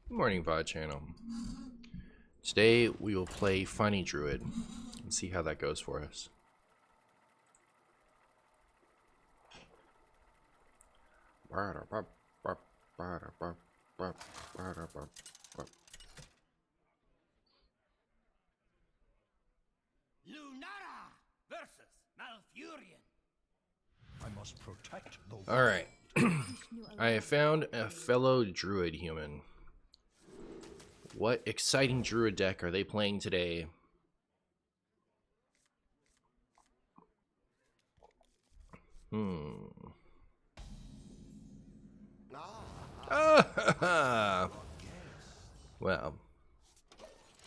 Good morning, VOD channel. Today we will play Funny Druid and see how that goes for us. Lunara versus Malfurion. I must protect the All right. I have found a fellow druid human. What exciting druid deck are they playing today? Well,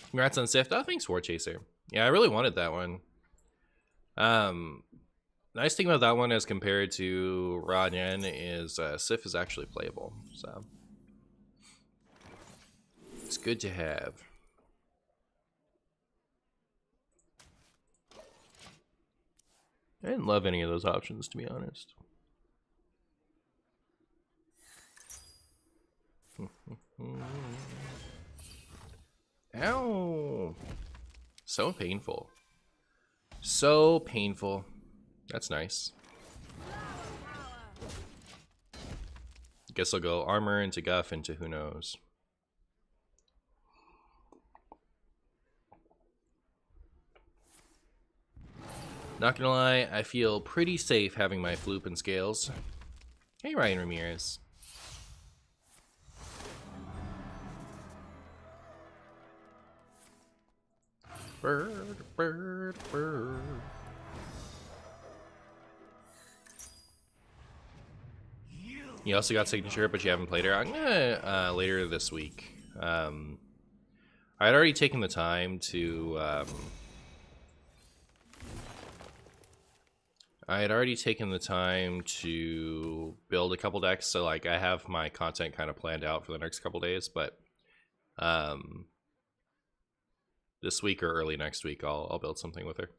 congrats on Sift. Oh, thanks, War Chaser. Yeah, I really wanted that one. Nice thing about that one as compared to Raw Yen is Sif is actually playable, so it's good to have. I didn't love any of those options, to be honest. Ow! So painful. So painful. That's nice. Guess I'll go armor into Guff into who knows. Not gonna lie, I feel pretty safe having my Floop and Scales. Hey, Ryan Ramirez. Bird, bird, bird. You also got Signature, but you haven't played her. I'm gonna later this week. I had already taken the time to build a couple decks, so like I have my content kind of planned out for the next couple days, but this week or early next week I'll build something with her.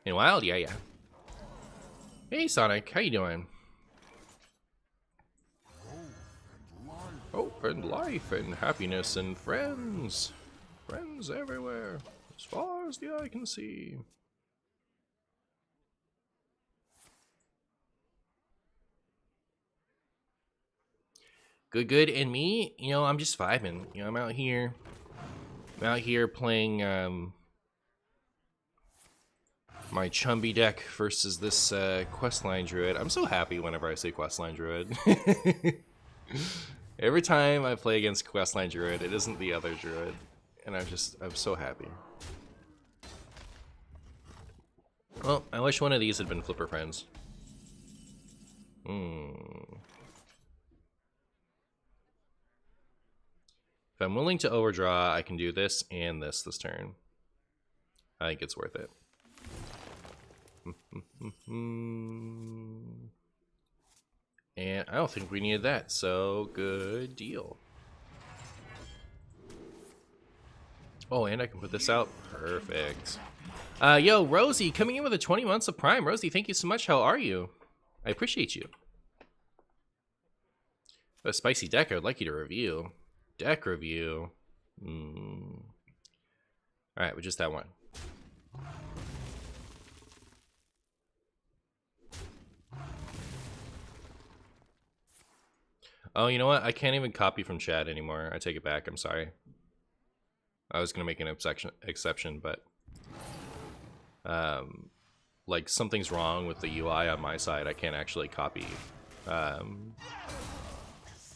In Wild, yeah. Hey Sonic, how you doing? Hope and life and happiness and friends. Friends everywhere, as far as the eye can see. Good, and me, you know, I'm just vibing. You know, I'm out here playing my Chumby deck versus this Questline Druid. I'm so happy whenever I say Questline Druid. Every time I play against Questline Druid, it isn't the other Druid, and I'm so happy. Well, I wish one of these had been Flipper Friends. If I'm willing to overdraw, I can do this and this turn. I think it's worth it. And I don't think we needed that, so good deal. Oh, and I can put this out. Perfect. Yo, Rosie, coming in with a 20 months of Prime. Rosie, thank you so much. How are you? I appreciate you. A spicy deck I would like you to review. Deck review. Alright, we just have one. Oh, you know what? I can't even copy from chat anymore. I take it back. I'm sorry. I was going to make an exception, but like something's wrong with the UI on my side. I can't actually copy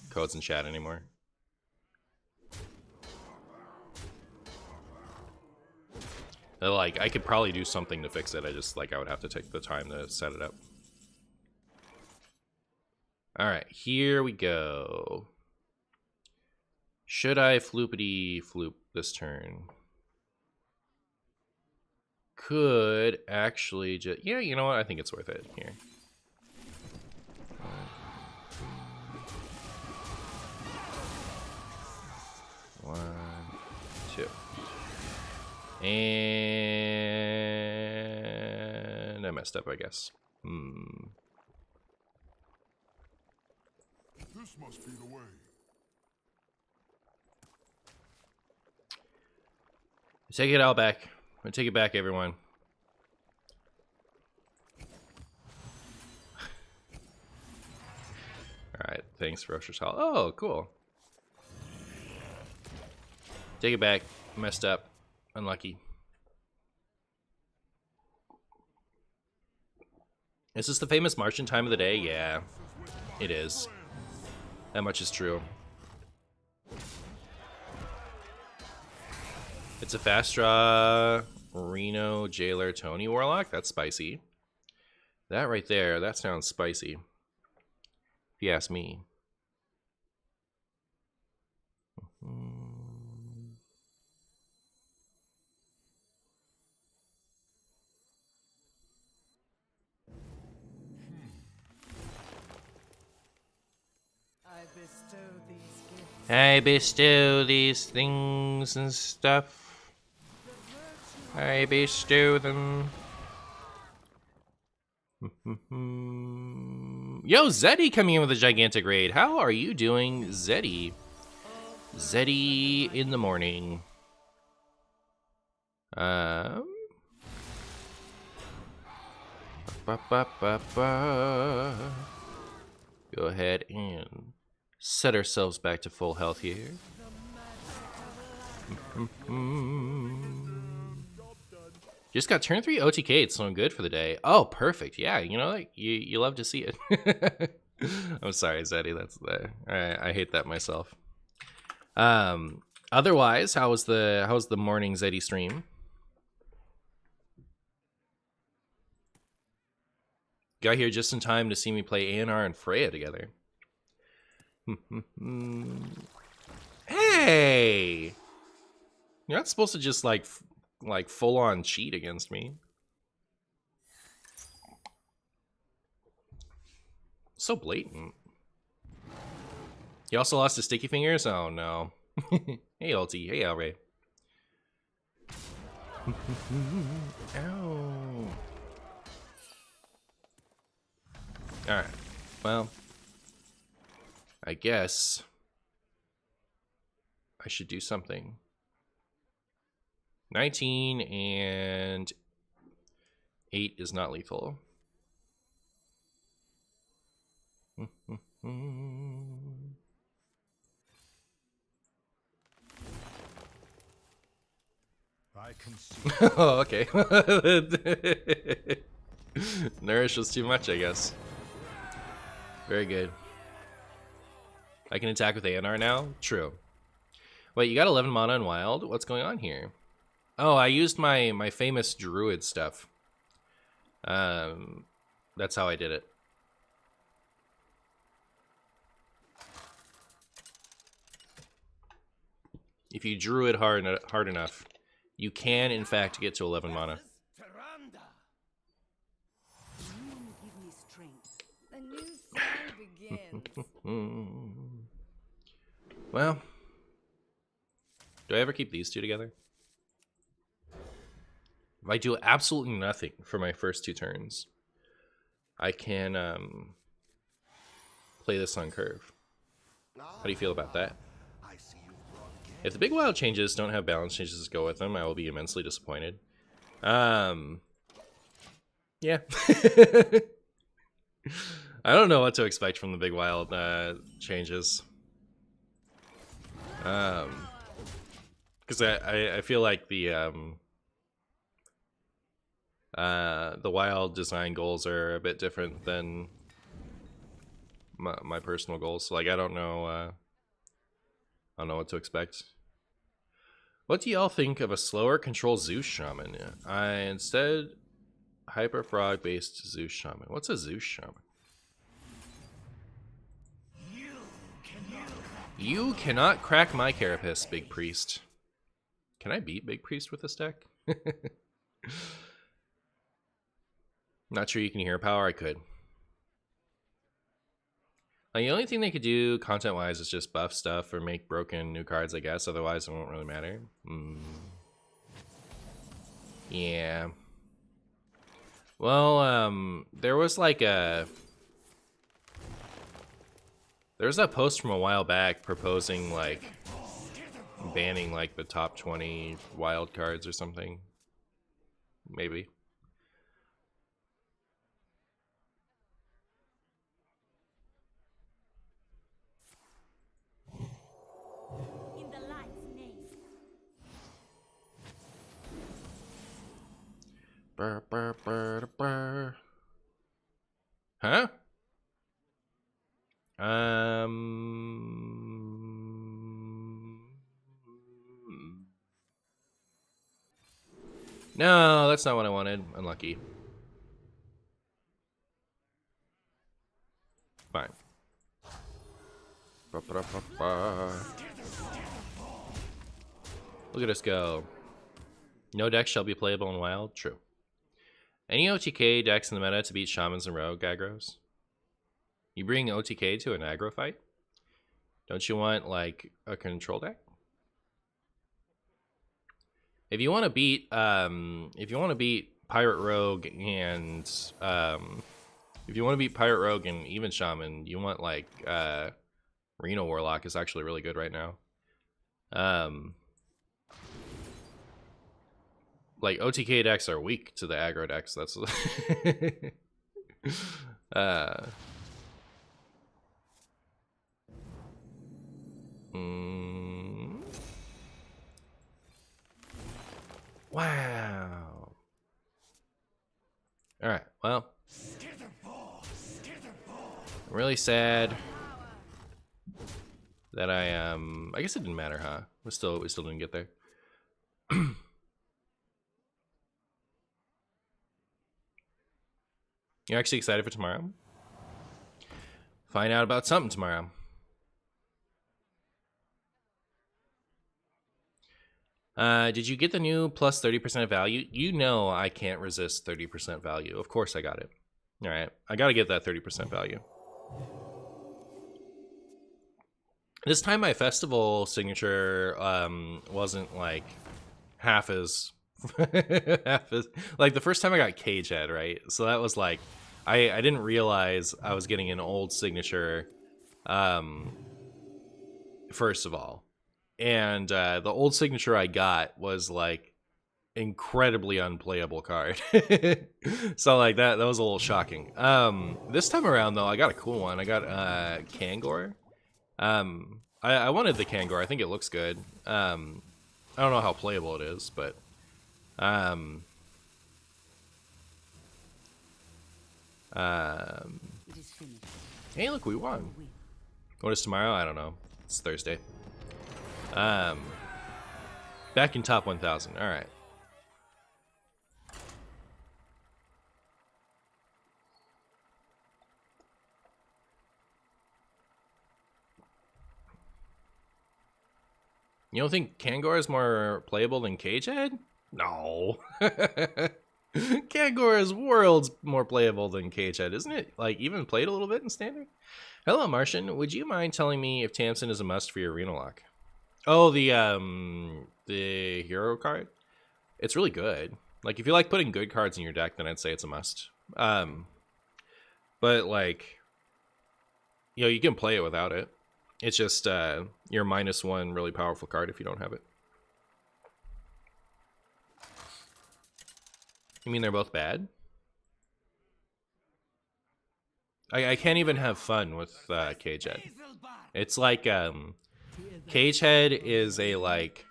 codes in chat anymore. Like, I could probably do something to fix it. I would have to take the time to set it up. Alright, here we go. Should I floopity floop this turn? Could actually just... Yeah, you know what? I think it's worth it here. And I messed up, I guess. This must be the way. Take it all back. I'm gonna take it back, everyone. Alright, thanks, Ferocious Hall. Oh, cool. Take it back. Messed up. Unlucky. Is this the famous Martian time of the day? Yeah, it is. That much is true. It's a fast draw Reno Jailer Tony Warlock. That's spicy. That right there, that sounds spicy. If you ask me. I bestow these things and stuff. I bestow them. Yo, Zeddy coming in with a gigantic raid. How are you doing, Zeddy? Zeddy in the morning. Go ahead and set ourselves back to full health here. Just got turn 3 OTK. It's so good for the day. Oh, perfect. Yeah, you know, like, you love to see it. I'm sorry, Zeddy. That's I hate that myself. Otherwise, how was the morning Zeddy stream? Got here just in time to see me play ANR and Freya together. Hey! You're not supposed to just like full on cheat against me. So blatant. He also lost his sticky fingers? Oh no. Hey Ulti, hey Alray. Ow. Alright. Well, I guess I should do something. 19 and 8 is not lethal. I can see. Oh, okay. Nourish was too much, I guess. Very good. I can attack with ANR now? True. Wait, you got 11 mana in wild? What's going on here? Oh, I used my famous druid stuff. That's how I did it. If you druid hard enough, you can in fact get to 11 mana. Well, do I ever keep these two together? If I do absolutely nothing for my first 2 turns, I can play this on curve. How do you feel about that? If the big wild changes don't have balance changes to go with them, I will be immensely disappointed. Yeah. I don't know what to expect from the big wild changes. Because I feel like the wild design goals are a bit different than my personal goals. So like I don't know what to expect. What do y'all think of a slower control Zeus Shaman? I instead hyper frog based Zeus Shaman. What's a Zeus Shaman? You cannot crack my carapace, Big Priest. Can I beat Big Priest with this deck? Not sure you can hear power. I could. The only thing they could do content-wise is just buff stuff or make broken new cards, I guess. Otherwise, it won't really matter. Yeah. Well, there was like a... There was that post from a while back proposing, like, banning, like, the top 20 wild cards or something. Maybe. In the light's name. Burr, burr, burr, burr. Huh? No, that's not what I wanted. Unlucky. Fine. Ba, ba, ba, ba. Look at us go. No deck shall be playable in wild. True. Any OTK decks in the meta to beat shamans and rogue aggros? You bring OTK to an aggro fight? Don't you want like a control deck? If you want to beat Pirate Rogue and even Shaman, you want like Reno Warlock is actually really good right now. Like OTK decks are weak to the aggro decks. That's Wow. All right. Well, I'm really sad that I guess it didn't matter, huh? We still didn't get there. You're actually excited for tomorrow? Find out about something tomorrow. Did you get the new plus 30% value? You know I can't resist 30% value. Of course I got it. All right, I got to get that 30% value. This time my festival signature wasn't like half as like the first time I got Cage Head, right? So that was like I didn't realize I was getting an old signature first of all. And the old signature I got was like incredibly unplayable card. So like that was a little shocking. This time around though, I got a cool one. I got Kangor. I wanted the Kangor. I think it looks good. I don't know how playable it is, but hey, look, we won. What is tomorrow? I don't know. It's Thursday. Back in top 1,000. All right. You don't think Kangor is more playable than Cage Head? No. Kangor is worlds more playable than Cage Head, isn't it? Like, even played a little bit in Standard? Hello, Martian. Would you mind telling me if Tamsin is a must for your Reno lock? Oh, the hero card? It's really good. Like, if you like putting good cards in your deck, then I'd say it's a must. But, like, you know, you can play it without it. It's just your -1 really powerful card if you don't have it. You mean they're both bad? I can't even have fun with Cage Head. It's like Cage Head is a like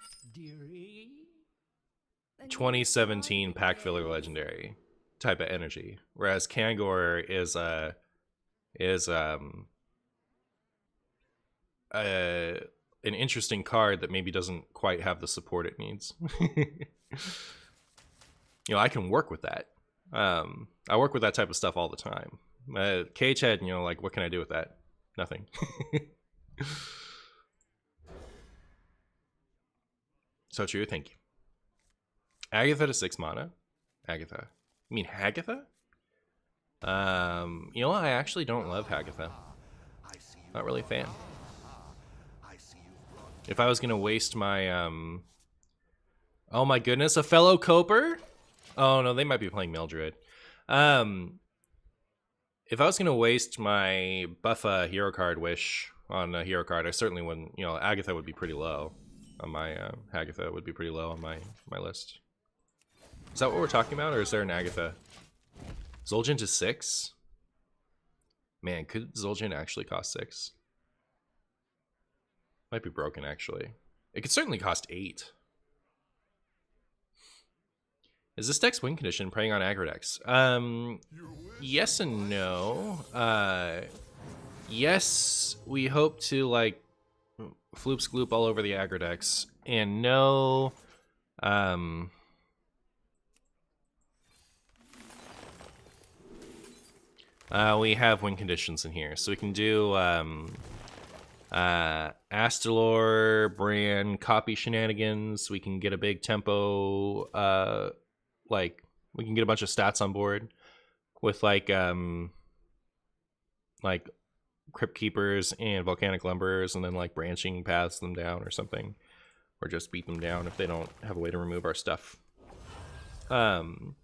2017 pack filler legendary type of energy, whereas Kangor is an interesting card that maybe doesn't quite have the support it needs. You know, I can work with that. I work with that type of stuff all the time. Cage Head, you know, like, what can I do with that? Nothing. So true, thank you. Agatha to 6 mana. Agatha. You mean Hagatha? You know what? I actually don't love Hagatha. Not really a fan. If I was gonna waste my oh my goodness, a fellow Coper? Oh no, they might be playing Male Druid. If I was gonna waste my buffa hero card wish on a hero card, I certainly wouldn't. You know, Agatha would be pretty low on my Agatha would be pretty low on my list. Is that what we're talking about, or is there an Agatha? Zul'jin to 6? Man, could Zul'jin actually cost 6? Might be broken actually. It could certainly cost 8. Is this deck's win condition preying on aggro decks? Yes and no. Yes, we hope to like floop skloop all over the aggro decks, and no, we have win conditions in here, so we can do Astalor brand copy shenanigans. We can get a big tempo. Like we can get a bunch of stats on board with like Crypt Keepers and Volcanic Lumberers, and then like branching paths them down or something, or just beat them down if they don't have a way to remove our stuff. And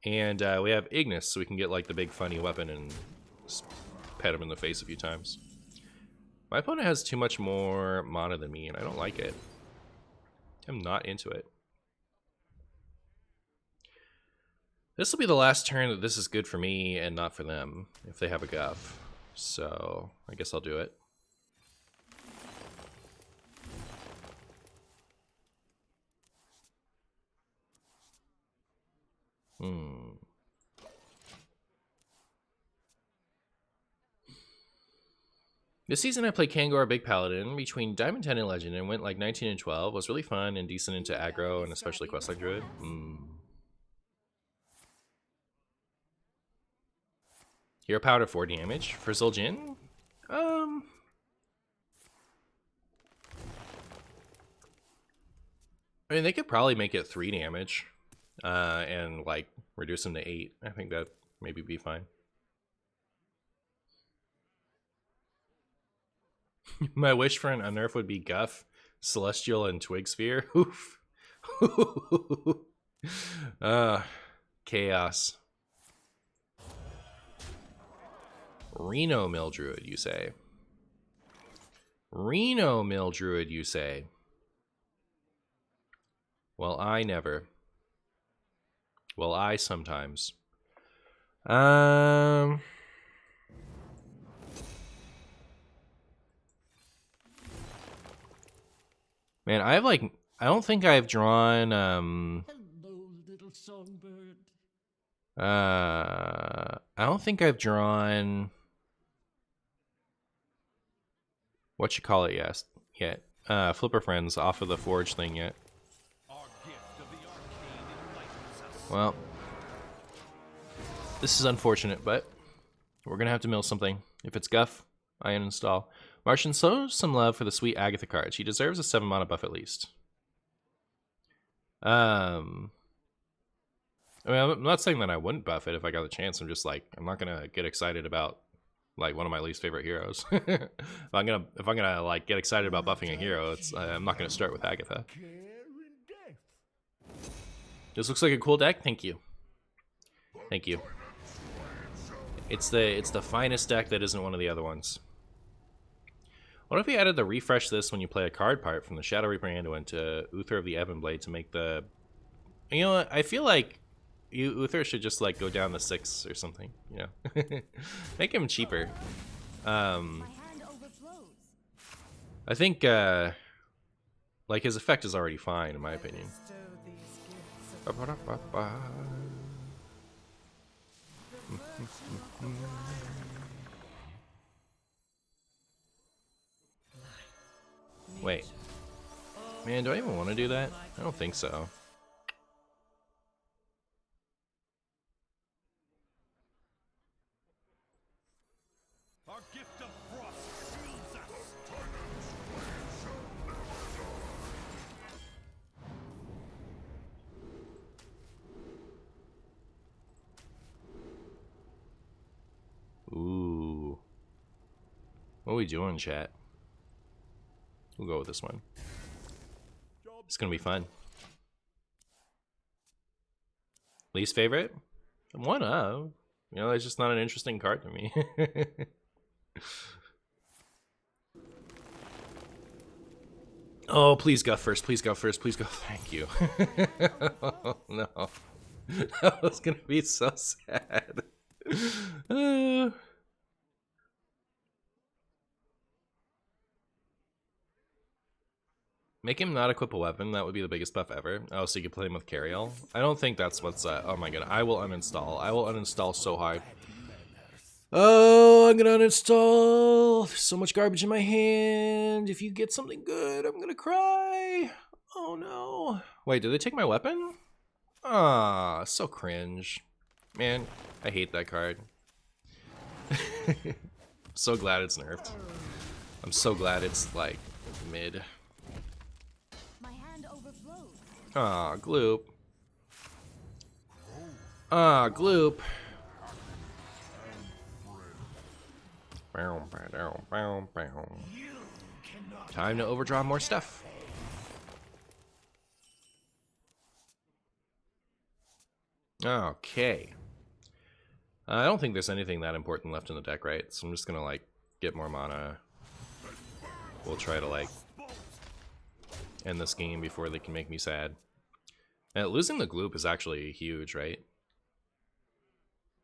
we have Ignis, so we can get like the big funny weapon and pet him in the face a few times. My opponent has too much more mana than me, and I don't like it. I'm not into it. This will be the last turn that this is good for me and not for them, if they have a Guff. So, I guess I'll do it. This season I played Kangor Big Paladin between Diamond 10 and Legend and went like 19 and 12. Was really fun and decent into aggro and especially Questline Druid. Hero power to 4 damage for Zul'jin? I mean, they could probably make it 3 damage and like reduce them to 8. I think that maybe be fine. My wish for an unnerf would be Guff, Celestial, and Twig Sphere. Oof. Chaos. Reno Mill Druid, you say? Reno Mill Druid, you say? Well, I never. Well, I sometimes. Man, I have like, I don't think I've drawn Hello, little songbird. I don't think I've drawn what you call it yet. Flipper Friends off of the Forge thing yet. Well, this is unfortunate, but we're gonna have to mill something. If it's Guff, I uninstall. Martian, show some love for the sweet Agatha card. She deserves a 7 mana buff at least. I mean, I'm not saying that I wouldn't buff it if I got the chance. I'm just like, I'm not gonna get excited about like one of my least favorite heroes. if I'm gonna like get excited about buffing a hero, I'm not gonna start with Agatha. This looks like a cool deck. Thank you. Thank you. It's the finest deck that isn't one of the other ones. What if we added the refresh this when you play a card part from the Shadow Reaper Anduin to Uther of the Ebon Blade to make the... You know what? I feel like Uther should just like go down to 6 or something. You know, make him cheaper. I think like his effect is already fine in my opinion. Wait. Man, do I even want to do that? I don't think so. Our gift of frost shields us. Ooh. What are we doing, chat? We'll go with this one. It's gonna be fun. Least favorite? One of. You know, it's just not an interesting card to me. Oh, please go first. Please go first. Please go. Thank you. Oh, no. That was going to be so sad. Make him not equip a weapon. That would be the biggest buff ever. Oh, so you could play him with Carriel? I don't think that's what's... oh my god. I will uninstall. I will uninstall so hard. Oh, I'm gonna uninstall. There's so much garbage in my hand. If you get something good, I'm gonna cry. Oh no. Wait, did they take my weapon? Ah, so cringe. Man, I hate that card. So glad it's nerfed. I'm so glad it's like mid. My hand overflows. Ah, gloop. Ah, gloop. Time to overdraw more stuff. Okay. I don't think there's anything that important left in the deck, right? So I'm just gonna like get more mana. We'll try to like end this game before they can make me sad. And losing the gloop is actually huge, right?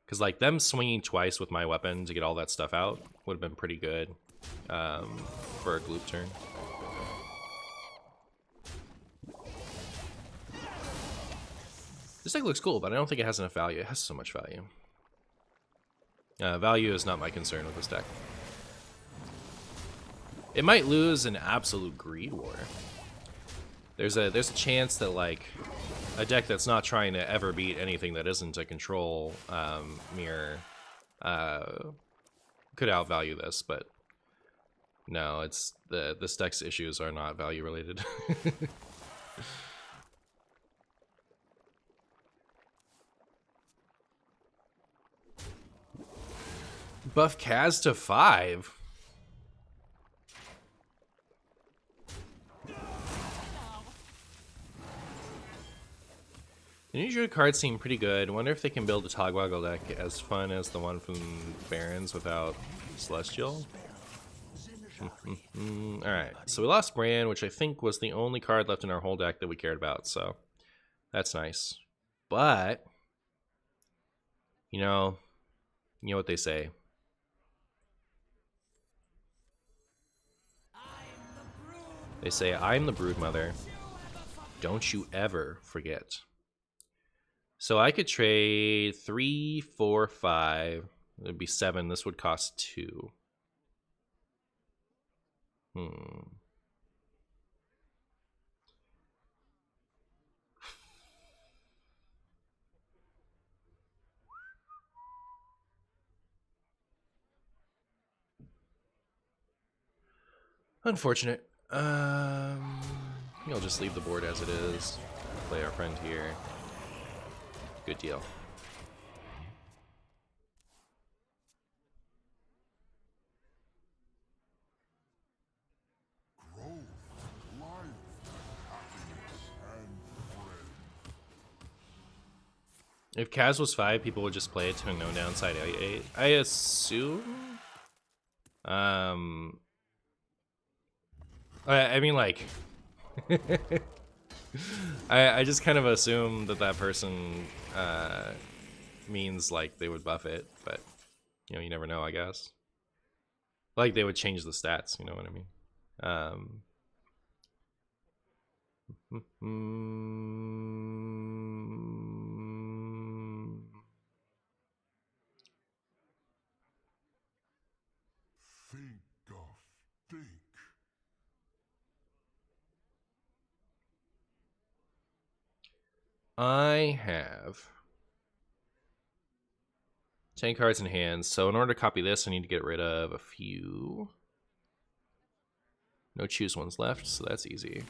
Because like them swinging twice with my weapon to get all that stuff out would have been pretty good for a gloop turn. This deck looks cool, but I don't think it has enough value. It has so much value. Value is not my concern with this deck. It might lose an absolute greed war. There's a chance that like a deck that's not trying to ever beat anything that isn't a control mirror could outvalue this, but no, it's this deck's issues are not value related. Buff Kaz to 5. The new Druid cards seem pretty good. Wonder if they can build a Togwaggle deck as fun as the one from Barons without Celestial. Alright, so we lost Bran, which I think was the only card left in our whole deck that we cared about, so that's nice. But, you know what they say. They say, I'm the Broodmother. Don't you ever forget. So I could trade 3, 4, 5. It would be 7. This would cost 2. Unfortunate. I'll just leave the board as it is. Play our friend here. Good deal. Growth, life, happiness, and friend. If Kaz was 5, people would just play it to a no downside 8. I assume. I mean, like, I just kind of assume that person means like they would buff it, but you know, you never know, I guess. Like they would change the stats, you know what I mean? Think, Guff, think. I have 10 cards in hand, so in order to copy this, I need to get rid of a few. No choose ones left, so that's easy.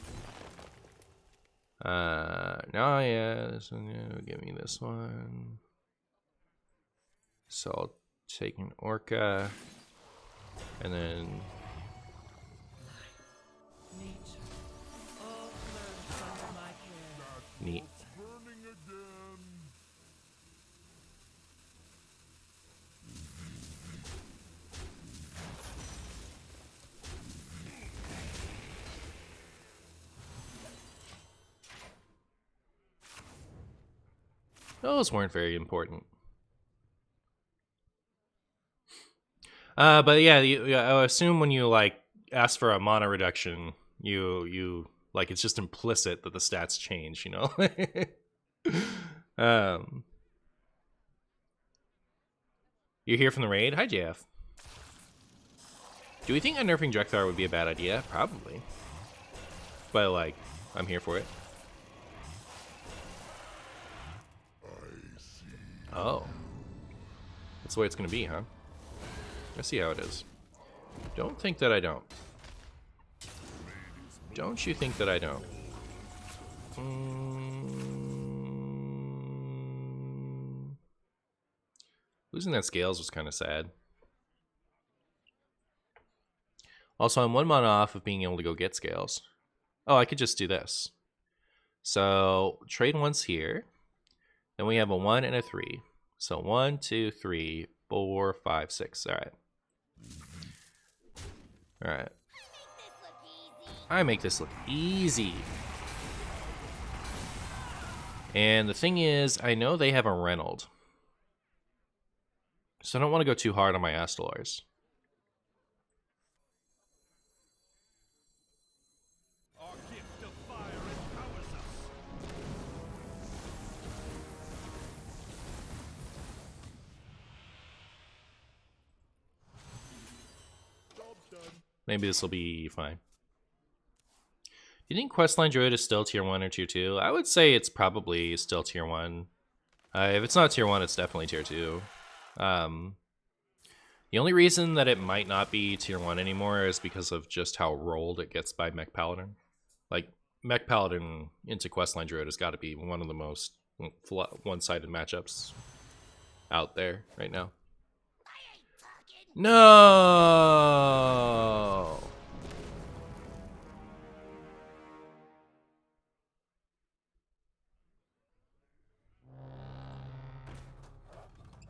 Now, yeah, this one, yeah, give me this one. So I'll take an Orca, and then neat. Burning again. Those weren't very important. But yeah, I assume when you like ask for a mana reduction, you like it's just implicit that the stats change, you know. You're here from the raid. Hi, JF. Do we think unnerfing Drekthar would be a bad idea? Probably. But like, I'm here for it. Oh, that's the way it's gonna be, huh? Let's see how it is. Don't think that I don't. Don't you think that I don't? Losing that scales was kind of sad. Also, I'm 1 mana off of being able to go get scales. Oh, I could just do this. So, trade once here. Then we have a 1 and a 3. So 1, 2, 3, 4, 5, 6. Alright. Alright. I make this look easy. And the thing is, I know they have a Reynold. So I don't want to go too hard on my Astalars. Our gift of fire empowers us. Maybe this will be fine. Do you think Questline Druid is still tier 1 or tier 2? I would say it's probably still tier 1. If it's not tier 1, it's definitely tier 2. The only reason that it might not be tier 1 anymore is because of just how rolled it gets by Mech Paladin. Like, Mech Paladin into Questline Druid has got to be one of the most one-sided matchups out there right now. No!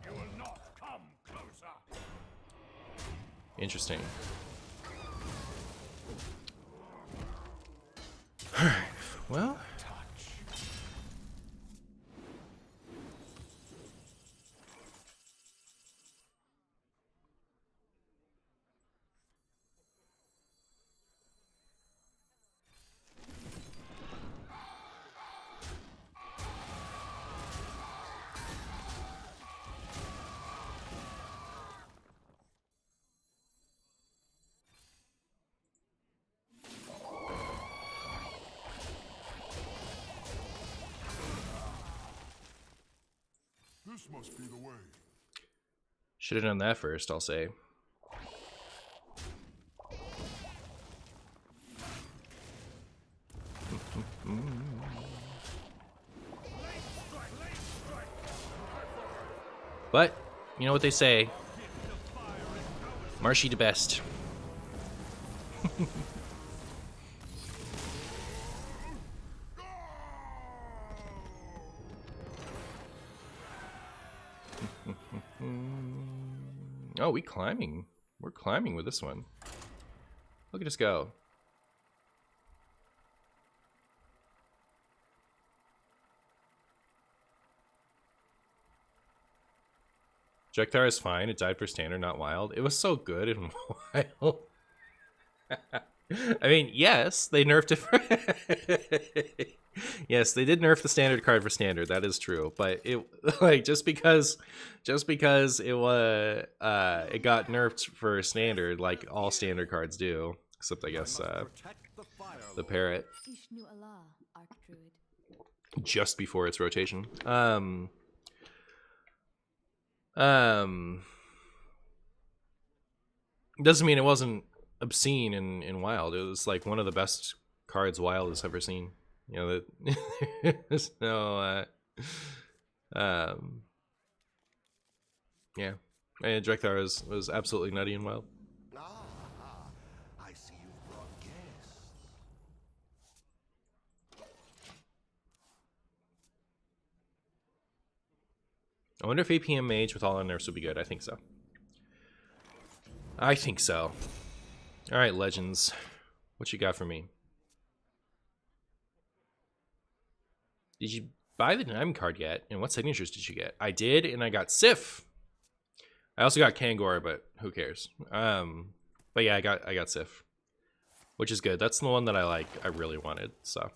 You will not come closer. Interesting. Alright, well. This must be the way. Should have done that first, I'll say. But, you know what they say. Marshy to best. Oh, we climbing. We're climbing with this one. Look at us go. Jekthar is fine. It died for standard, not wild. It was so good in wild. I mean, yes, they nerfed it for yes, they did nerf the standard card for standard. That is true, but it like just because it was it got nerfed for standard, like all standard cards do, except I guess the parrot Ishnu Allah, Archdruid. just before its rotation. Doesn't mean it wasn't obscene in wild. It was like one of the best cards wild has ever seen. You know, that there's no yeah. And Drekthar was absolutely nutty and wild. I see you brought guests. I wonder if APM Mage with all on nerfs would be good. I think so. I think so. Alright, Legends. What you got for me? buy the diamond card yet. And what signatures did you get? I did, and I got Sif. I also got Kangor, but who cares? But yeah, I got Sif, which is good. That's the one that I really wanted, so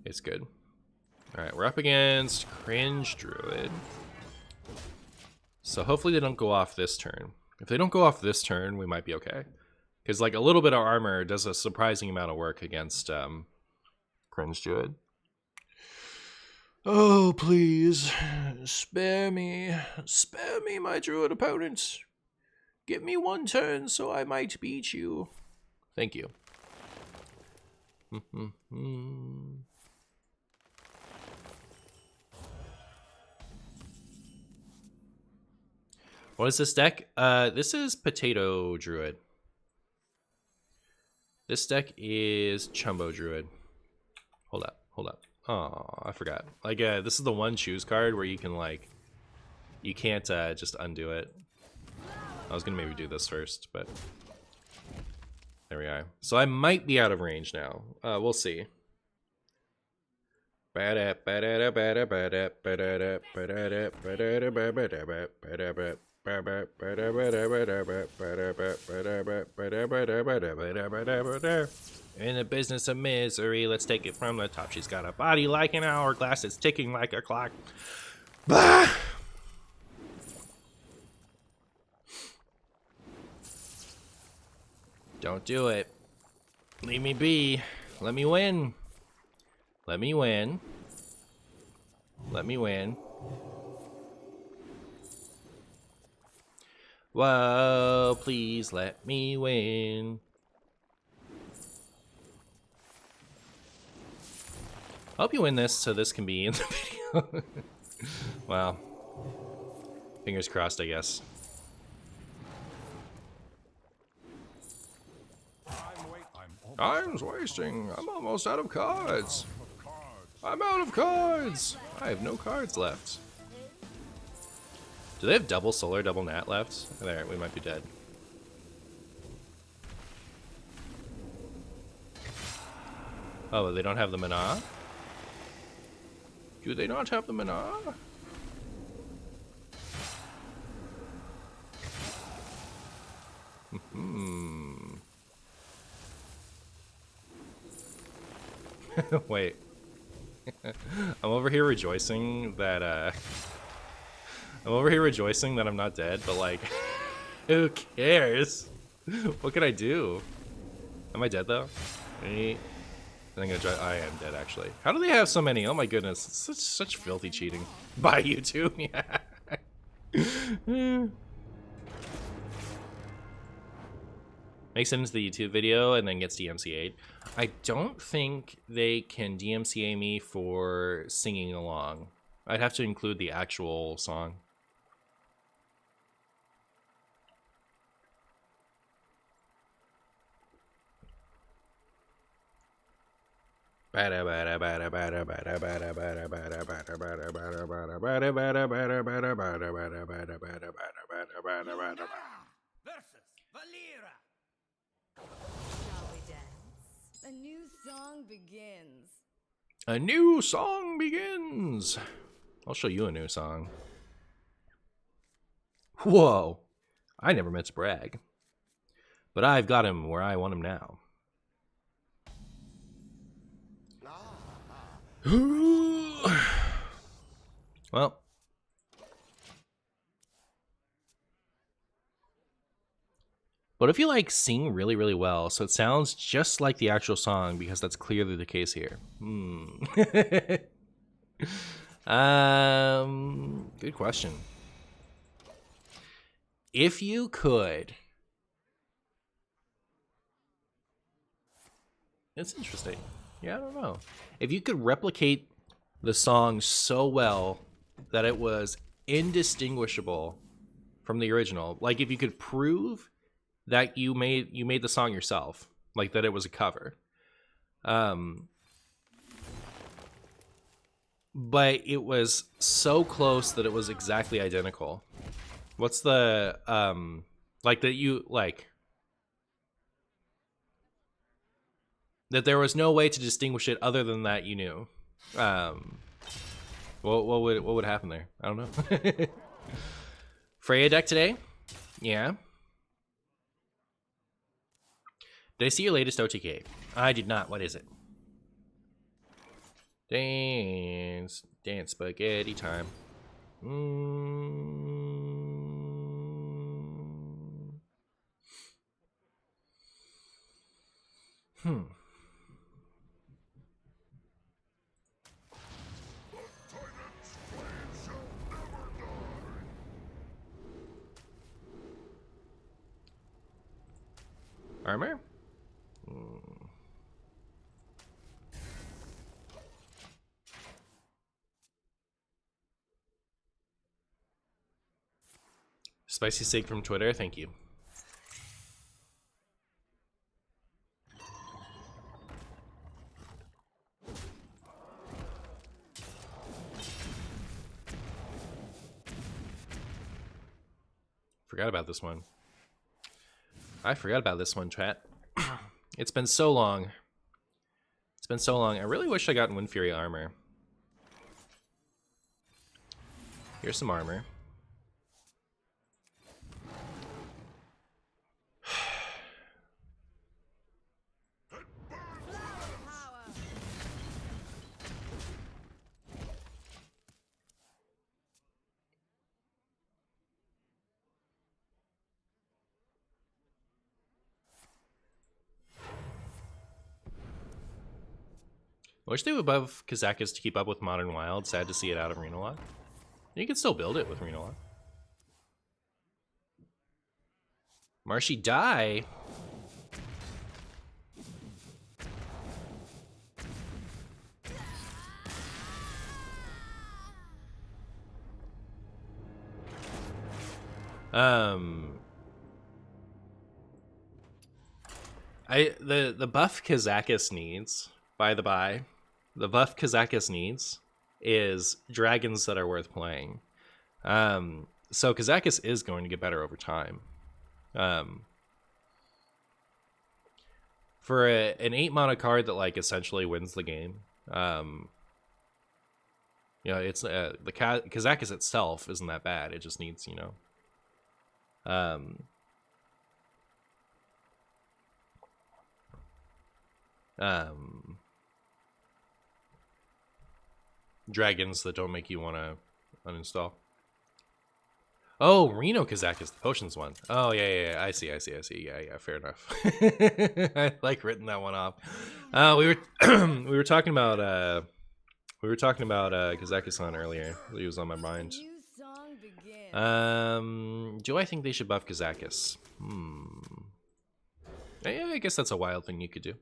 it's good. All right, we're up against Cringe Druid. So hopefully they don't go off this turn. If they don't go off this turn, we might be okay. Because like a little bit of armor does a surprising amount of work against Cringe Druid. Oh, please, spare me, my Druid opponents. Give me one turn so I might beat you. Thank you. What is this deck? This is Potato Druid. This deck is Chumbo Druid. Hold up. Oh, I forgot. Like, this is the one choose card where you can, like, you can't just undo it. I was gonna maybe do this first, but there we are. So I might be out of range now. We'll see. In the business of misery, let's take it from the top. She's got a body like an hourglass. It's ticking like a clock. Bah! Don't do it. Leave me be. Let me win. Let me win. Let me win. Whoa, please let me win. I hope you win this so this can be in the video. Wow. Fingers crossed, I guess. Time's wasting. I'm almost out of cards. I'm out of cards. I have no cards left. Do they have double solar, double nat left? There, we might be dead. Oh, they don't have the mana? Do they not have the mana? Wait. I'm over here rejoicing that I'm not dead, but like who cares? What can I do? Am I dead though? I'm gonna try. I am dead actually. How do they have so many? Oh my goodness, it's such filthy cheating by YouTube. Yeah. Makes it into the YouTube video and then gets DMCA'd. I don't think they can DMCA me for singing along. I'd have to include the actual song. A new song begins. A new song begins. I'll show you a new song. Whoa. I never meant to brag. But I've got him where I want him now. Well. But if you like sing really, really well, so it sounds just like the actual song, because that's clearly the case here. Good question. If you could, it's interesting. Yeah, I don't know. If you could replicate the song so well that it was indistinguishable from the original, like if you could prove that you made the song yourself, like that it was a cover, but it was so close that it was exactly identical. What's the like that you like that there was no way to distinguish it other than that you knew? What would happen there? I don't know. Freya deck today? Yeah. Did I see your latest OTK? I did not. What is it? Dance spaghetti time. Armor? Spicy steak from Twitter, thank you. Forgot about this one. I forgot about this one, chat. It's been so long. It's been so long. I really wish I got Wind Fury armor. Here's some armor. I wish they would buff Kazakus to keep up with Modern Wild. Sad to see it out of Reno lot. You can still build it with Reno lot. Marshy die. The buff Kazakus needs, by the by, the buff Kazakus needs is dragons that are worth playing. So Kazakus is going to get better over time. For an 8 mana card that like essentially wins the game, you know, it's the Kazakus itself isn't that bad. It just needs, you know, dragons that don't make you want to uninstall. Oh, Reno Kazakus, the potions one. Oh yeah. I see. Yeah, fair enough. I like written that one off. We were we were talking about Kazakus-san earlier. He was on my mind. Do I think they should buff Kazakus? Yeah, I guess that's a wild thing you could do.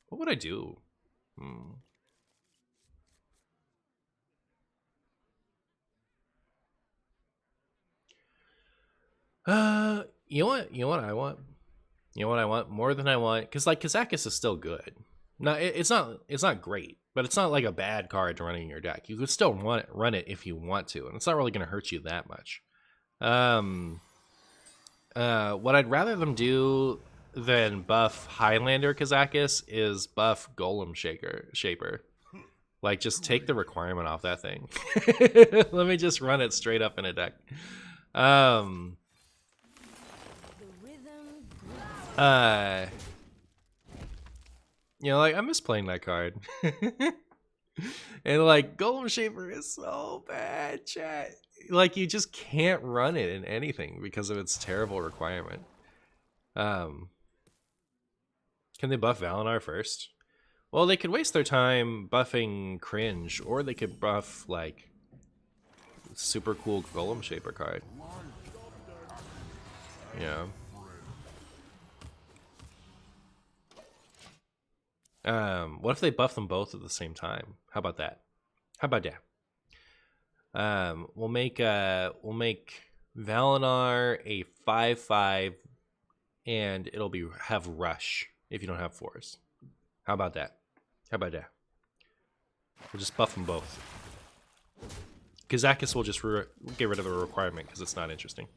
What would I do? You know what I want? You know what I want more than I want, because like Kazakus is still good. No, it's not great, but it's not like a bad card to run in your deck. You could still run it if you want to, and it's not really going to hurt you that much. What I'd rather them do than buff Highlander Kazakus is buff Golem Shaper. Like, just take the requirement off that thing. Let me just run it straight up in a deck. You know, like, I miss playing that card. And like, Golem Shaper is so bad, chat. Like, you just can't run it in anything because of its terrible requirement. Can they buff Valinor first? Well, they could waste their time buffing Cringe, or they could buff, like, super cool Golem Shaper card. Yeah. What if they buff them both at the same time? How about that? We'll make Valinor a 5/5, and it'll have Rush if you don't have 4s. How about that? We'll just buff them both. Kazakus will just get rid of the requirement because it's not interesting.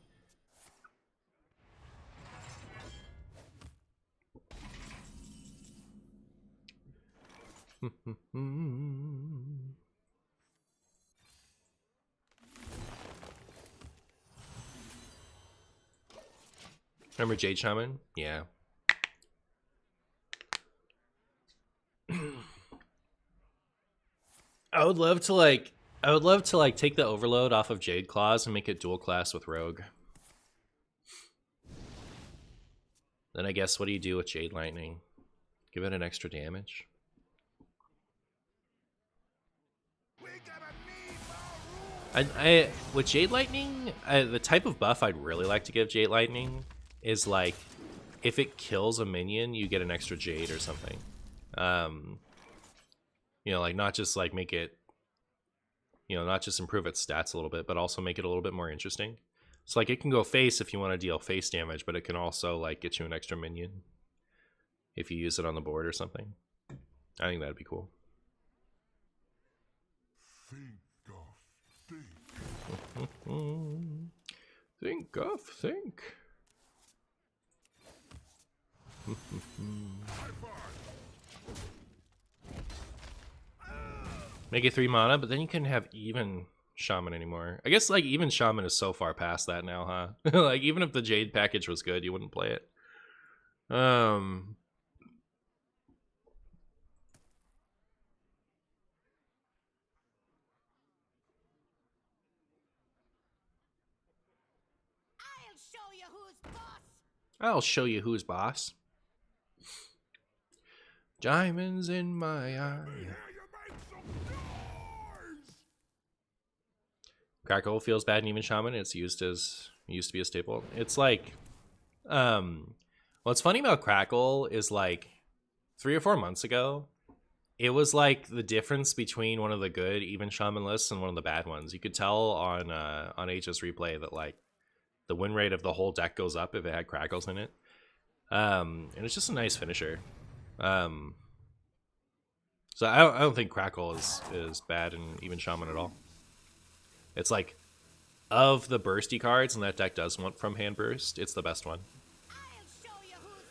Remember Jade Shaman? Yeah. I would love to like take the overload off of Jade Claws and make it dual class with Rogue. Then I guess what do you do with Jade Lightning? Give it an extra damage. With Jade Lightning, the type of buff I'd really like to give Jade Lightning is like if it kills a minion, you get an extra Jade or something. You know, like not just like make it, you know, not just improve its stats a little bit, but also make it a little bit more interesting. So like it can go face if you want to deal face damage, but it can also like get you an extra minion if you use it on the board or something. I think that'd be cool. Think, Guff, think. Think, Guff, think. Make it 3 mana, but then you couldn't have even Shaman anymore. I guess like even Shaman is so far past that now, huh? Like even if the Jade package was good, you wouldn't play it. I'll show you who's boss. I'll show you who's boss. Diamonds in my eye. Crackle feels bad in even Shaman. It's used to be a staple. It's like, what's funny about Crackle is like 3 or 4 months ago, it was like the difference between one of the good even Shaman lists and one of the bad ones. You could tell on HS Replay that like the win rate of the whole deck goes up if it had Crackles in it. And it's just a nice finisher. So I don't think Crackle is bad in even Shaman at all. It's like, of the bursty cards, and that deck does want from hand burst, it's the best one. I'll show you who's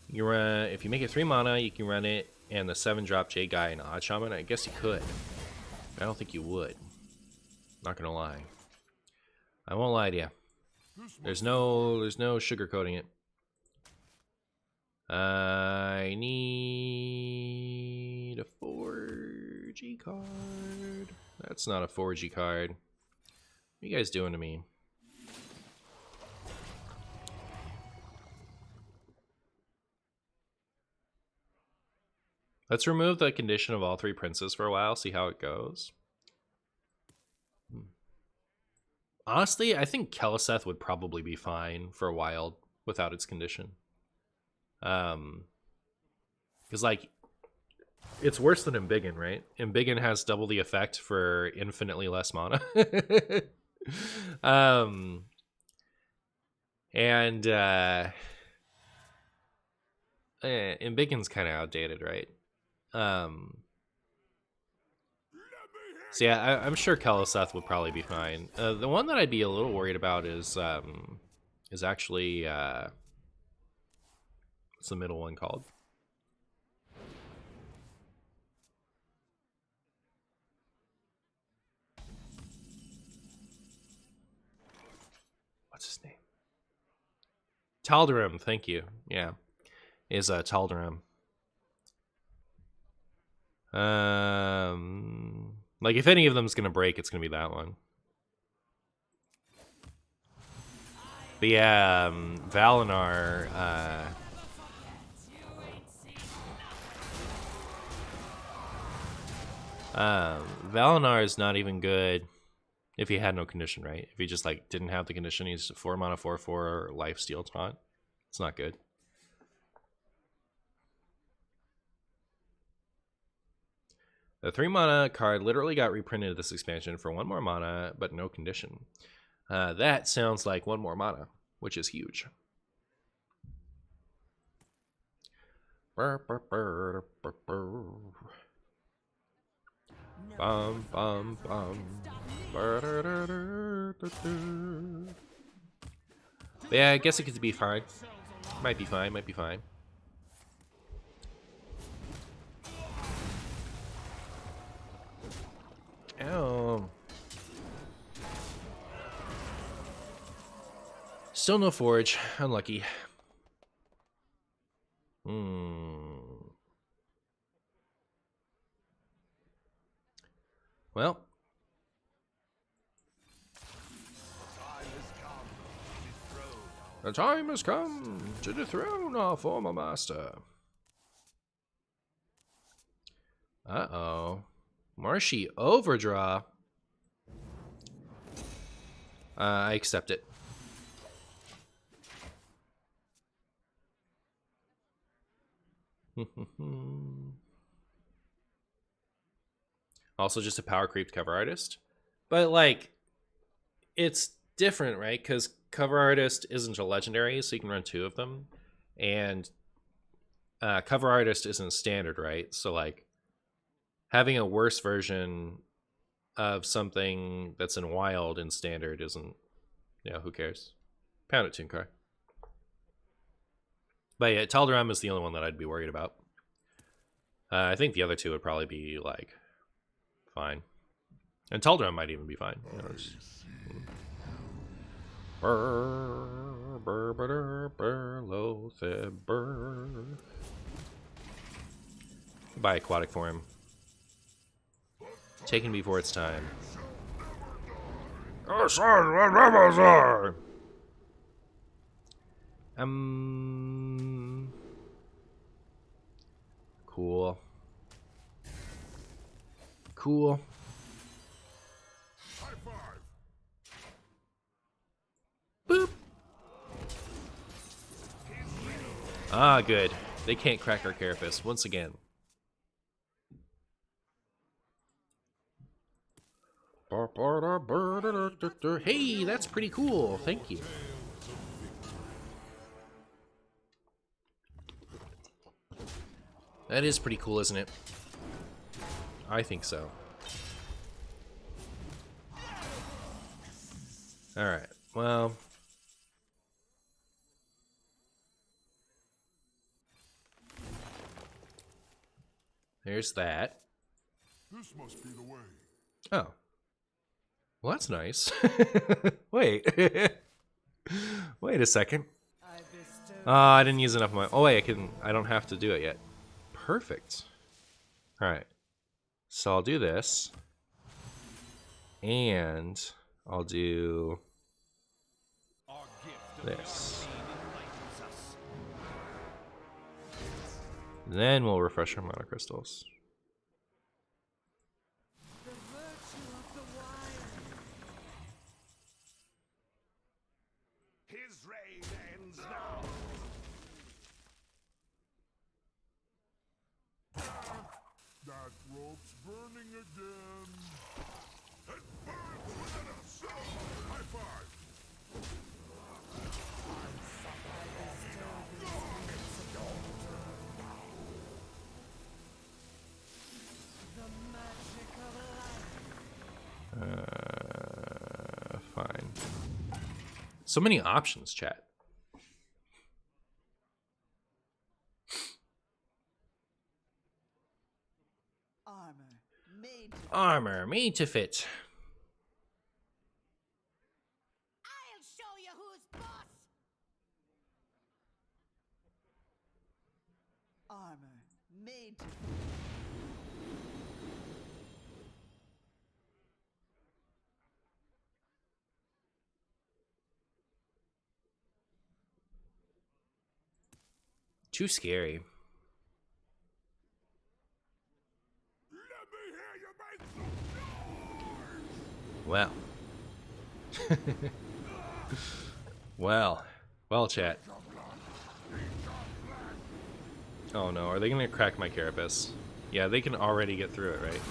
boss. You if you make it 3 mana, you can run it and the 7-drop Jade guy and Odd Shaman. I guess you could. I don't think you would. Not gonna lie. I won't lie to you. There's no sugarcoating it. I need a 4G card. That's not a 4G card. What are you guys doing to me? Let's remove the condition of all 3 princes for a while, see how it goes. Honestly, I think Keleseth would probably be fine for a while without its condition. Because like it's worse than Embiggen, right? Embiggen has double the effect for infinitely less mana. Embiggen's kind of outdated, right? So yeah, I'm sure Keleseth would probably be fine. The one that I'd be a little worried about is actually what's the middle one called? What's his name? Tal'Darim, thank you. Yeah, is Tal'Darim. Like if any of them's gonna break, it's gonna be that one. But yeah, Valinar. Valinar is not even good if he had no condition, right? If he just like didn't have the condition, he's 4 mana 4/4 life steal taunt. It's not good. The 3 mana card literally got reprinted this expansion for 1 more mana, but no condition. That sounds like 1 more mana, which is huge. Bum, bum, bum. Yeah, I guess it could be fine. Might be fine, might be fine. Ow. Still no forge. Unlucky. Well. The time has come to dethrone our former master. Uh-oh. Marshy overdraw. I accept it. Also just a power creep cover artist. But, like, it's different, right? Because cover artist isn't a legendary, so you can run 2 of them. And cover artist isn't standard, right? So, like, having a worse version of something that's in wild in standard isn't, you know, who cares? Pound it, Tooncar. But yeah, Tal'Daram is the only one that I'd be worried about. I think the other 2 would probably be, like, fine. And Tal'Daram might even be fine. You know, just... Buy aquatic for him. Taken before it's time. Cool. Cool. Boop. Ah, good. They can't crack our carapace once again. Hey, that's pretty cool. Thank you. That is pretty cool, isn't it? I think so. Alright, well... There's that. This must be the way. Oh. Well, that's nice. Wait. Wait a second. Oh, I didn't use enough of my... Oh, wait, I don't have to do it yet. Perfect. Alright. So I'll do this. And I'll do this. Then we'll refresh our mana crystals. His reign ends now. That rope's burning again. It burns within us. High five. Fine. So many options, chat. Armor made to fit. I'll show you who's boss. Armor made to Too scary. Let me hear you make some Well. Well, chat. Oh no, are they gonna crack my carapace? Yeah, they can already get through it, right?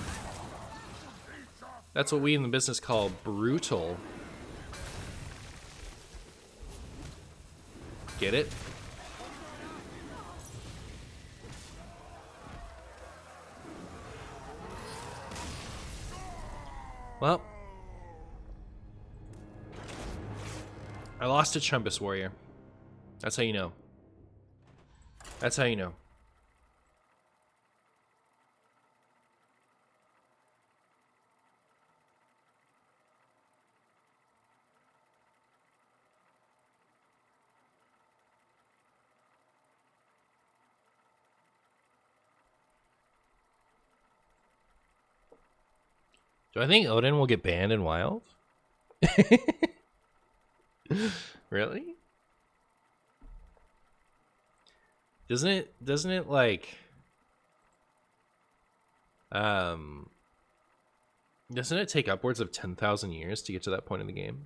That's what we in the business call brutal. Get it? Well, I lost to Chumbus Warrior. That's how you know. That's how you know. Do I think Odin will get banned in Wild? Really? Doesn't it like doesn't it take upwards of 10,000 years to get to that point in the game?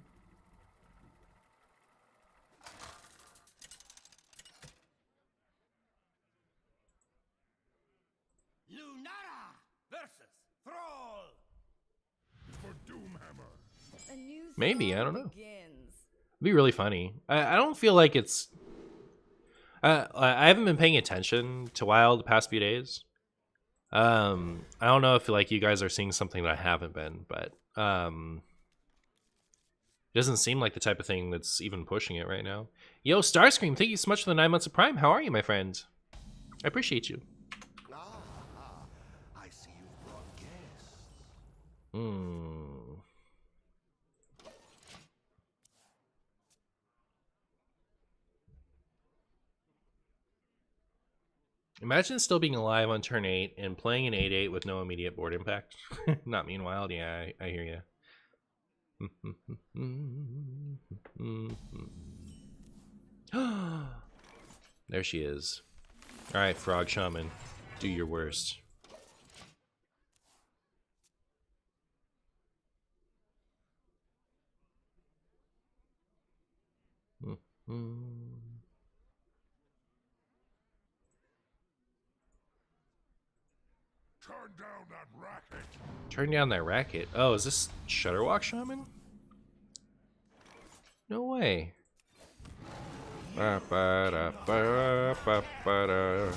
Lunara versus Thrall. For Doomhammer. A new Maybe, I song don't know. begins. It'd be really funny. I don't feel like it's I haven't been paying attention to WoW the past few days. I don't know if like you guys are seeing something that I haven't been, but it doesn't seem like the type of thing that's even pushing it right now. Yo, Starscream, thank you so much for the 9 months of Prime. How are you, my friend? I appreciate you. I see you've brought guests. Imagine still being alive on turn 8 and playing an 8/8 with no immediate board impact. Not mean wild, yeah, I hear you. There she is. Alright, Frog Shaman, do your worst. Turn down that racket. Turn down that racket. Oh, is this Shudderwock Shaman? No way. Ba-ba-da-ba-ba-ba-da.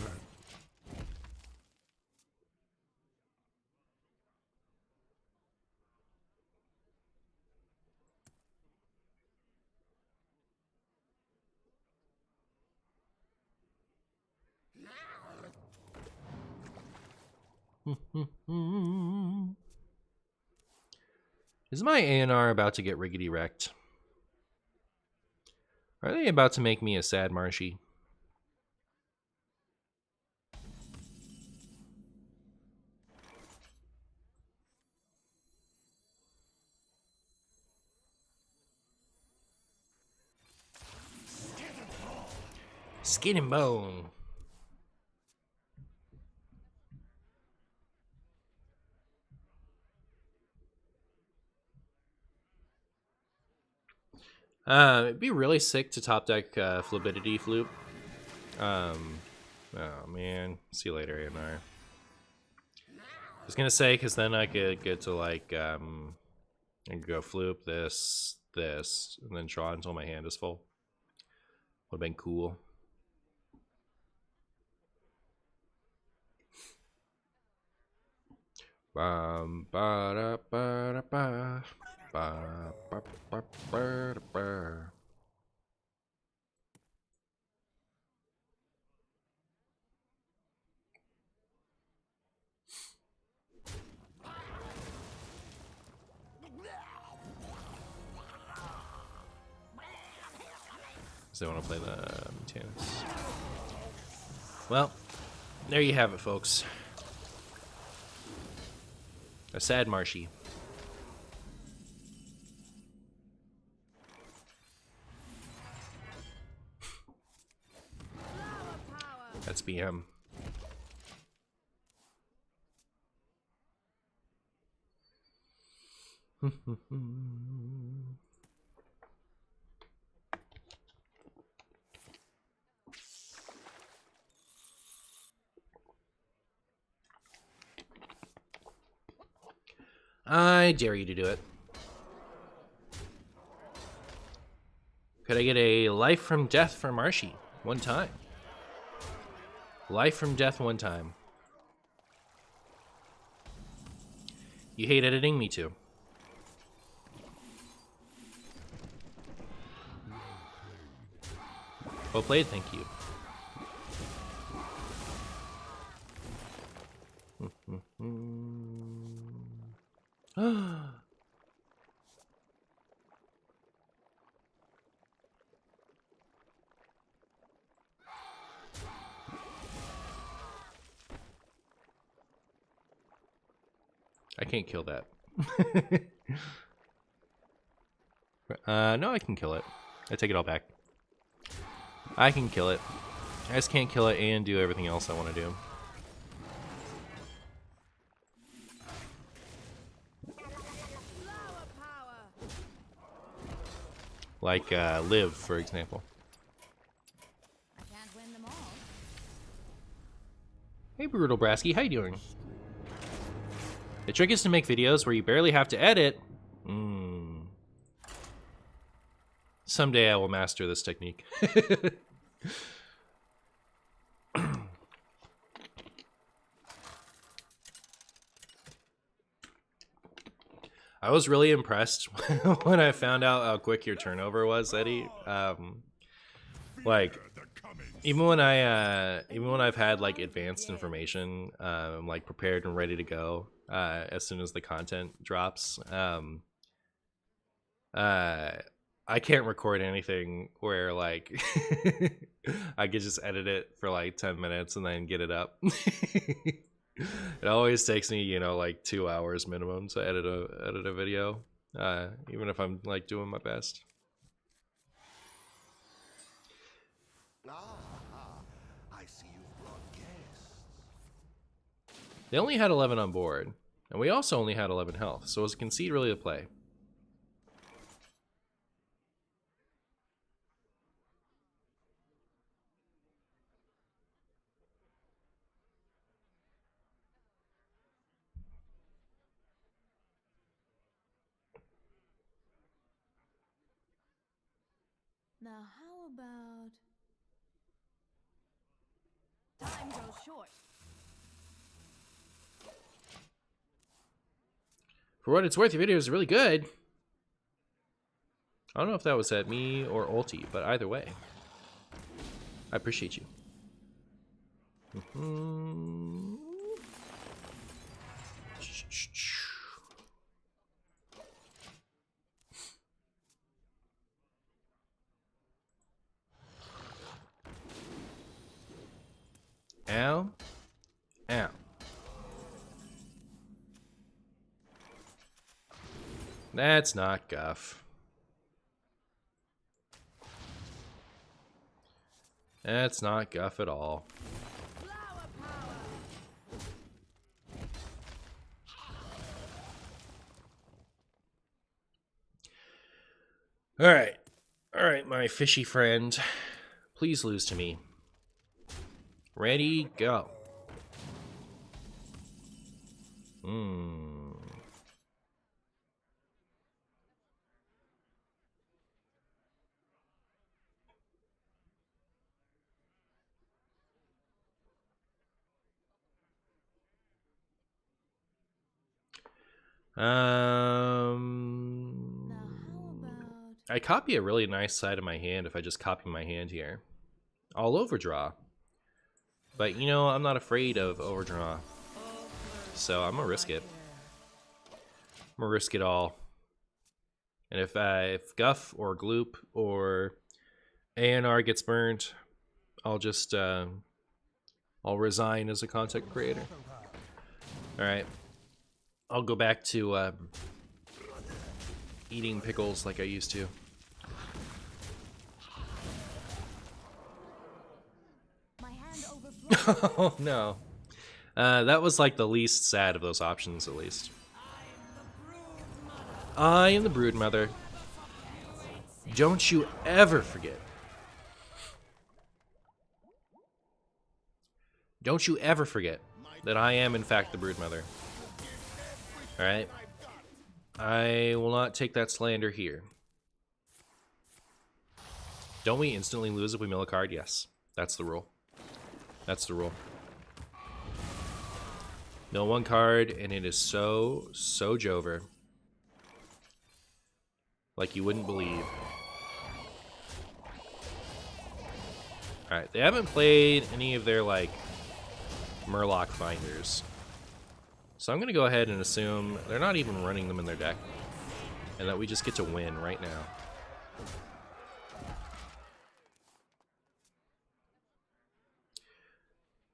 Is my ANR about to get riggedy wrecked? Are they about to make me a sad marshy? Skin and bone. It'd be really sick to top deck Flibidity Floop. Oh man, see you later, ANR. I was gonna say, because then I could get to like, I could go Floop, this, and then draw until my hand is full. Would've been cool. Bum ba da ba da ba. Ba, ba, ba, ba, ba. So they want to play the tennis. Well, there you have it, folks. A sad marshy. That's BM. I dare you to do it. Could I get a life from death for Marshy? One time. Life from death one time. You hate editing? Me too. Well played, thank you. I can't kill that. No, I can kill it. I take it all back. I can kill it. I just can't kill it and do everything else I want to do. Flower power. Like Live, for example. I can't win them all. Hey, Brutal Brasky, how you doing? The trick is to make videos where you barely have to edit. Someday I will master this technique. I was really impressed when I found out how quick your turnover was, Eddie. Like, even when I've had like advanced information, like prepared and ready to go, as soon as the content drops, I can't record anything where like I could just edit it for like 10 minutes and then get it up. It always takes me, you know, like 2 hours minimum to edit a video, even if I'm like doing my best. I see you've brought guests. They only had 11 on board, and we also only had 11 health, so was a concede really the play? Now how about time goes short. For what it's worth, your video is really good. I don't know if that was at me or Ulti, but either way, I appreciate you. Ow. Ow. That's not Guff. That's not Guff at all. Flower power. Alright. Alright, my fishy friend. Please lose to me. Ready, go. Now how about I copy a really nice side of my hand if I just copy my hand here. I'll overdraw. But, you know, I'm not afraid of overdraw. So I'm gonna risk it. I'm gonna risk it all. And if Guff or Gloop or ANR gets burnt, I'll just, I'll resign as a content creator. Alright. I'll go back to eating pickles like I used to. my hand overflows? Oh no. That was like the least sad of those options, at least. I am the Broodmother. Don't you ever forget. Don't you ever forget that I am in fact the Broodmother. Alright? I will not take that slander here. Don't we instantly lose if we mill a card? Yes. That's the rule. That's the rule. Mill one card, and it is so Jover. Like you wouldn't believe. Alright, they haven't played any of their, like, Murloc finders. So I'm going to go ahead and assume they're not even running them in their deck. And that we just get to win right now.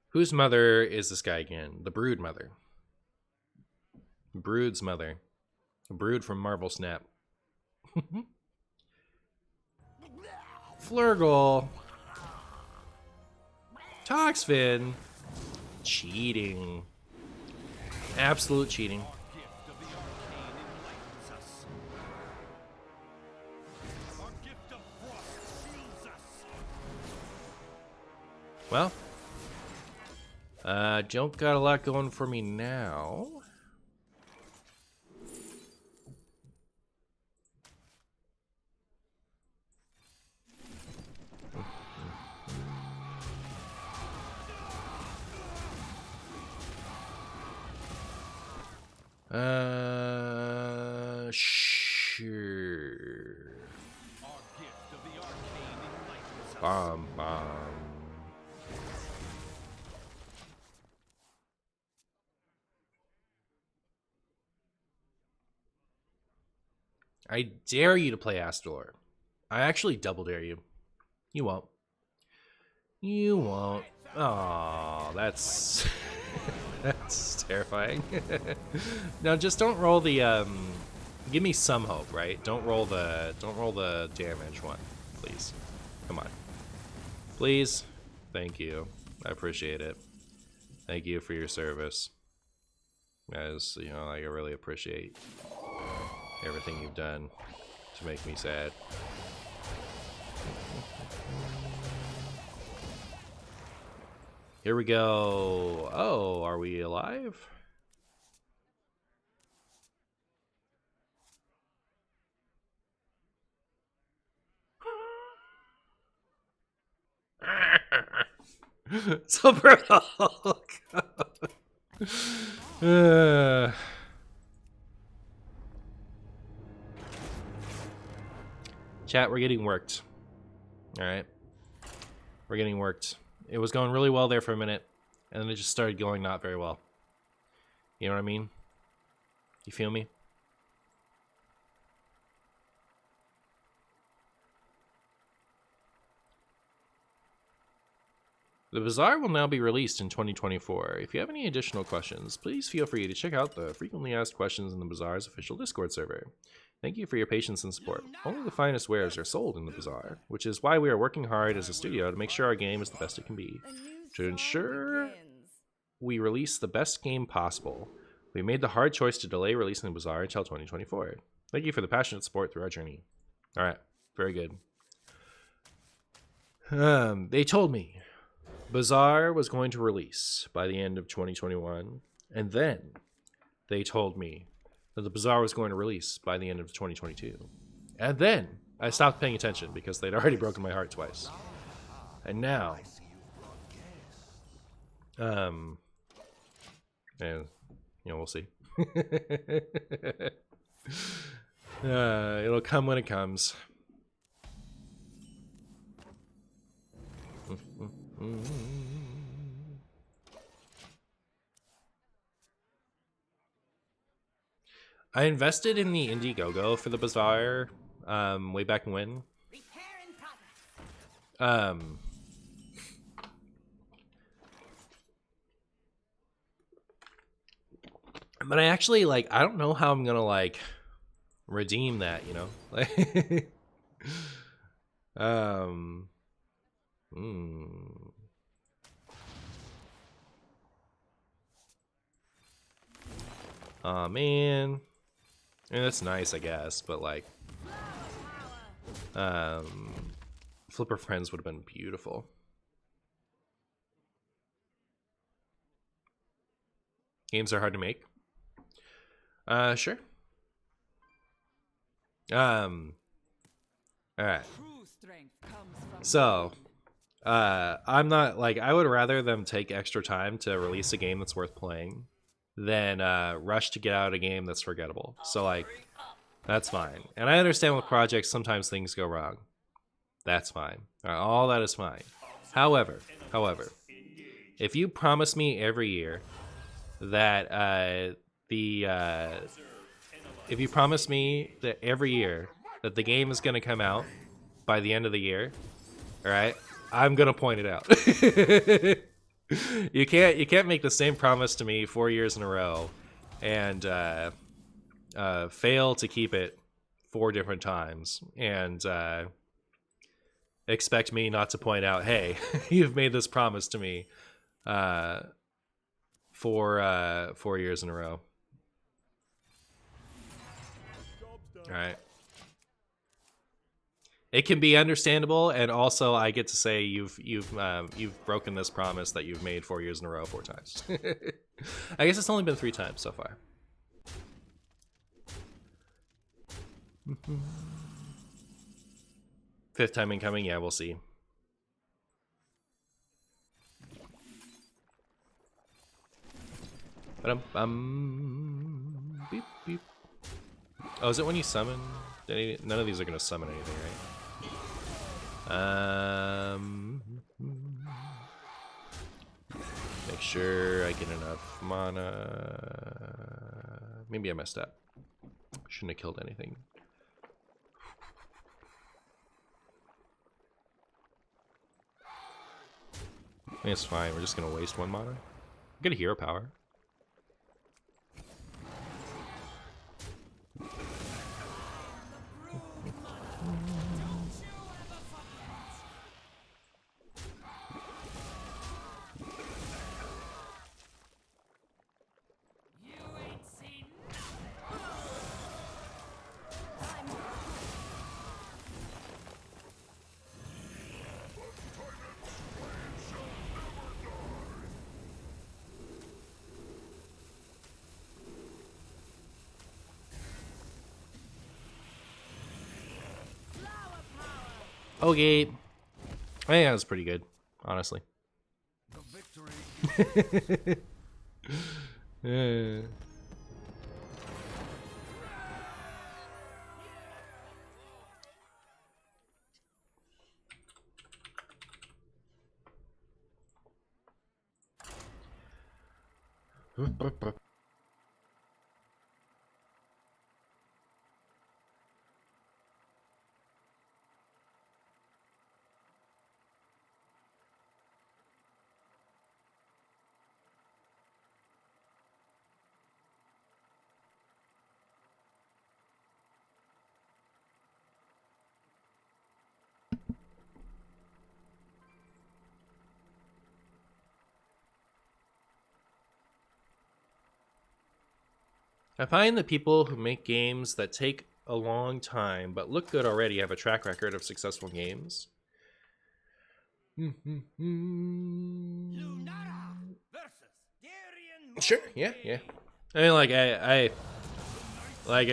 Whose mother is this guy again? The Broodmother. Brood's mother. Brood from Marvel Snap. Flurgle. Toxfin. Cheating. Absolute cheating. Gift of the arcane enlightens us. Our gift of frost shields us. Well, don't got a lot going for me now. Sure. Our gift of the arcane enlightens us. Bomb. I dare you to play Astalor. I actually double dare you. You won't. You won't. Oh, that's that's terrifying. No, just don't roll the give me some hope, right? Don't roll the damage one, please. Come on. Please. Thank you. I appreciate it. Thank you for your service. As you know, I really appreciate everything you've done to make me sad. Here we go. Oh, are we alive? So brutal. Chat, we're getting worked. Alright. We're getting worked. It was going really well there for a minute, and then it just started going not very well. You know what I mean? You feel me? The Bazaar will now be released in 2024. If you have any additional questions, please feel free to check out the frequently asked questions in the Bazaar's official Discord server. Thank you for your patience and support. Only the finest wares are sold in the Bazaar, which is why we are working hard as a studio to make sure our game is the best it can be. To ensure we release the best game possible, we made the hard choice to delay releasing the Bazaar until 2024. Thank you for the passionate support through our journey. Alright, very good. They told me Bazaar was going to release by the end of 2021, and then they told me that the Bazaar was going to release by the end of 2022. And then I stopped paying attention because they'd already broken my heart twice. And now, and you know, we'll see. It'll come when it comes. I invested in the Indiegogo for the Bazaar way back when. But I actually, like, I don't know how I'm gonna, like, redeem that, you know? Like, Aw, man. I mean, that's nice, I guess, but, like, Flipper Friends would have been beautiful. Games are hard to make. Sure. Alright. So, I'm not, like, I would rather them take extra time to release a game that's worth playing than rush to get out a game that's forgettable. So, like, that's fine. And I understand with projects, sometimes things go wrong. That's fine. All that is fine. However, if you promise me every year that if you promise me that every year that the game is going to come out by the end of the year, all right, I'm going to point it out. You can't make the same promise to me 4 years in a row and fail to keep it 4 different times and expect me not to point out, hey, you've made this promise to me 4 years in a row. All right. It can be understandable, and also I get to say you've broken this promise that you've made 4 years in a row 4 times. I guess it's only been 3 times so far. Fifth time incoming, yeah, we'll see. Beep, beep. Oh, is it when you summon? None of these are gonna summon anything, right? Make sure I get enough mana. Maybe I messed up. Shouldn't have killed anything. I mean, it's fine. We're just gonna waste 1 mana. Get a hero power. Okay. I think that was pretty good, honestly. The victory. Yeah. I find that people who make games that take a long time but look good already have a track record of successful games. Sure, yeah. I mean, like I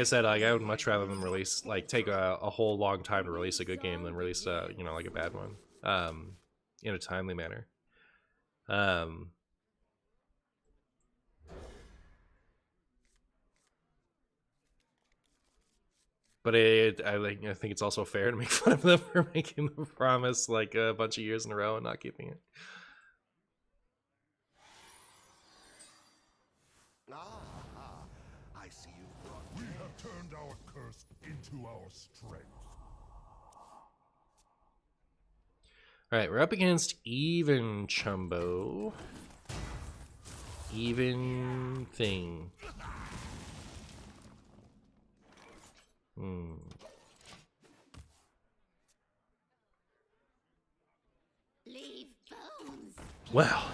said, like I would much rather them release, like, take a whole long time to release a good game than release you know, like a bad one in a timely manner. But I think it's also fair to make fun of them for making the promise like a bunch of years in a row and not keeping it. I see you brought. We have turned our curse into our strength. All right, we're up against Even Chumbo. Even thing. Leave bones. Well,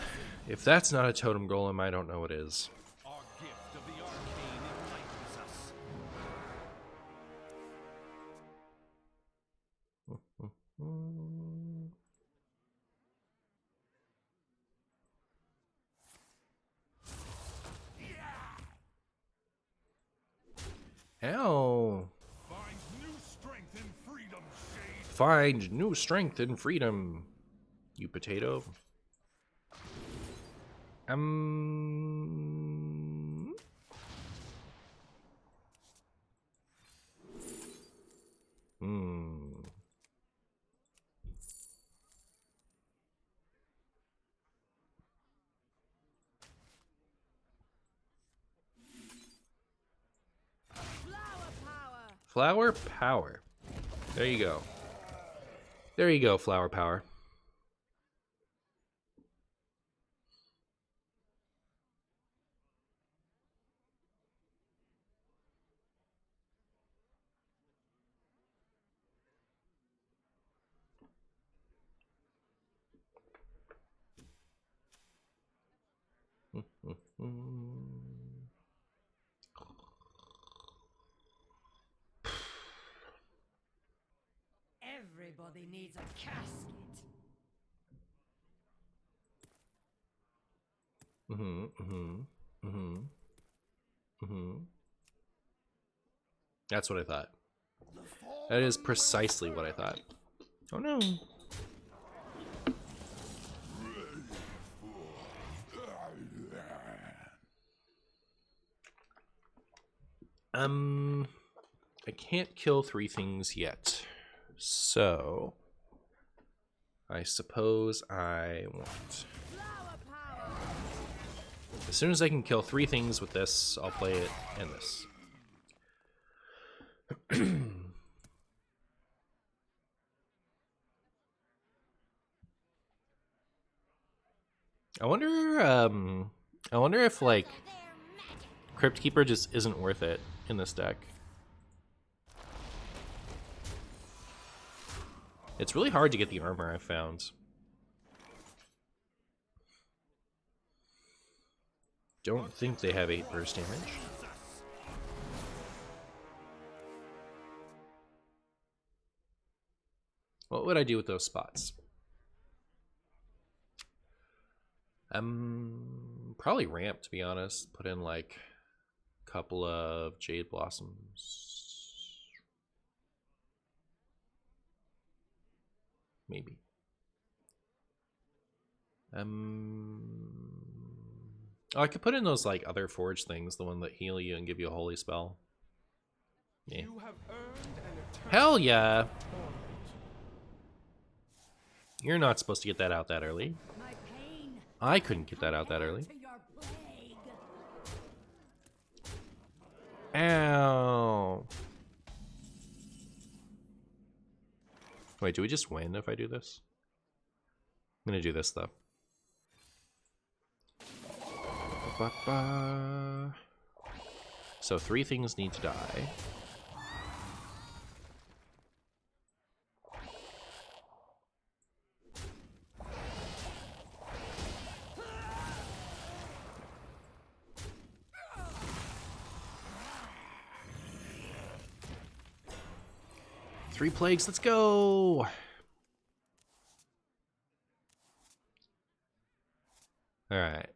if that's not a totem golem, I don't know what is. Our gift of the arcane enlightens us. Ow. Find new strength in freedom, Jade. Find new strength and freedom, you potato. Flower power. There you go. There you go, flower power. Everybody needs a casket. That's what I thought. That is precisely what I thought. Oh no. I can't kill 3 things yet. So I suppose I won't. As soon as I can kill 3 things with this, I'll play it and this. I wonder if like Crypt Keeper just isn't worth it in this deck. It's really hard to get the armor, I've found. Don't think they have 8 burst damage. What would I do with those spots? Probably ramp, to be honest. Put in like a couple of Jade Blossoms. Maybe. Oh, I could put in those like other forge things, the one that heal you and give you a holy spell. Yeah. Hell yeah! You're not supposed to get that out that early. I couldn't get that out that early. Ow! Wait, do we just win if I do this? I'm gonna do this though. So 3 things need to die. Three plagues, let's go! Alright.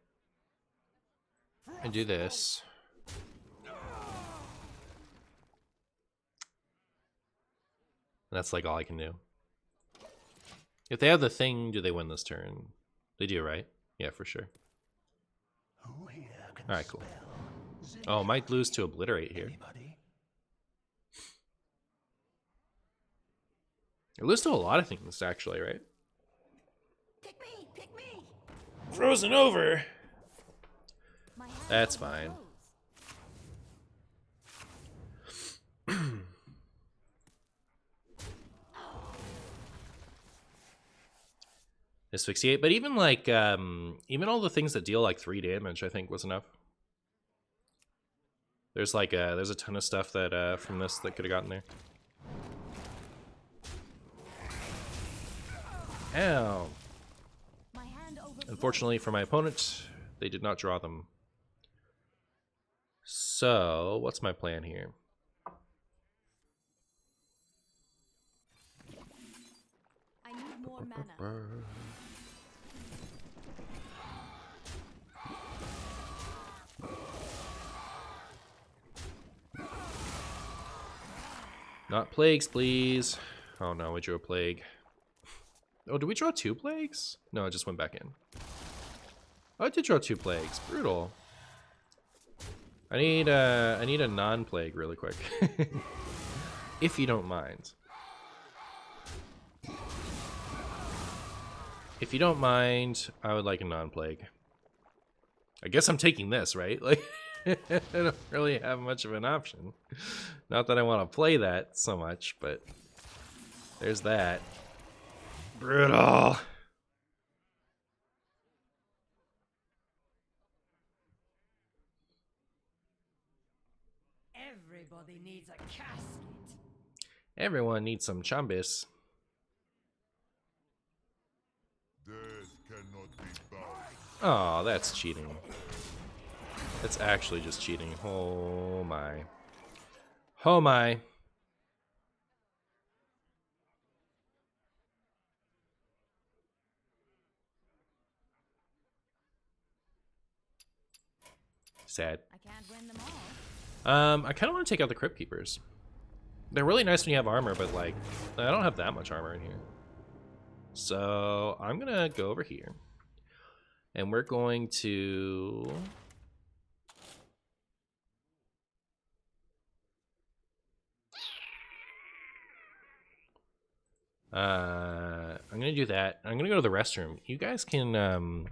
I do this. That's like all I can do. If they have the thing, do they win this turn? They do, right? Yeah, for sure. Alright, cool. Oh, might lose to Obliterate here. They lose to a lot of things, actually, right? Pick me, pick me. Frozen over! That's fine. Asphyxiate, but even like even all the things that deal like 3 damage, I think was enough. There's like there's a ton of stuff that from this that could have gotten there. Ow. Unfortunately for my opponent, they did not draw them. So, what's my plan here? I need more mana. Not plagues, please. Oh no, we drew a plague. Oh, did we draw 2 plagues? No, it just went back in. Oh, I did draw 2 plagues. Brutal. I need a non-plague really quick. If you don't mind. If you don't mind, I would like a non-plague. I guess I'm taking this, right? Like, I don't really have much of an option. Not that I want to play that so much, but there's that. Brutal. Everybody needs a casket. Everyone needs some chumbis. Death cannot be bound. Oh, that's cheating. It's actually just cheating. Oh my. Oh my. Sad. I can't win them all. I kind of want to take out the Crypt Keepers. They're really nice when you have armor, but like, I don't have that much armor in here. So I'm gonna go over here, and we're going to. I'm gonna do that. I'm gonna go to the restroom. You guys can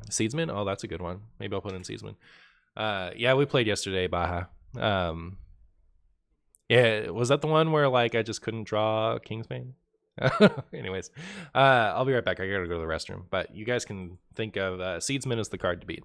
Seedsman. Oh, that's a good one. Maybe I'll put in Seedsman. Yeah, we played yesterday, Baja. Yeah, was that the one where like I just couldn't draw Kingsbane? Anyways, I'll be right back. I gotta go to the restroom. But you guys can think of Seedsman as the card to beat.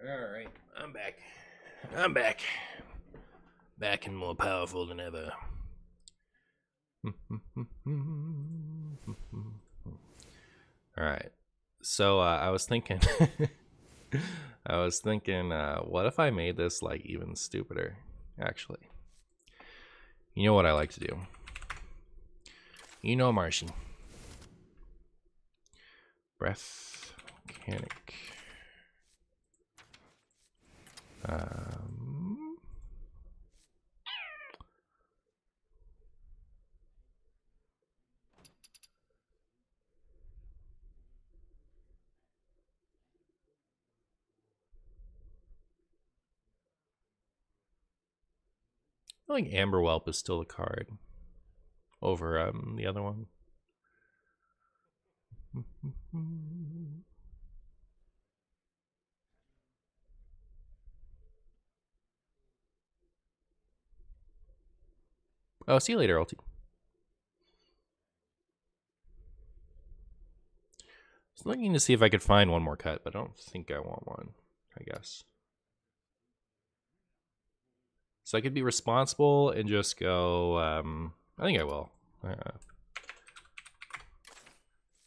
All right, I'm back. I'm back. Back and more powerful than ever. All right. So I was thinking, what if I made this like even stupider? Actually, you know what I like to do. You know, Martian. Breath mechanic. I think Amber Whelp is still a card over the other one. Oh, see you later, Ulti. I was looking to see if I could find one more cut, but I don't think I want one, I guess. So I could be responsible and just go, I think I will.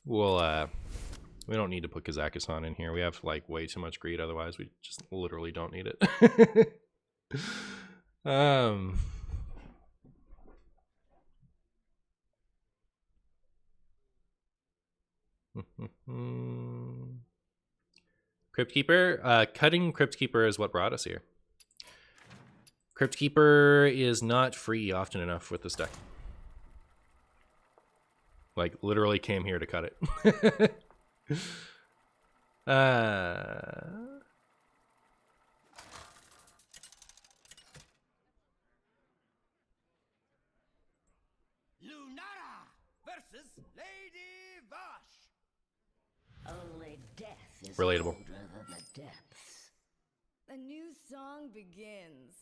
We don't need to put Kazakhstan in here. We have like way too much greed, otherwise we just literally don't need it. Crypt Keeper. Cutting Crypt Keeper is what brought us here. Crypt Keeper is not free often enough with this deck. Like, literally came here to cut it. Lunara versus Lady Vash. Only death is Relatable. colder than the depths. A new song begins.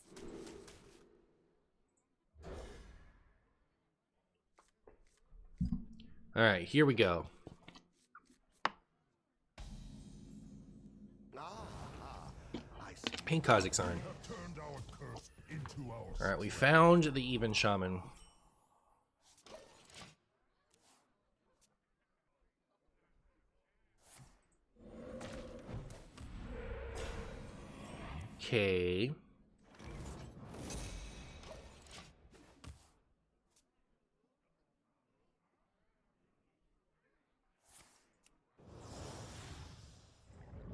All right, here we go. Pink Kazakhstan. Turned our curse into our All right, we found the even shaman. Okay.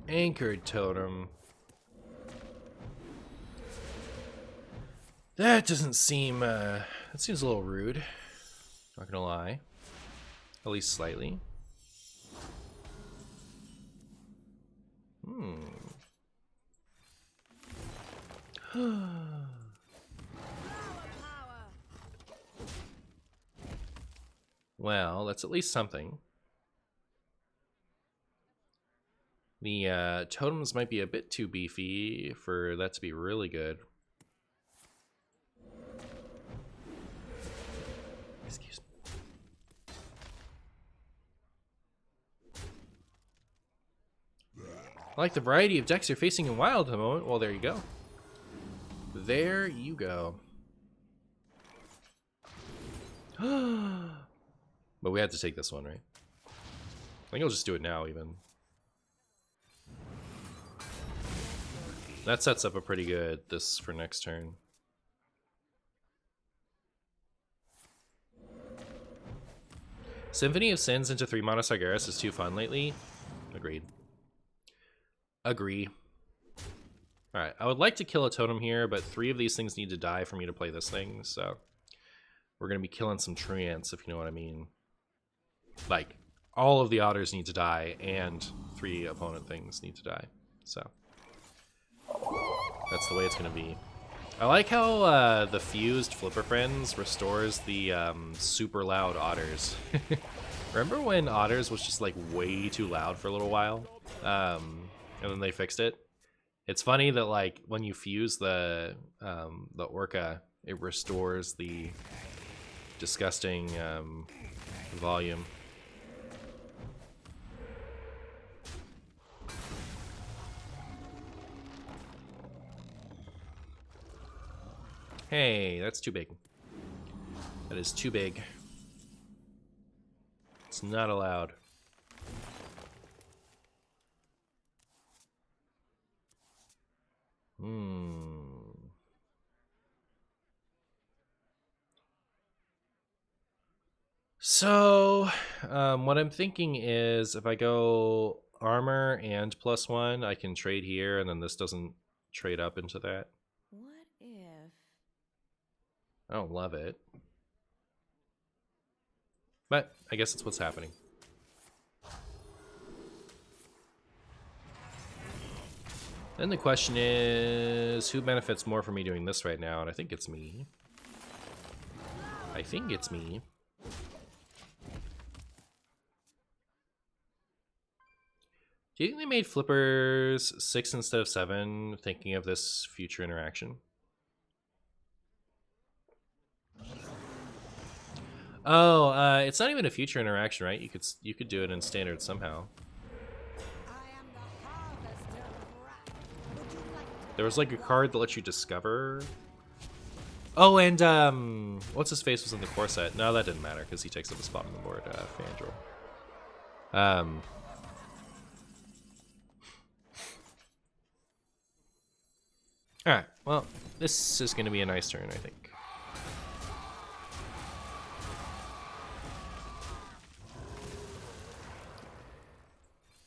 Anchored totem. That doesn't seem, that seems a little rude. Not gonna lie. At least slightly. Well, that's at least something. The totems might be a bit too beefy for that to be really good. Excuse me. I like the variety of decks you're facing in Wild at the moment. Well, there you go. There you go. But we had to take this one, right? I think I'll just do it now, even. That sets up a pretty good this for next turn. Symphony of Sins into 3 mana Sargeras is too fun lately. Agreed. Agree. Alright, I would like to kill a totem here, but 3 of these things need to die for me to play this thing, so we're going to be killing some treants, if you know what I mean. Like, all of the otters need to die, and 3 opponent things need to die, so that's the way it's going to be. I like how the fused Flipper Friends restores the super loud otters. Remember when otters was just like way too loud for a little while? And then they fixed it? It's funny that like when you fuse the orca, it restores the disgusting volume. Hey, that's too big. That is too big. It's not allowed. So, what I'm thinking is if I go armor and +1, I can trade here, and then this doesn't trade up into that. What if? I don't love it. But I guess it's what's happening. Then the question is, who benefits more from me doing this right now? And I think it's me. I think it's me. Do you think they made flippers 6 instead of 7, thinking of this future interaction? Oh, it's not even a future interaction, right? You could do it in standard somehow. I am the harvester of wrath. Would you like to? There was like a card that lets you discover. Oh, and what's his face was in the core set. No, that didn't matter because he takes up a spot on the board. Fandral. All right. Well, this is going to be a nice turn, I think.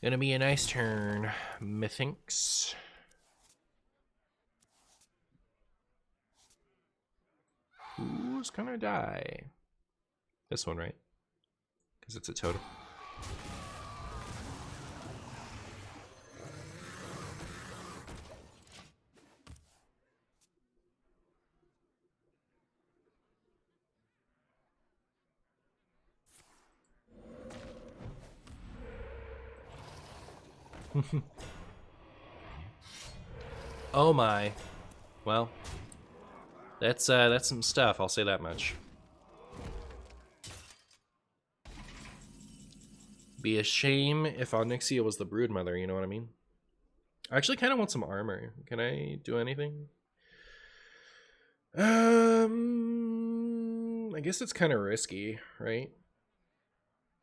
Gonna be a nice turn, methinks. Who's gonna die? This one, right? Because it's a totem. Oh my. Well, that's some stuff, I'll say that much. Be a shame if Onyxia was the Broodmother, you know what I mean? I actually kind of want some armor. Can I do anything? I guess it's kind of risky, right?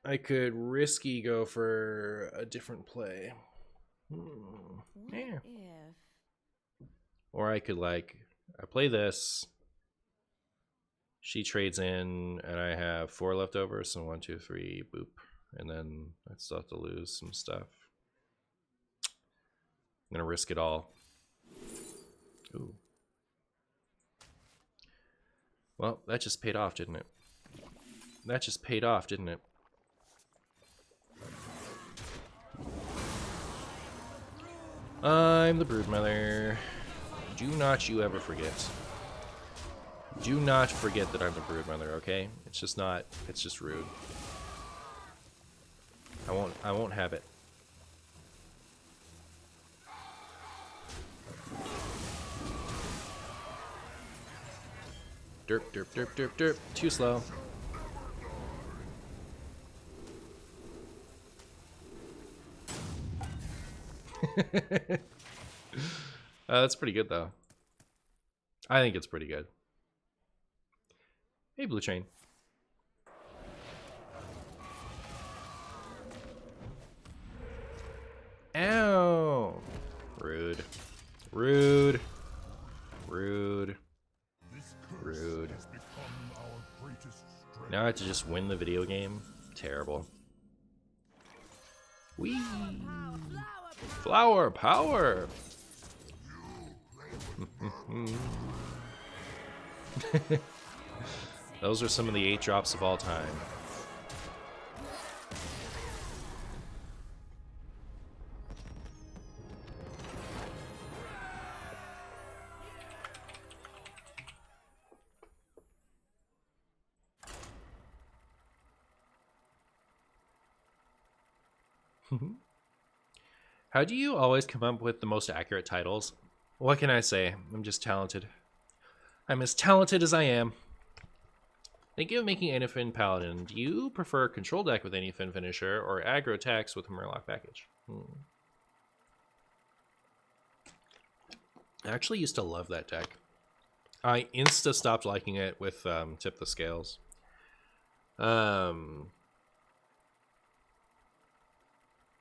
I could risky go for a different play. Yeah. Or I could like, I play this. She trades in, and I have 4 left over. So 1, 2, 3, boop, and then I still have to lose some stuff. I'm gonna risk it all. Ooh. Well, that just paid off, didn't it? That just paid off, didn't it? I'm the Broodmother. Do not you ever forget. Do not forget that I'm the Broodmother, okay? It's just not, it's just rude. I won't have it. Derp, derp, derp, derp, derp. Too slow. That's pretty good, though. I think it's pretty good. Hey, Blue Train. Ow! Rude. Rude. Rude. Rude. Now I have to just win the video game? Terrible. Whee! Flower power! Those are some of the 8 drops of all time. How do you always come up with the most accurate titles? What can I say? I'm just talented. I'm as talented as I am. Thank you for making Anyfin Paladin. Do you prefer control deck with Anyfin Finisher or aggro attacks with Murloc package? I actually used to love that deck. I insta stopped liking it with Tip the Scales.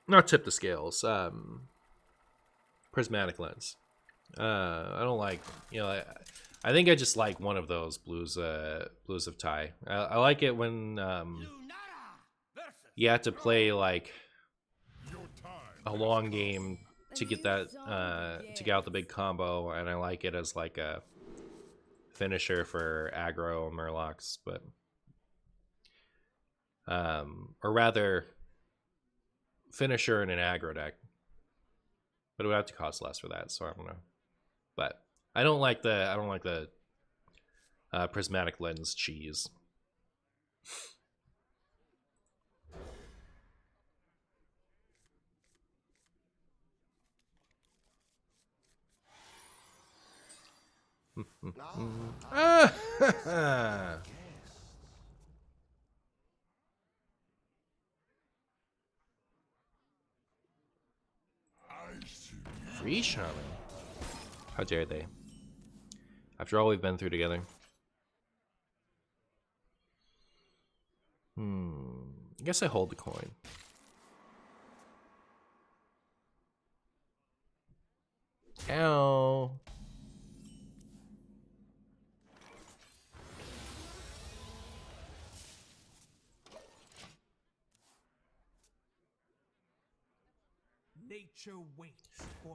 Not Tip the Scales. Prismatic Lens. I don't like, you know, I think I just like one of those Blues of Ty. I like it when you have to play like a long game to get that to get out the big combo, and I like it as like a finisher for aggro Murlocs, but or rather finisher in an aggro deck. But it would have to cost less for that, so I don't know. But I don't like the prismatic lens cheese. Free Shaman. How dare they? After all we've been through together. I guess I hold the coin. Ow.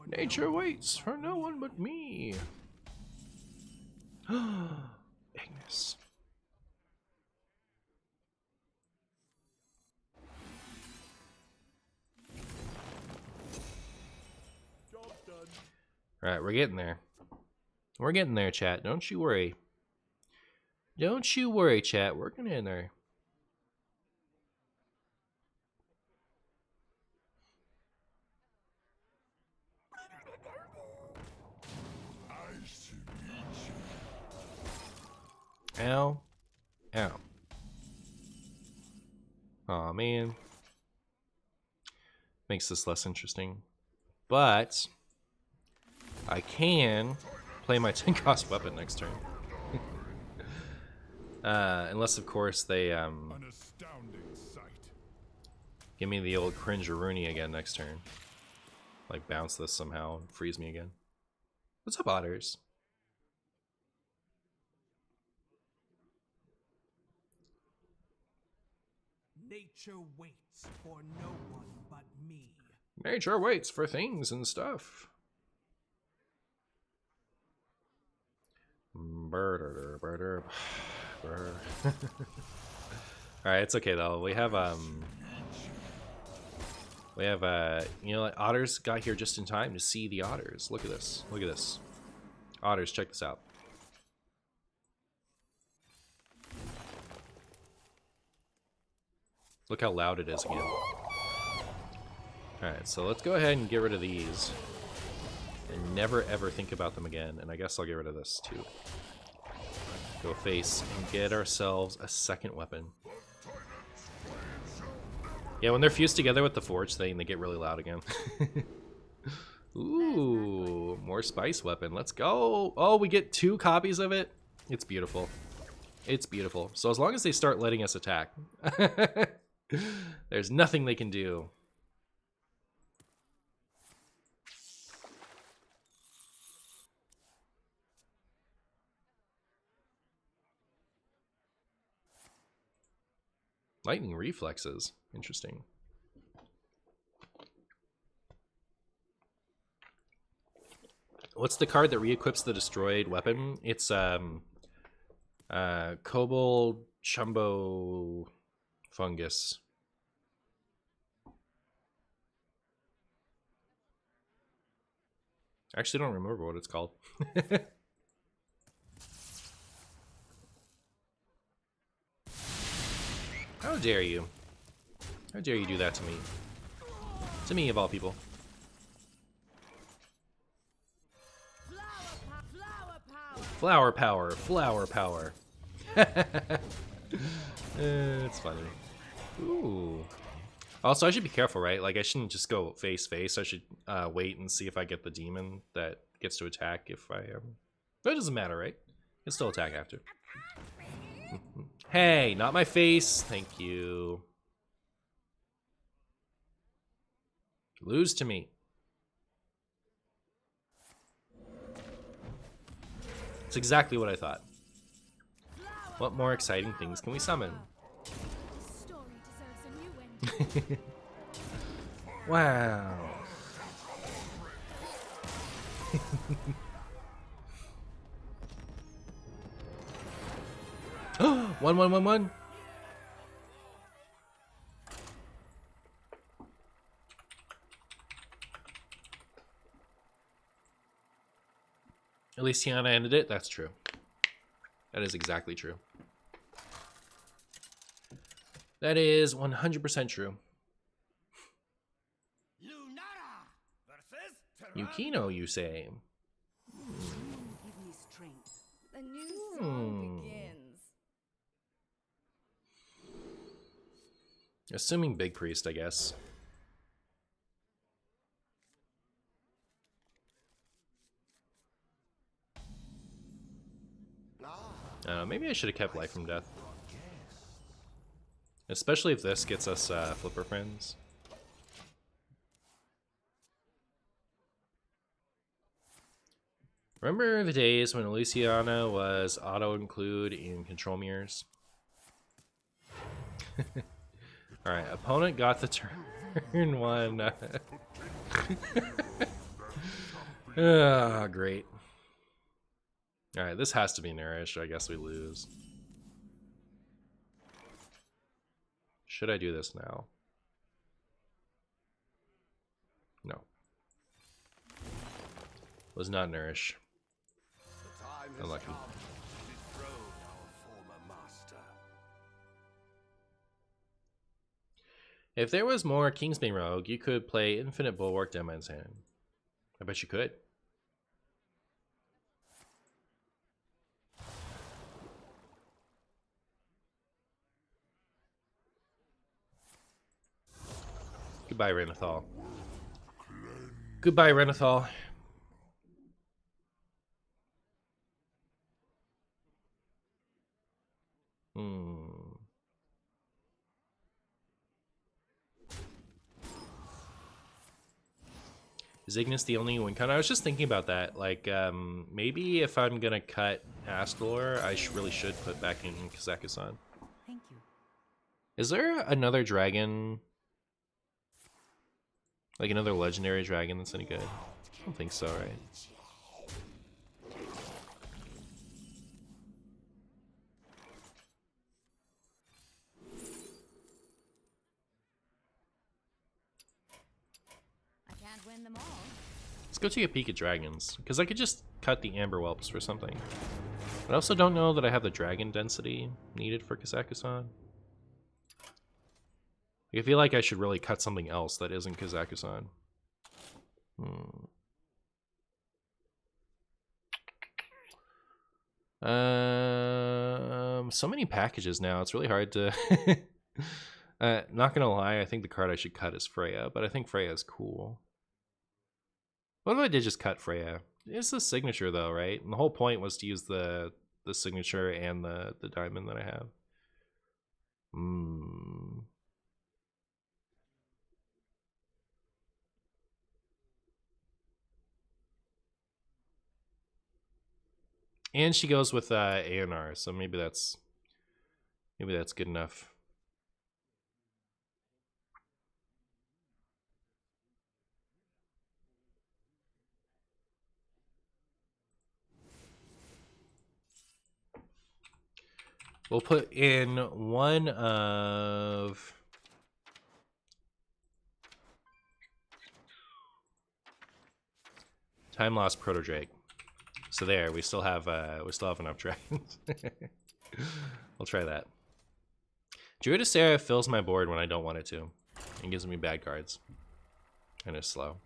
Nature waits for no one but me. Ignis. Alright, we're getting there. We're getting there, chat. Don't you worry. Don't you worry, chat. We're getting in there. Ow. Ow. Aw, man. Makes this less interesting. But I can play my 10 cost weapon next turn. Unless, of course, they An astounding sight. give me the old cringe-a-rooney again next turn. Like, bounce this somehow and freeze me again. What's up, otters? Nature waits for no one but me. Nature waits for things and stuff. Alright, it's okay though. We have you know, like, otters got here just in time to see the otters. Look at this. Look at this. Otters, check this out. Look how loud it is again. Alright, so let's go ahead and get rid of these. And never ever think about them again. And I guess I'll get rid of this too. Go face and get ourselves a second weapon. Yeah, when they're fused together with the forge thing, they get really loud again. Ooh, more spice weapon. Let's go. Oh, we get 2 copies of it. It's beautiful. It's beautiful. So as long as they start letting us attack, there's nothing they can do. Lightning reflexes. Interesting. What's the card that re-equips the destroyed weapon? It's Kobold Chumbo Fungus. I actually don't remember what it's called. How dare you? How dare you do that to me? To me, of all people. Flower power, flower power. It's funny. Ooh. Also, I should be careful, right? Like, I shouldn't just go face. I should wait and see if I get the demon that gets to attack if I But it doesn't matter, right? I can still attack after. Hey, not my face. Thank you. Lose to me. It's exactly what I thought. What more exciting things can we summon? Story deserves a new ending. Wow. One. At least Tiana ended it. That's true. That is exactly true. That is 100% true. Yukino, you say? Give me strength. The new song begins. Assuming Big Priest, I guess. Maybe I should have kept Life from Death. Especially if this gets us Flipper Friends. Remember the days when Luciana was auto-include in control mirrors? Alright, opponent got the turn 1. Oh, great. Alright, this has to be Nourish. I guess we lose. Should I do this now? No. Was not Nourish. Unlucky. If there was more Kingsbane Rogue, you could play Infinite Bulwark Deadman's Hand. I bet you could. – Goodbye, Renathal. Goodbye, Renathal. Is Ignis the only wincon? I was just thinking about that. Like, maybe if I'm gonna cut Astalor, I really should put back in Kazakhstan. Thank you. Is there another dragon? Like another legendary dragon that's any good? I don't think so, right? I can't win them all. Let's go take a peek at dragons, because I could just cut the Amber Whelps for something. But I also don't know that I have the dragon density needed for Kazakhstan. I feel like I should really cut something else that isn't Kazakhstan. So many packages now. It's really hard to. Not gonna lie, I think the card I should cut is Freya, but I think Freya is cool. What if I did just cut Freya? It's the signature though, right? And the whole point was to use the signature and the diamond that I have. And she goes with ANR, so maybe that's good enough. We'll put in one of Time Lost Proto Drake. So there, we still have enough dragons. We'll try that. Druid of Sarah fills my board when I don't want it to, and gives me bad cards. And it's slow.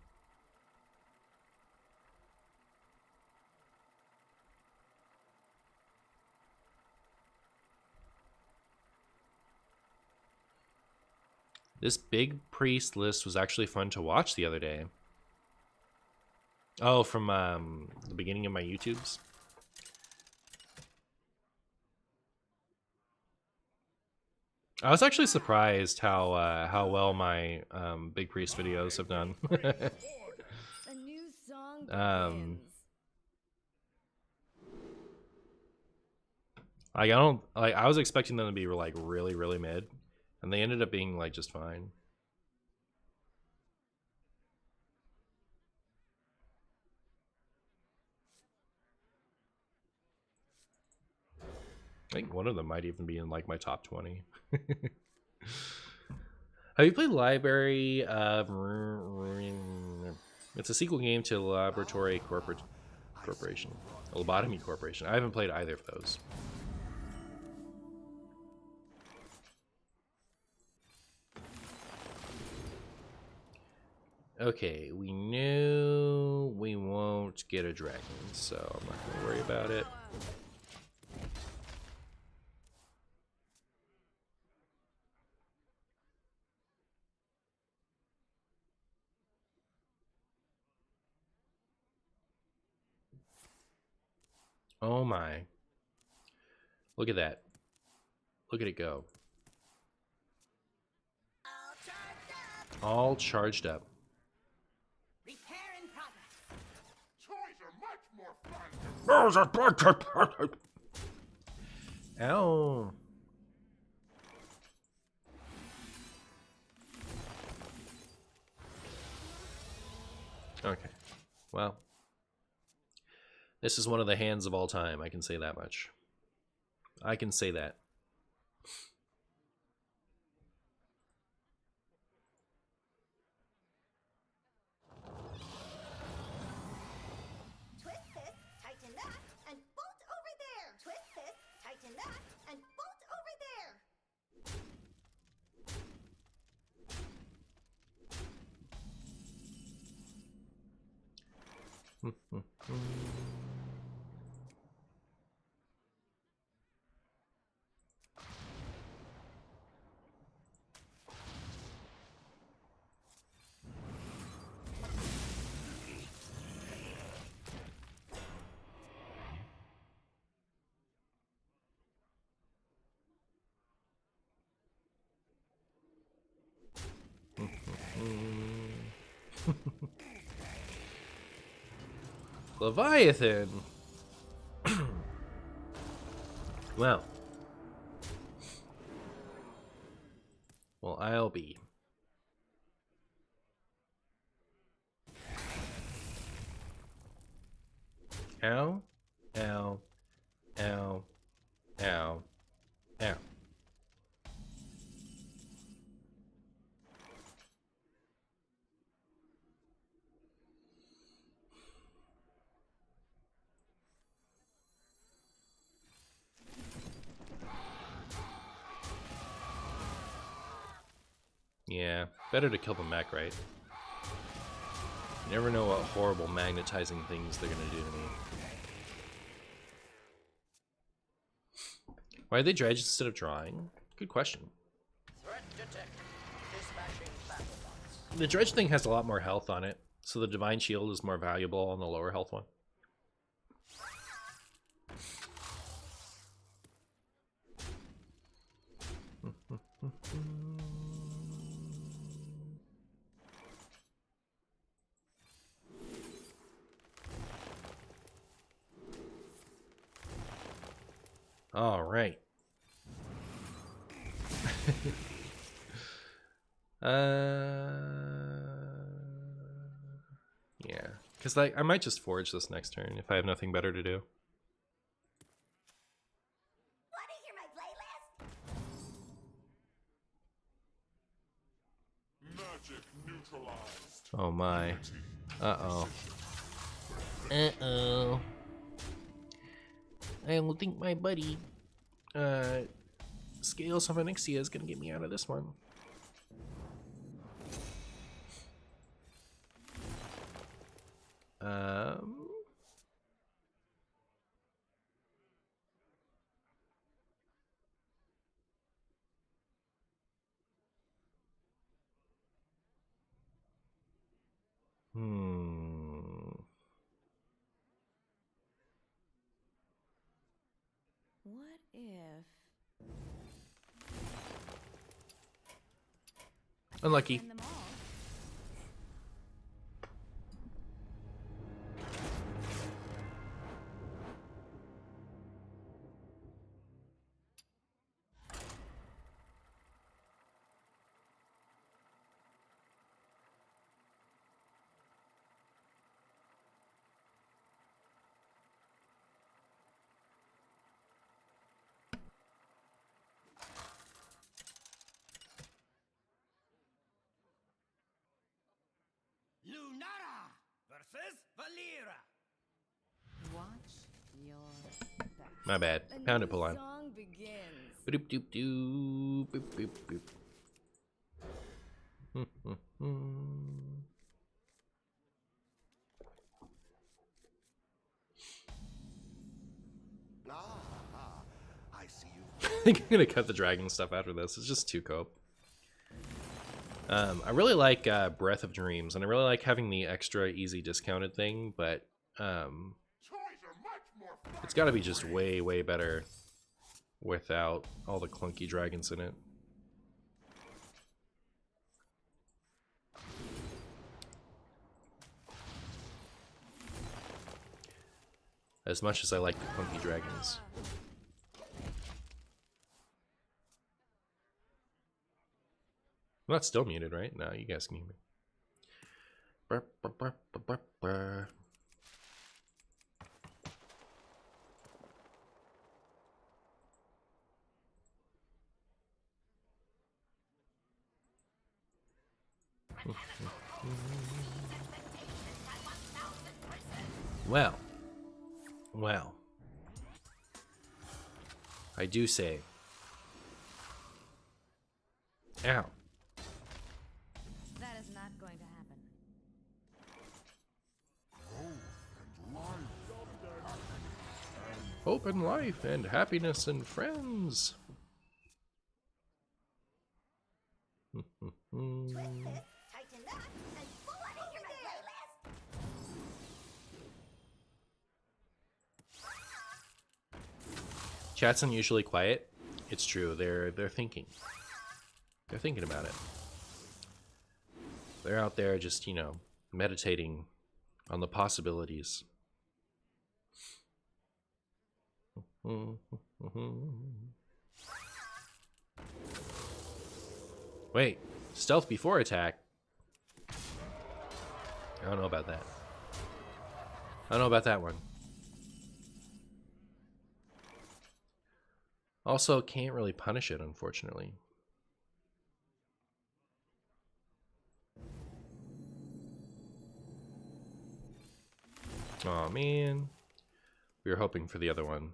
This big priest list was actually fun to watch the other day. Oh, from the beginning of my YouTubes. I was actually surprised how well my big priest videos have done. A new song begins. I was expecting them to be like really mid. And they ended up being like just fine. I think one of them might even be in like my top 20. Have you played Library of... It's a sequel game to Laboratory Corporation. Lobotomy Corporation. I haven't played either of those. Okay, we knew we won't get a dragon, so I'm not going to worry about it. Oh my. Look at that. Look at it go. All charged up. Ow. Okay. Well. This is one of the hands of all time. I can say that much. I can say that. Leviathan. Well. Well, I'll be. Ow. Ow. Ow. Ow. Ow. Yeah, better to kill the mech, right? You never know what horrible magnetizing things they're gonna do to me. Why did they dredge instead of drawing? Good question. Threat detected. Dispatching battle bots. The dredge thing has a lot more health on it, so the divine shield is more valuable on the lower health one. All right. Yeah, because I might just forge this next turn if I have nothing better to do. Want to hear my playlist? Magic neutralized. Oh my. Uh-oh. Uh-oh. I don't think my buddy, Scales of Onyxia is gonna get me out of this one. What if... Unlucky. Send them all? Lunara versus Valera. Watch your back. My bad. A Pound it, new pull on. song begins. Boop doop doop. Boop boop boop. I see you. I think I'm gonna cut the dragon stuff after this. It's just too cope. I really like Breath of Dreams, and I really like having the extra easy discounted thing, but Toys are much more fun. it's got to be just way, way better without all the clunky dragons in it. As much as I like the clunky dragons. I'm not still muted, right? No, you guys can hear me. Brr, brr, brr, brr, brr, brr. Well. Well. I do say. Ow. That is not going to happen. Hope and life and happiness and friends. Tighten up and want to hear my playlist? Chat's unusually quiet. It's true. They're thinking. They're thinking about it. They're out there just, you know, meditating on the possibilities. Wait, stealth before attack? I don't know about that. I don't know about that one. Also, can't really punish it, unfortunately. Oh man, we were hoping for the other one.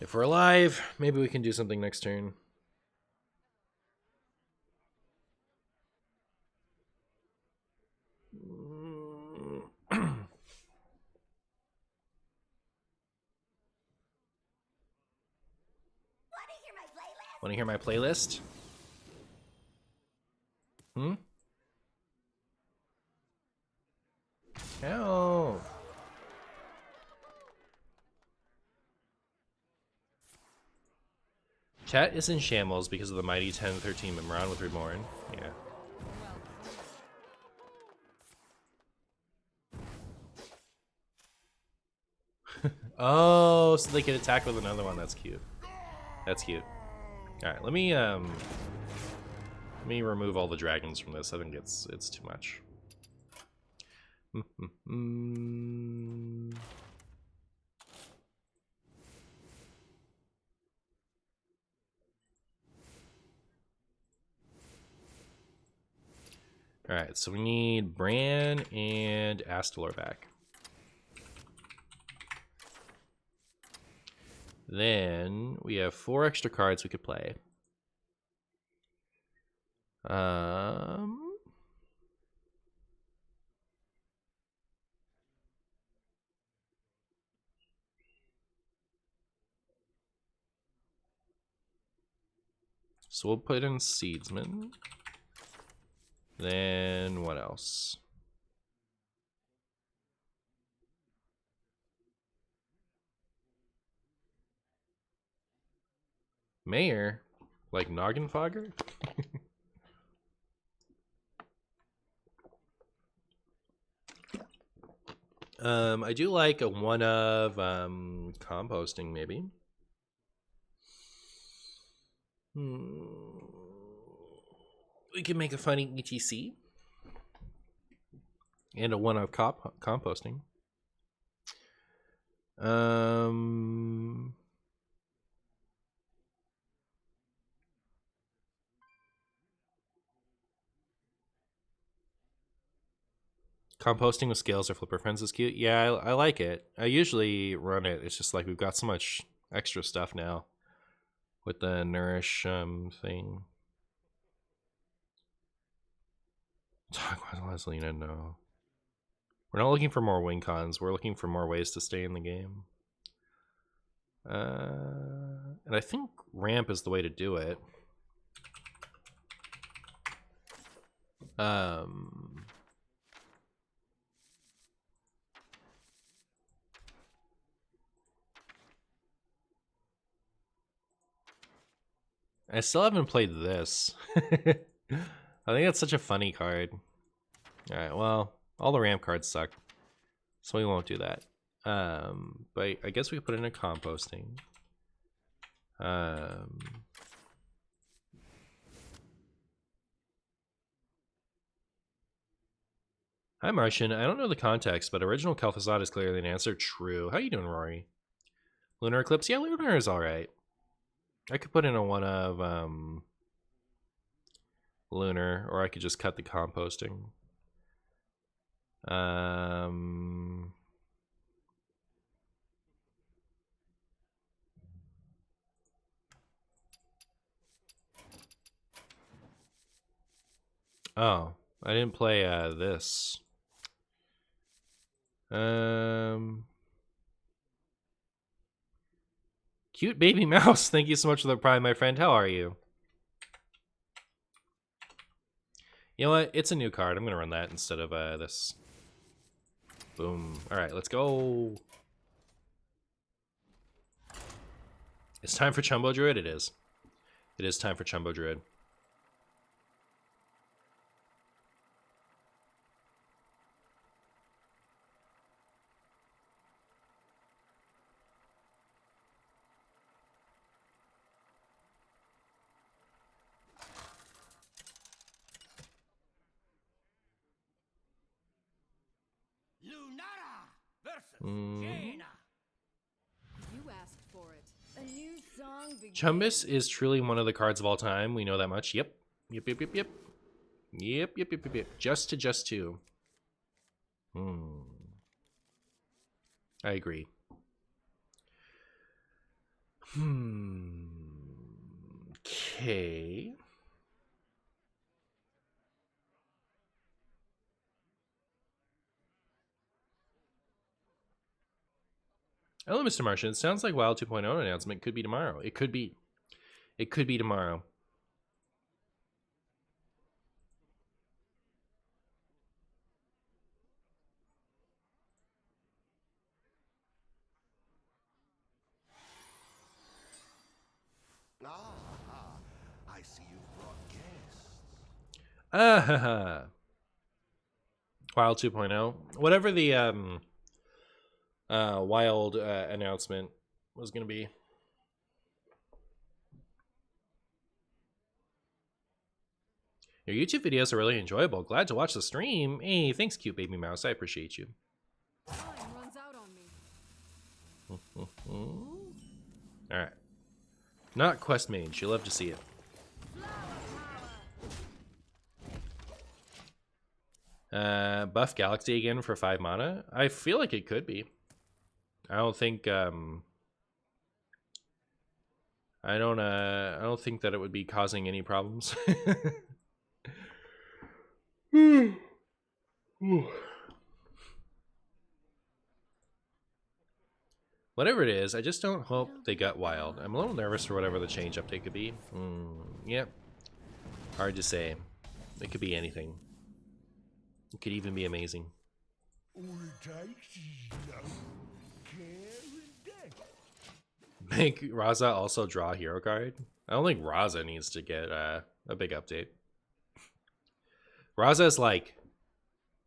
If we're alive, maybe we can do something next turn. Want to hear my playlist? Ow. Chat is in shambles because of the mighty 10-13 Mimran with Reborn. Yeah. Oh, so they can attack with another one. That's cute. That's cute. All right, let me remove all the dragons from this. I think it's too much. All right, so we need Bran and Astalor back. Then we have 4 extra cards we could play. So we'll put in Seedsman. Then what else? Mayor? Like Noggenfogger? I do like a one of composting, maybe. We can make a funny ETC and a one of composting. Composting with scales or flipper friends is cute. Yeah, I like it. I usually run it. It's just like we've got so much extra stuff now with the nourish thing. Talk about Leslina, no. We're not looking for more wincons. We're looking for more ways to stay in the game. And I think ramp is the way to do it. I still haven't played this. I think that's such a funny card. Alright, well, all the ramp cards suck. So we won't do that. But I guess we could put in a composting. Hi Martian, I don't know the context, but original Kel'Thuzad is clearly an answer. True. How you doing, Rory? Lunar Eclipse? Yeah, Lunar is alright. I could put in a one of Lunar, or I could just cut the composting. Oh, I didn't play this. Cute baby mouse. Thank you so much for the prime, my friend. How are you? You know what? It's a new card. I'm going to run that instead of this. Boom. All right, let's go. It's time for Chumbo Druid. It is. It is time for Chumbo Druid. Lunara versus Mm. Jaina. You asked for it. A new song begins. Chumbus is truly one of the cards of all time. We know that much. Yep. Yep, yep, yep, yep. Yep, yep, yep, yep, yep. Just two. I agree. Okay. Hello, Mr. Martian. It sounds like WoW 2.0 announcement could be tomorrow. It could be. It could be tomorrow. I see you've brought guests. Wild 2.0. Whatever the wild announcement was going to be. Your YouTube videos are really enjoyable. Glad to watch the stream. Hey, thanks, cute baby mouse. I appreciate you. Time runs out on me. All right. Not quest mage. You'll love to see it. Buff Galaxy again for 5 mana. I feel like it could be. I don't think I don't think that it would be causing any problems. Whatever it is, I just don't hope they got wild. I'm a little nervous for whatever the change update could be. Yep. Hard to say. It could be anything. It could even be amazing. Make Raza also draw a hero card? I don't think Raza needs to get a big update. Raza is like,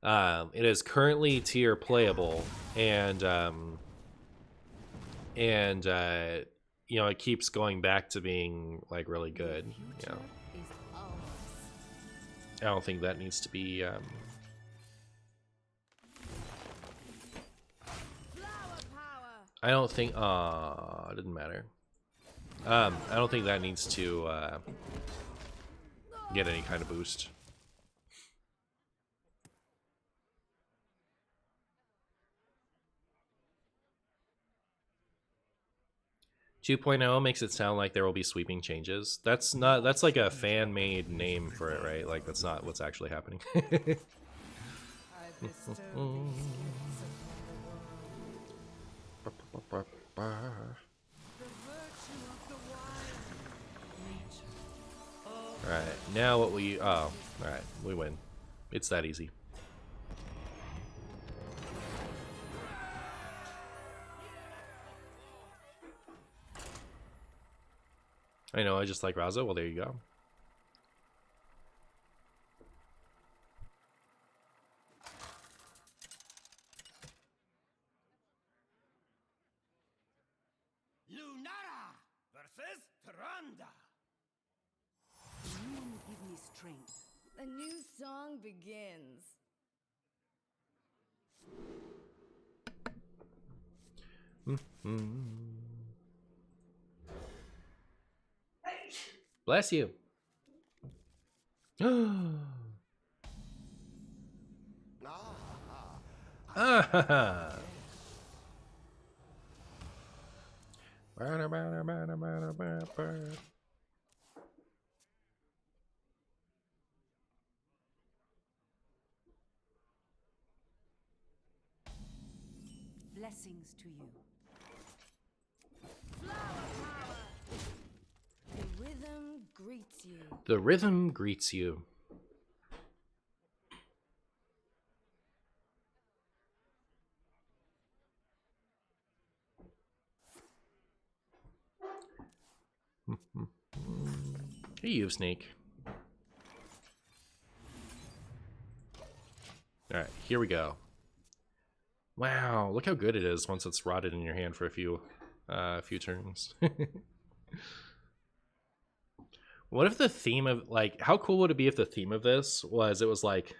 it is currently tier playable, and you know, it keeps going back to being like really good. You know, Is ours. I don't think that needs to be. I don't think. It didn't matter. I don't think that needs to get any kind of boost. 2.0 makes it sound like there will be sweeping changes. That's not. That's like a fan-made name for it, right? Like that's not what's actually happening. I bestow these gifts upon the world. The virtue of the wild. All right, now what we? Oh, all right, we win. It's that easy. I know, I just like Raza. Well, there you go. Lunara versus Tyrande. You give me strength. A new song begins. Bless you. Ah. Blessings to you. Flower power. The rhythm greets you. The rhythm greets you. Hey, you snake. All right, here we go. Wow, look how good it is once it's rotted in your hand for a few turns. What if the theme of, like, how cool would it be if the theme of this was, it was like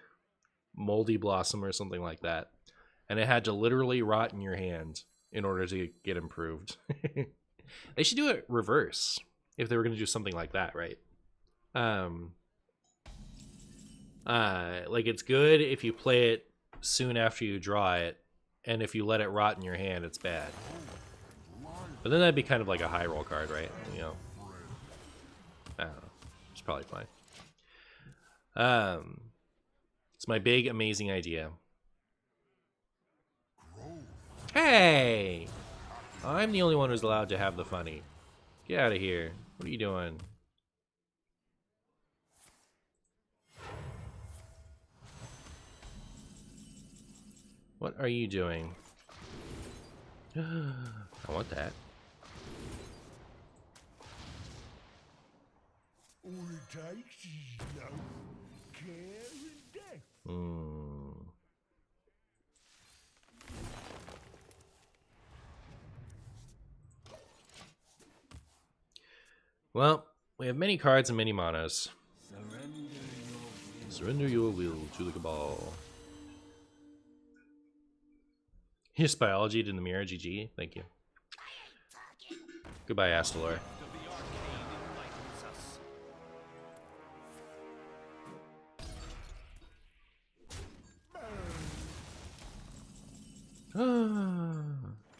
Moldy Blossom or something like that, and it had to literally rot in your hand in order to get improved? They should do it reverse if they were going to do something like that, right? Like, it's good if you play it soon after you draw it, and if you let it rot in your hand, it's bad. But then that'd be kind of like a high roll card, right? You know, I don't know. It's probably fine. It's my big amazing idea. Hey, I'm the only one who's allowed to have the funny. Get out of here. What are you doing? What are you doing? I want that. All it takes is love, care, and death. Well, we have many cards and many manas. Surrender your will to the Cabal. Here's biology in the mirror, GG. Thank you. Goodbye, Astalor.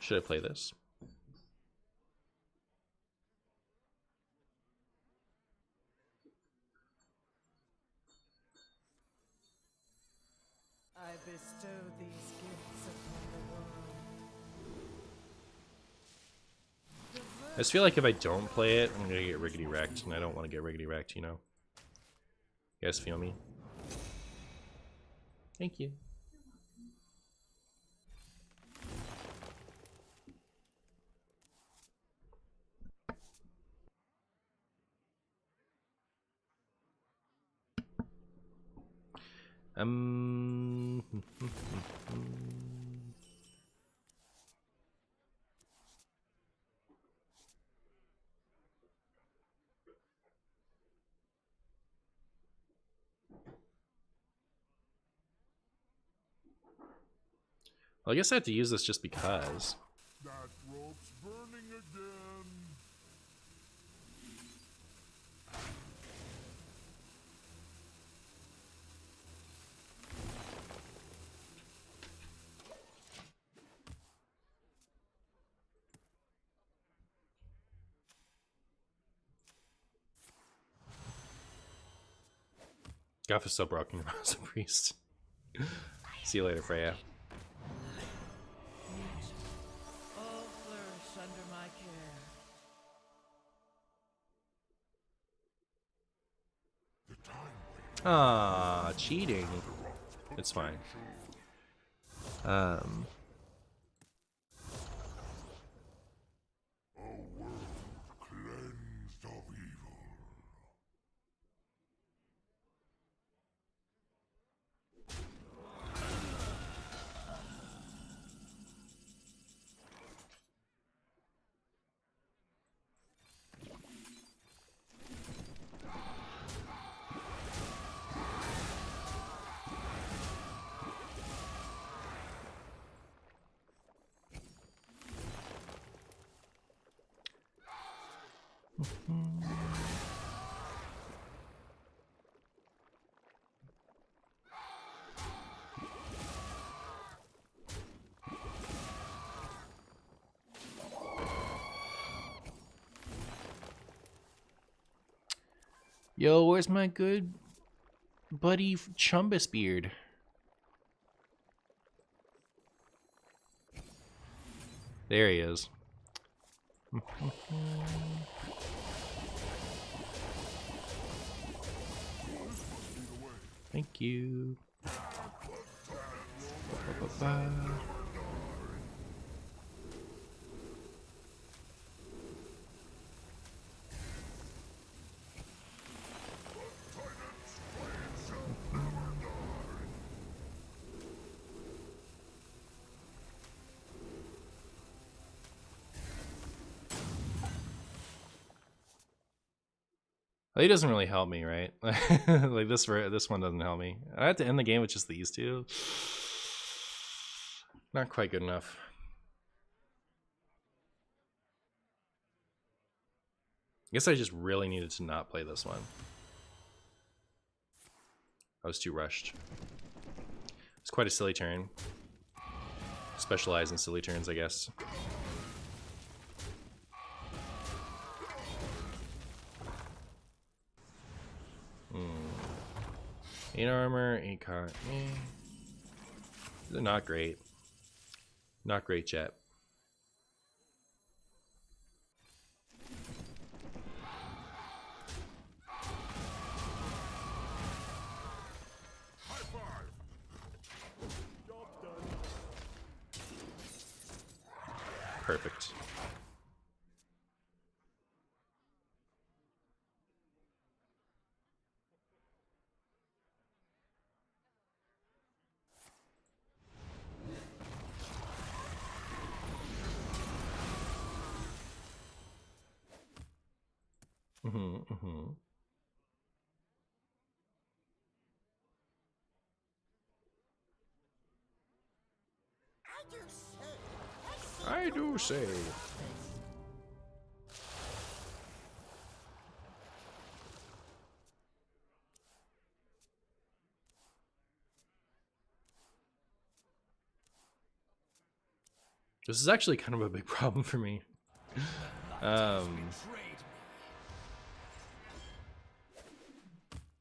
Should I play this? I bestow these gifts upon the world. I just feel like if I don't play it, I'm gonna get riggedy wrecked, and I don't want to get riggedy wrecked, you know? You guys feel me? Thank you. Well, I guess I have to use this just because. That rope's burning again. Guff is so broken as a priest. See you later, Freya. All flourish under my care. Ah, cheating. It's fine. A world cleansed of evil. Yo, where's my good buddy Chumbus Beard? There he is. Thank you. Ba-ba-ba. Well, he doesn't really help me, right? Like this one doesn't help me. I have to end the game with just these two. Not quite good enough. I guess I just really needed to not play this one. I was too rushed. It's quite a silly turn. Specialize in silly turns, I guess. 8 armor, 8 con. They're not great. Not great, chat. Perfect. I do say. This is actually kind of a big problem for me.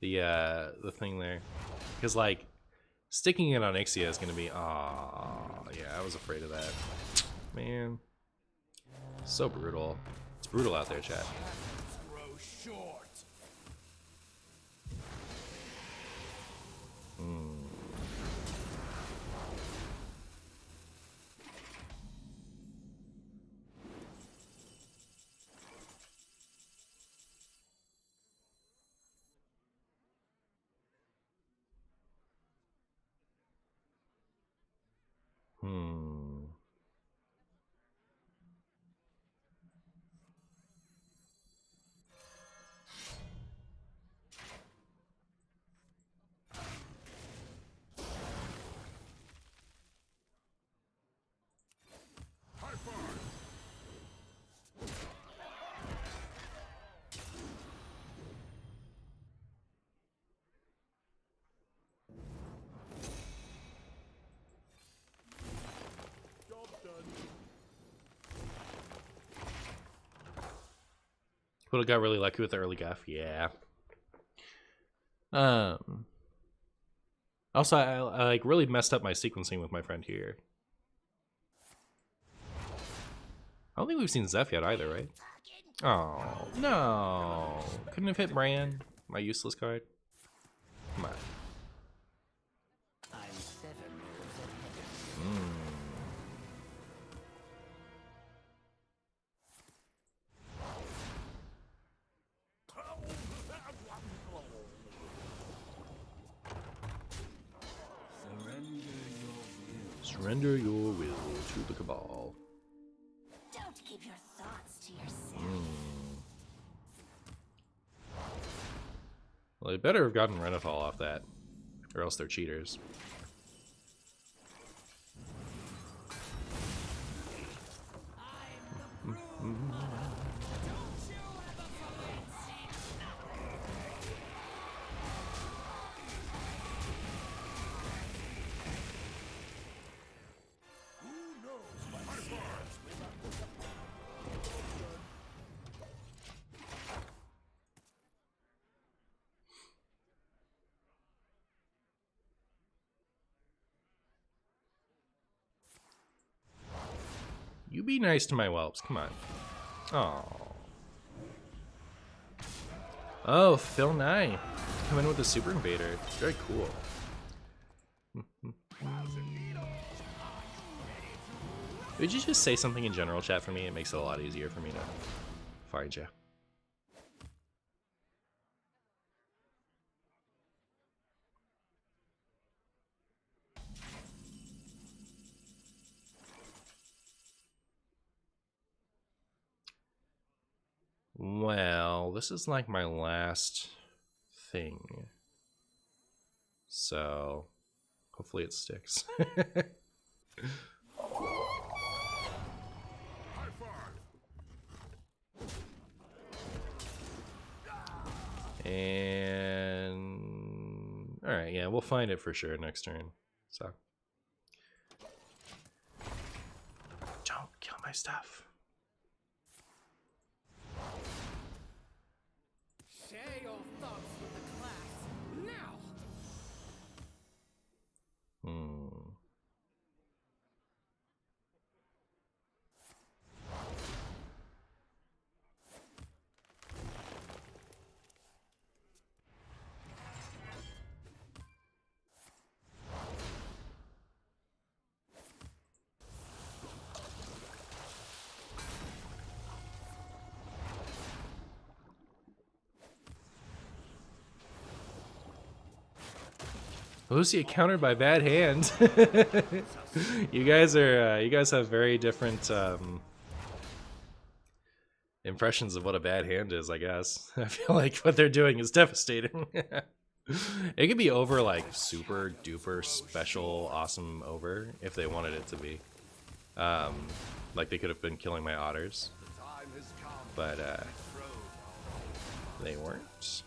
The thing there, because like sticking it on Ixia is gonna be, yeah, I was afraid of that, man. So brutal. It's brutal out there, chat. Would have got really lucky with the early Guff, yeah. Also, I like really messed up my sequencing with my friend here. I don't think we've seen Zeph yet either, right? Oh no! Couldn't have hit Bran, my useless card. Come on. Surrender your will to the Cabal. Don't keep your thoughts to yourself. Well, they better have gotten Renethal off that, or else they're cheaters. You be nice to my whelps, come on. Oh, Phil Nye. Come in with the Super Invader. Very cool. Would you just say something in general chat for me? It makes it a lot easier for me to find you. Well, this is like my last thing. So, hopefully it sticks. And alright, yeah, we'll find it for sure next turn. So don't kill my stuff. Share your thoughts with the class now. Lucia countered by bad hand. You guys have very different impressions of what a bad hand is, I guess. I feel like what they're doing is devastating. It could be over like super duper special awesome over if they wanted it to be. Like they could have been killing my otters. But they weren't.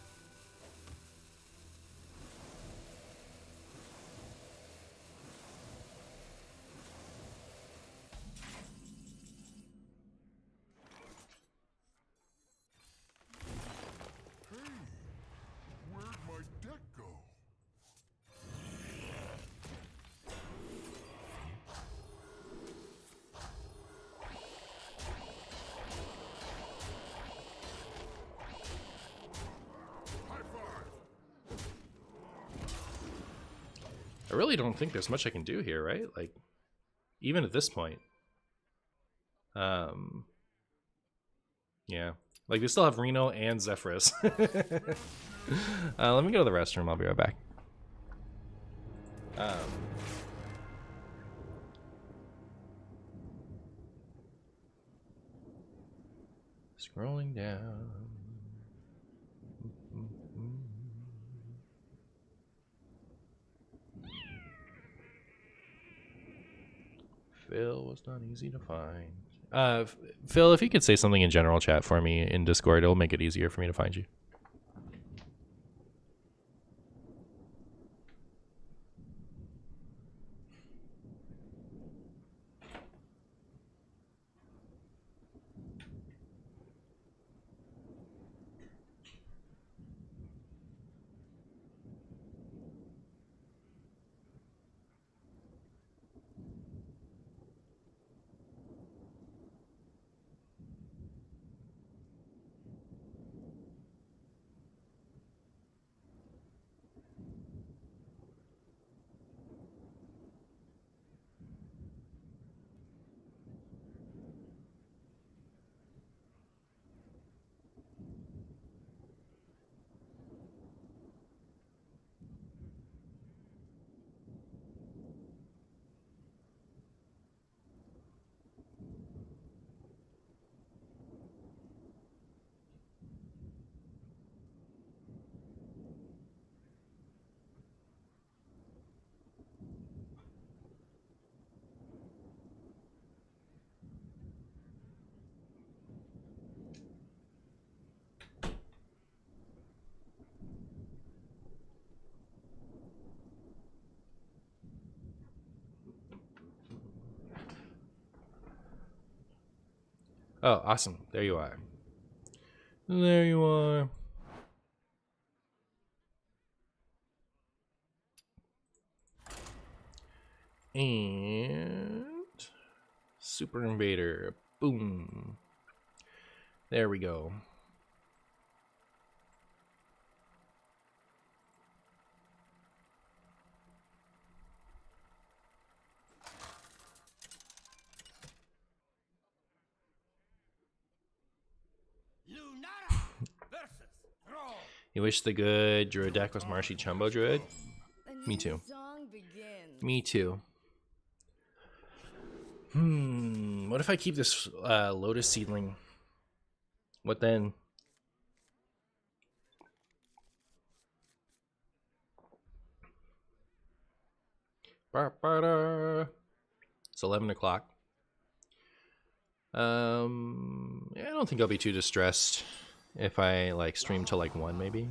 Where'd my deck go? High five! I really don't think there's much I can do here, right? Like, even at this point. Yeah. Like, they still have Reno and Zephyrus. Let me go to the restroom. I'll be right back. Scrolling down. Phil was not easy to find. Phil, if you could say something in general chat for me in Discord, it'll make it easier for me to find you. Oh, awesome. There you are. There you are. And Super Invader. Boom. There we go. You wish the good Druid deck was Marshy Chumbo Druid? Me too. Me too. What if I keep this Lotus Seedling? What then? Ba-ba-da. It's 11 o'clock. Yeah, I don't think I'll be too distressed if I like stream till like 1 maybe.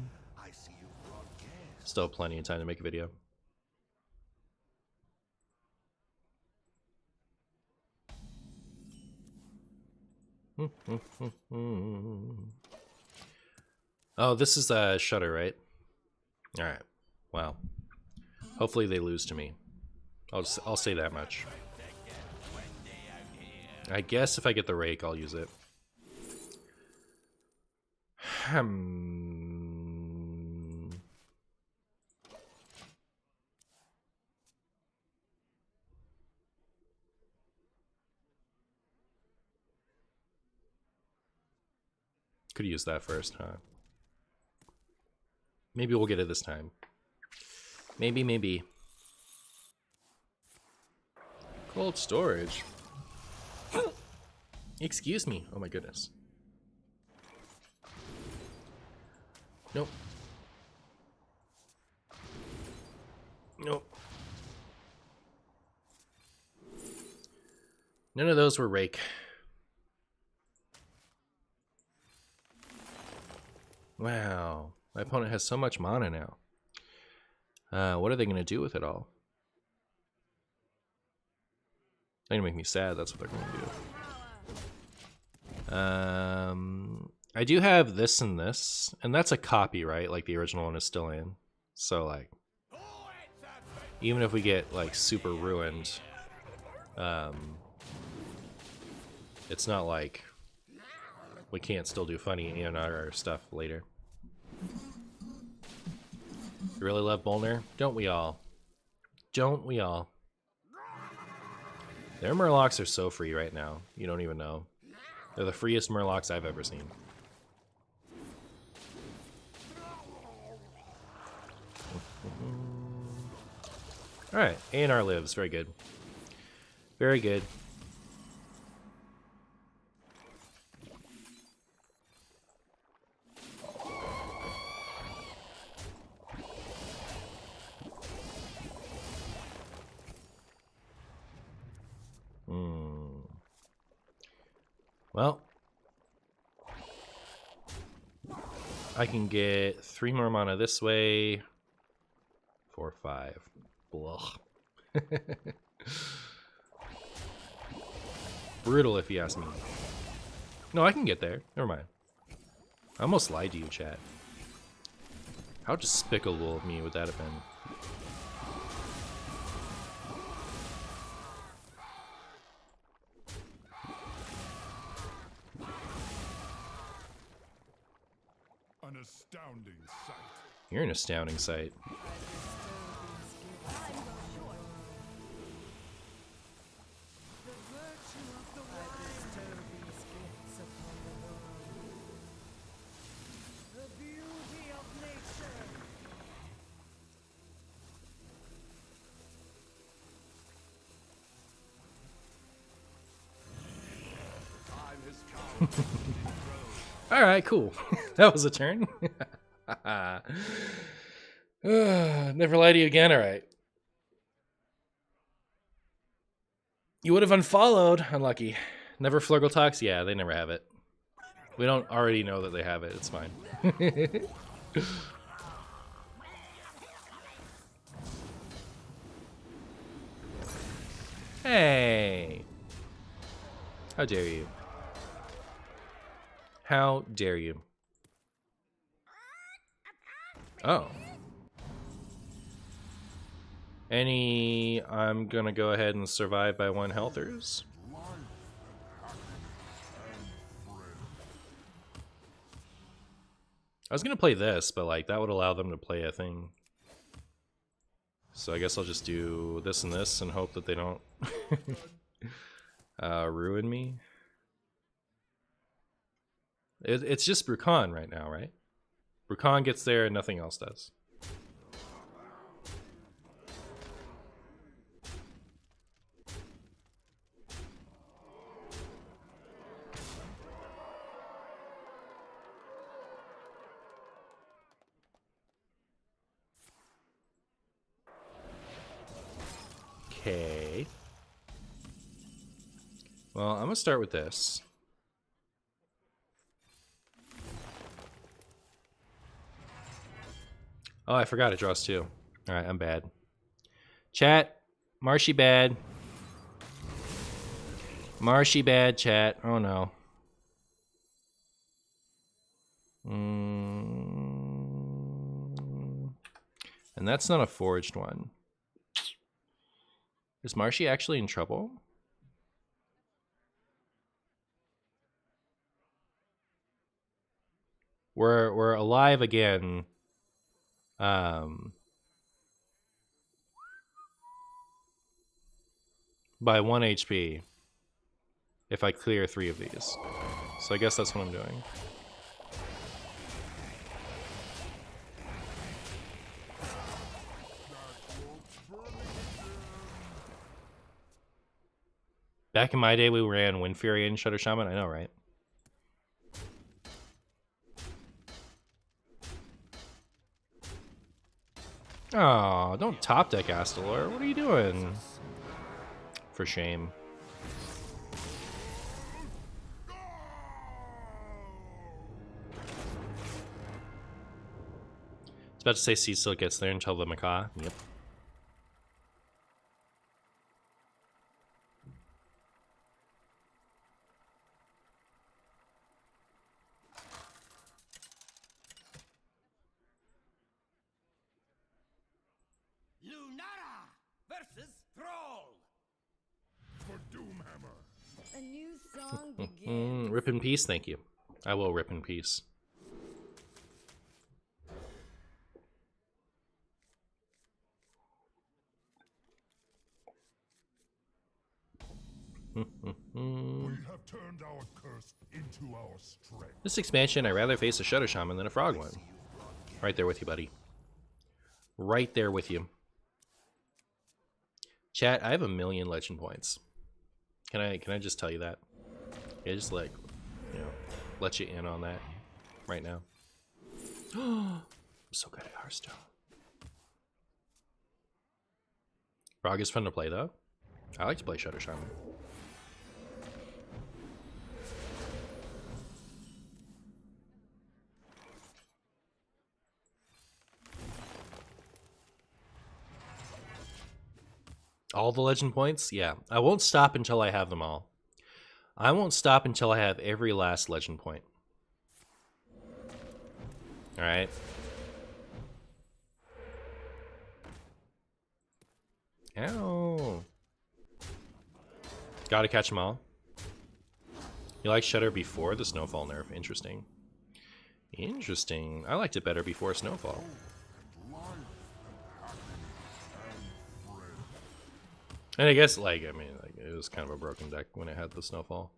Still plenty of time to make a video. Oh, this is Shudder, right? All right. Wow. Hopefully they lose to me. I'll say that much. I guess if I get the rake, I'll use it. Could use that first, huh? Maybe we'll get it this time. Maybe. Cold storage. Excuse me. Oh my goodness. Nope. Nope. None of those were rake. Wow. My opponent has so much mana now. What are they going to do with it all? They're going to make me sad. That's what they're going to do. I do have this and this. And that's a copy, right? Like the original one is still in. So like, even if we get like super ruined, it's not like we can't still do funny in our stuff later. You really love Bolner? Don't we all? Don't we all? Their Murlocs are so free right now. You don't even know. They're the freest Murlocs I've ever seen. Alright, A&R lives. Very good. Very good. Well, I can get 3 more mana this way. 4, 5. Blah. Brutal, if you ask me. No, I can get there. Never mind. I almost lied to you, chat. How despicable of me would that have been? An astounding sight. You're an astounding sight. Alright, cool. That was a turn. Never lie to you again, alright. You would have unfollowed. Unlucky. Never Flurgle Talks? Yeah, they never have it. We don't already know that they have it. It's fine. Hey! How dare you? How dare you? Oh. I'm gonna go ahead and survive by 1 healthers. I was gonna play this, but like that would allow them to play a thing. So I guess I'll just do this and this and hope that they don't ruin me. It's just Brucon right now, right? Brucon gets there and nothing else does. Okay. Well, I'm gonna start with this. Oh, I forgot it draws 2. Alright, I'm bad. Chat, Marshy bad. Marshy bad, chat. Oh no. And that's not a forged one. Is Marshy actually in trouble? We're alive again. By 1 HP. If I clear 3 of these. So I guess that's what I'm doing. Back in my day, we ran Wind Fury and Shudder Shaman. I know, right? Oh, don't top deck Astalor. What are you doing? For shame. I was about to say Cecil gets there and tell the Macaw. Yep. Lunara versus Thrall. For Doomhammer. A new song begins. Rip in peace, thank you. I will rip in peace. We have turned our curse into our strength. This expansion, I'd rather face a Shudder Shaman than a Frog one. Right there with you, buddy. Right there with you. Chat, I have 1,000,000 legend points. Can I just tell you that? Yeah, just like, you know, let you in on that right now. I'm so good at Hearthstone. Frog is fun to play though. I like to play Shudder Shaman. All the legend points? Yeah. I won't stop until I have them all. I won't stop until I have every last legend point. Alright. Ow. Gotta catch them all. You like Shudder before the Snowfall nerf? Interesting. Interesting. I liked it better before Snowfall. And I guess, like, I mean, like, it was kind of a broken deck when it had the Snowfall.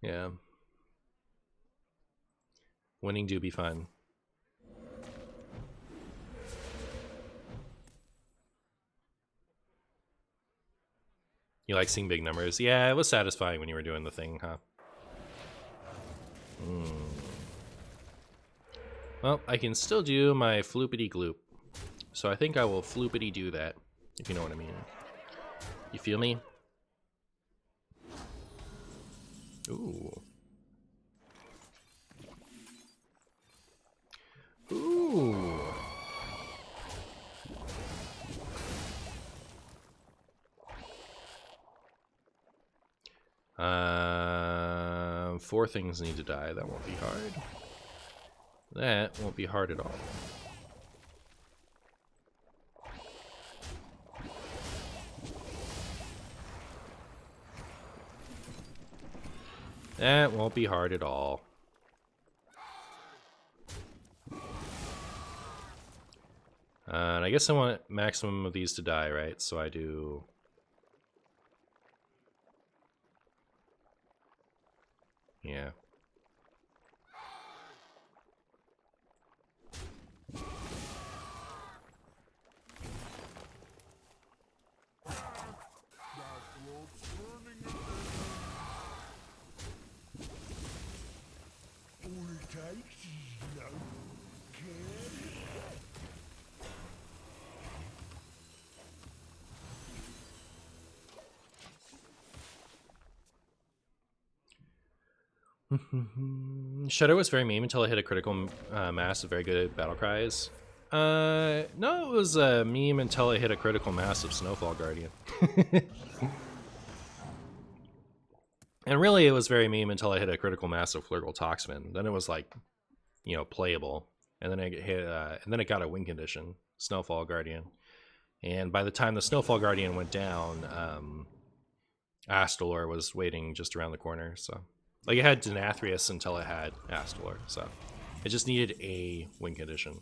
Yeah. Winning do be fun. You like seeing big numbers? Yeah, it was satisfying when you were doing the thing, huh? Well, I can still do my floopity gloop. So I think I will floopity do that. If you know what I mean. You feel me? Ooh. Ooh. 4 things need to die. That won't be hard. That won't be hard at all. That won't be hard at all. And I guess I want maximum of these to die, right? So I do... Yeah. Shudder was very meme until I hit a critical mass of very good battle cries. No, it was a meme until I hit a critical mass of Snowfall Guardian. And really, it was very meme until I hit a critical mass of Flurgle Toxman. Then it was like, you know, playable. And then it got a win condition, Snowfall Guardian. And by the time the Snowfall Guardian went down, Astalor was waiting just around the corner. So, like, it had Denathrius until it had Astalor. So, it just needed a win condition.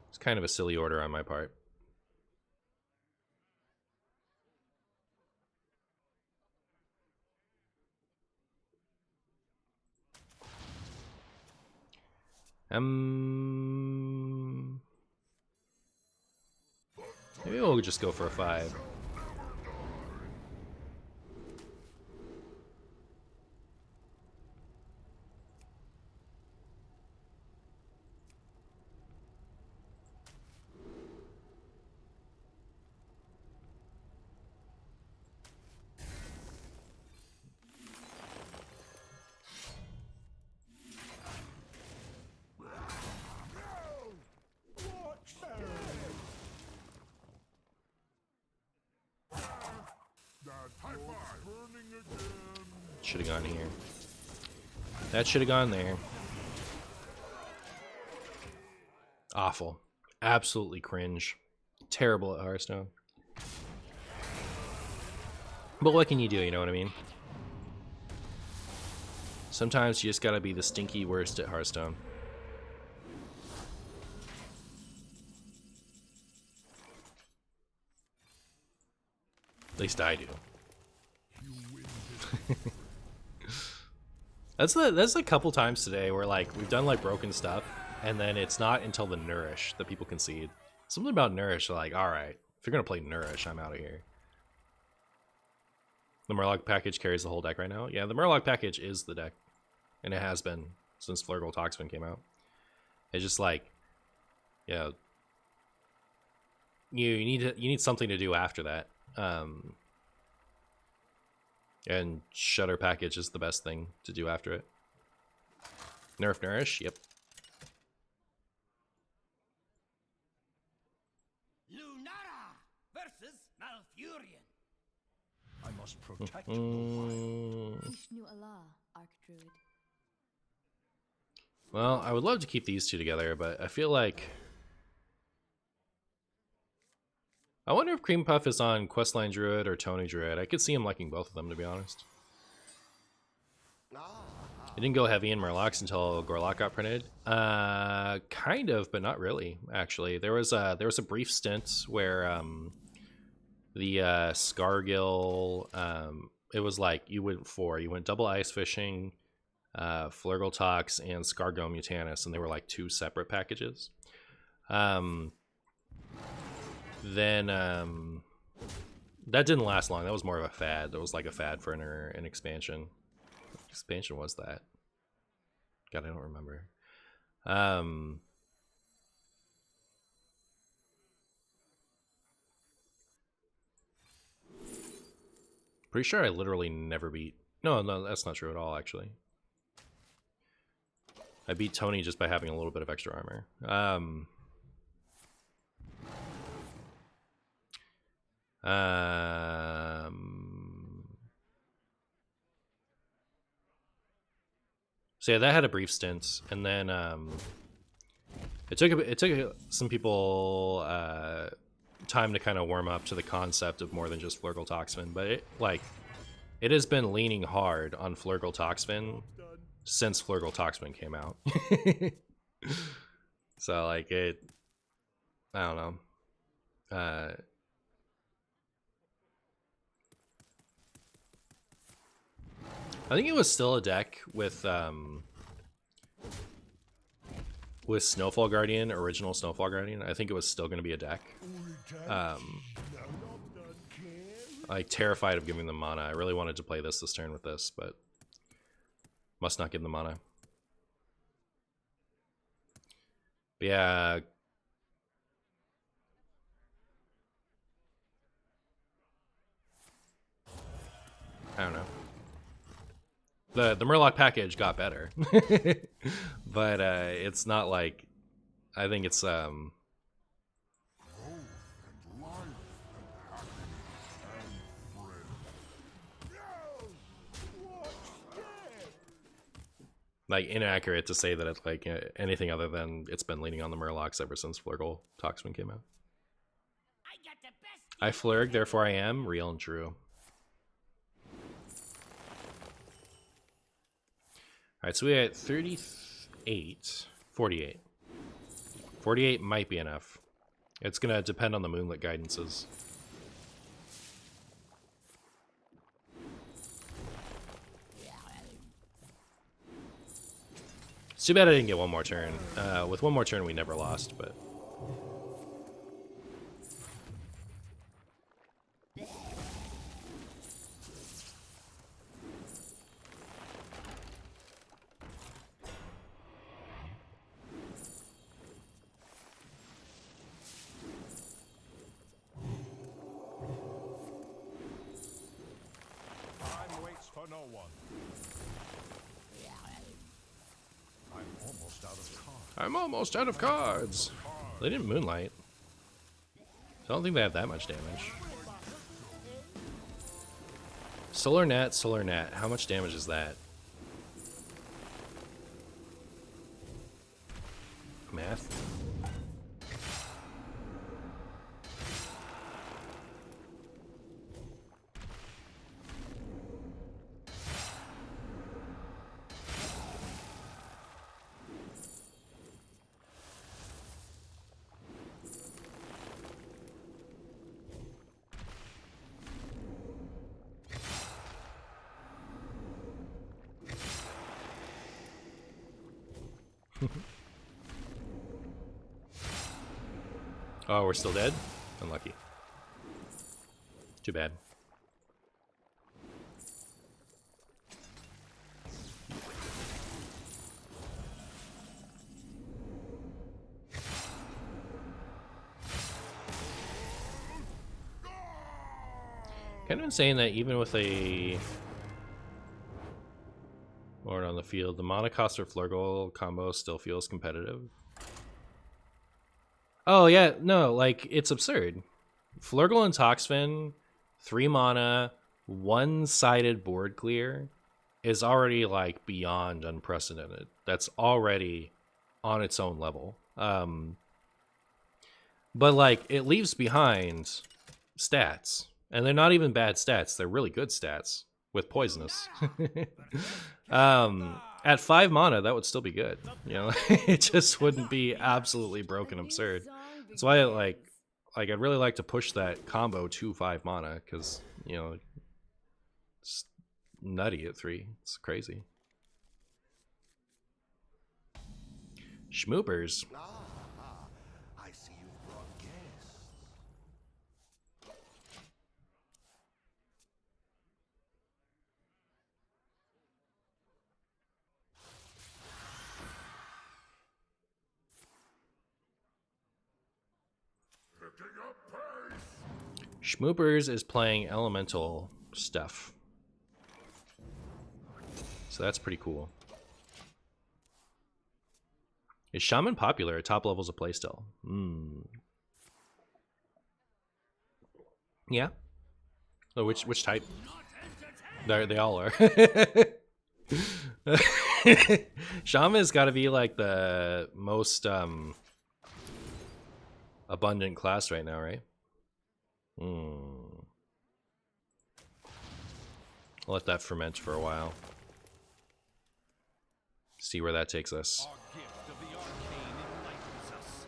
It's kind of a silly order on my part. Maybe we'll just go for a 5. Should have gone here. That should have gone there. Awful. Absolutely cringe. Terrible at Hearthstone. But what can you do, you know what I mean? Sometimes you just gotta be the stinky worst at Hearthstone. At least I do. That's a couple times today where like we've done like broken stuff and then it's not until the Nourish that people concede. Something about Nourish, like, alright, if you're gonna play Nourish, I'm out of here. The Murloc package carries the whole deck right now. Yeah, the Murloc package is the deck. And it has been since Flurgle Toxman came out. It's just like, you know, you need something to do after that. And Shudder package is the best thing to do after it. Nerf Nourish, yep. Lunara versus Malfurion. I must protect the Vishnu Allah, Archdruid. Well, I would love to keep these two together, but I feel like... I wonder if Cream Puff is on Questline Druid or Tony Druid. I could see him liking both of them, to be honest. It didn't go heavy in Murlocs until Gorlock got printed. Kind of, but not really, actually. There was a brief stint where the Scargill, it was like you went double Ice Fishing, Flurgle Tox, and Scargo Mutanus, and they were like 2 separate packages. Then that didn't last long. That was more of a fad. That was like a fad for an expansion. What expansion was that? God, I don't remember. Pretty sure I literally never beat... No, that's not true at all, actually. I beat Tony just by having a little bit of extra armor. So yeah, that had a brief stint, and then it took some people time to kind of warm up to the concept of more than just Flurgle Toxman, but it has been leaning hard on Flurgle Toxman since Flurgle Toxman came out. So like I don't know. I think it was still a deck with Snowfall Guardian, original Snowfall Guardian. I think it was still going to be a deck. Like terrified of giving them mana. I really wanted to play this turn with this, but must not give them mana. But yeah, I don't know. The Murloc package got better, but it's not like, I think it's like inaccurate to say that it's like anything other than it's been leaning on the Murlocs ever since Flurgle Toxman came out. I flurg, therefore I am real and true. Alright, so we at 38, 48. 48 might be enough. It's gonna depend on the Moonlit guidances. It's too bad I didn't get one more turn. With one more turn we never lost, but... Time waits for no one. I'm almost out of cards. I'm almost out of cards! They didn't Moonlight. So I don't think they have that much damage. Solar Gnat. How much damage is that? Math? Oh, we're still dead? Unlucky. Too bad. Kind of insane that even with a Lord on the field, the mana cost for Flurgle combo still feels competitive. Oh yeah, no, like it's absurd. Flurgle and Toxfin, 3 mana, one-sided board clear is already like beyond unprecedented. That's already on its own level. But like it leaves behind stats, and they're not even bad stats. They're really good stats with poisonous. At 5 mana, that would still be good. You know, it just wouldn't be absolutely broken absurd. That's why like I'd really like to push that combo to 5 mana, because you know it's nutty at 3. It's crazy. Schmoopers. I see you've brought guests. Picking up pace. Schmoopers is playing elemental stuff, so that's pretty cool. Is Shaman popular at top levels of playstyle? Yeah. Oh, which type? They all are. Shaman's got to be like the most abundant class right now, right? I'll let that ferment for a while. See where that takes us. Our gift of the arcane enlightens us.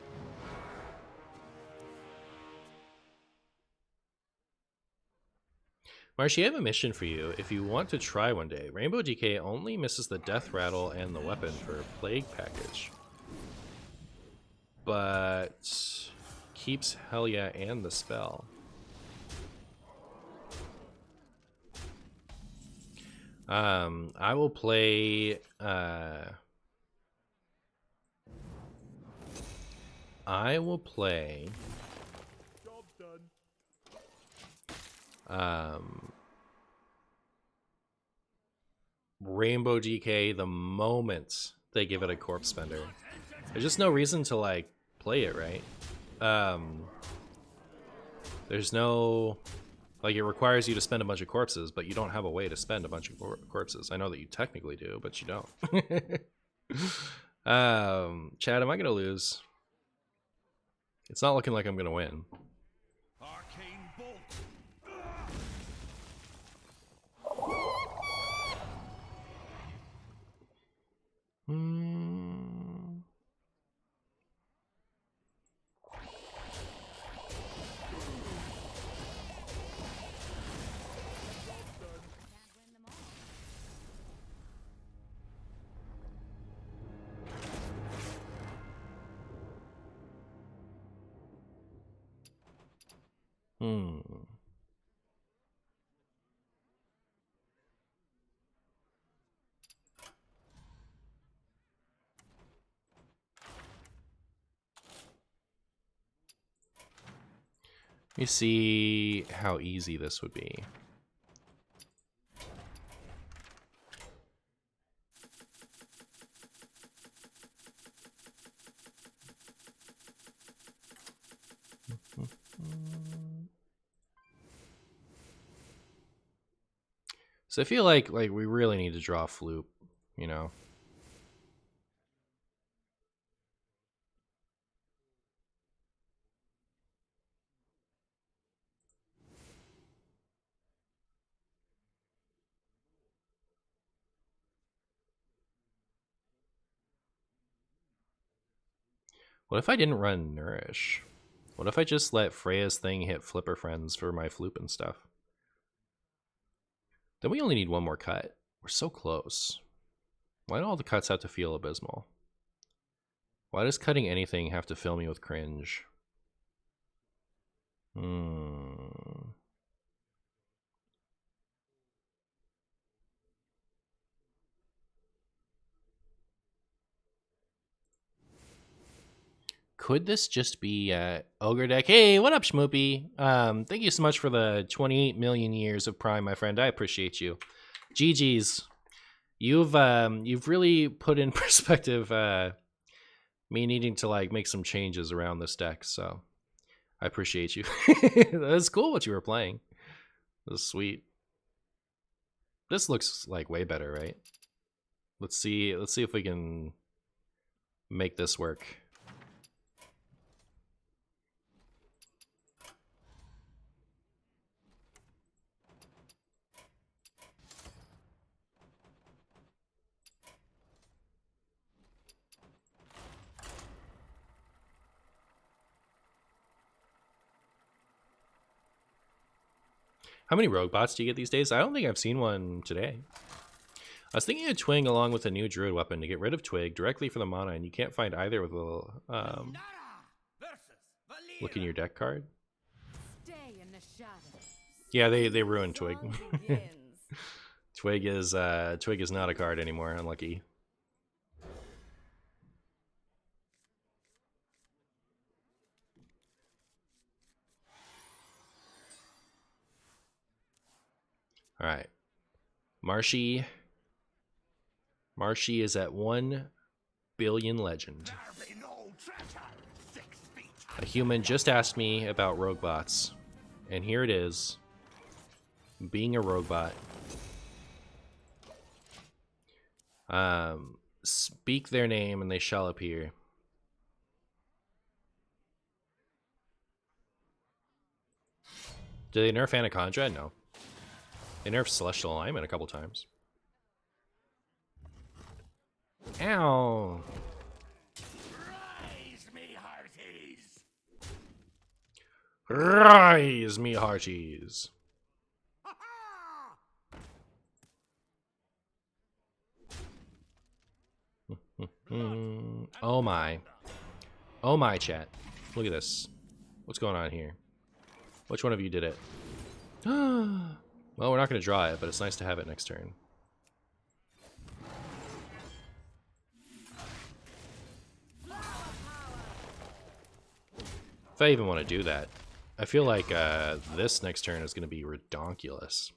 Marshy, I have a mission for you. If you want to try one day, Rainbow DK only misses the death rattle and the weapon for Plague package, but keeps Hell Yeah and the spell. I will play Job done. Rainbow DK the moment they give it a corpse spender. There's just no reason to like play it, right? There's no like it requires you to spend a bunch of corpses, but you don't have a way to spend a bunch of corpses. I know that you technically do, but you don't. Chad, am I gonna lose? It's not looking like I'm gonna win. Arcane bolt. Let me see how easy this would be. So I feel like we really need to draw a floop, you know. What if I didn't run Nourish? What if I just let Freya's thing hit Flipper Friends for my floop and stuff? Then we only need one more cut. We're so close. Why do all the cuts have to feel abysmal? Why does cutting anything have to fill me with cringe? Could this just be Ogre Deck? Hey, what up, Schmoopy? Thank you so much for the 28 million years of Prime, my friend. I appreciate you. GG's. You've really put in perspective me needing to like make some changes around this deck, so I appreciate you. That's cool what you were playing. That was sweet. This looks like way better, right? Let's see if we can make this work. How many rogue bots do you get these days? I don't think I've seen one today. I was thinking of Twig along with a new druid weapon to get rid of Twig directly for the mana, and you can't find either with a look in your deck card. Stay in the shadows. Yeah, they ruined Twig. Twig is not a card anymore. Unlucky. All right, Marshy is at 1 billion legend. A human just asked me about rogue bots, and here it is, being a rogue bot. Speak their name and they shall appear. Did they nerf Anaconda? No. They nerfed Celestial Alignment a couple times. Ow! Rise, me hearties! Rise, me hearties! Oh my. Oh my, chat. Look at this. What's going on here? Which one of you did it? Well, we're not going to draw it, but it's nice to have it next turn. If I even want to do that. I feel like this next turn is going to be redonkulous.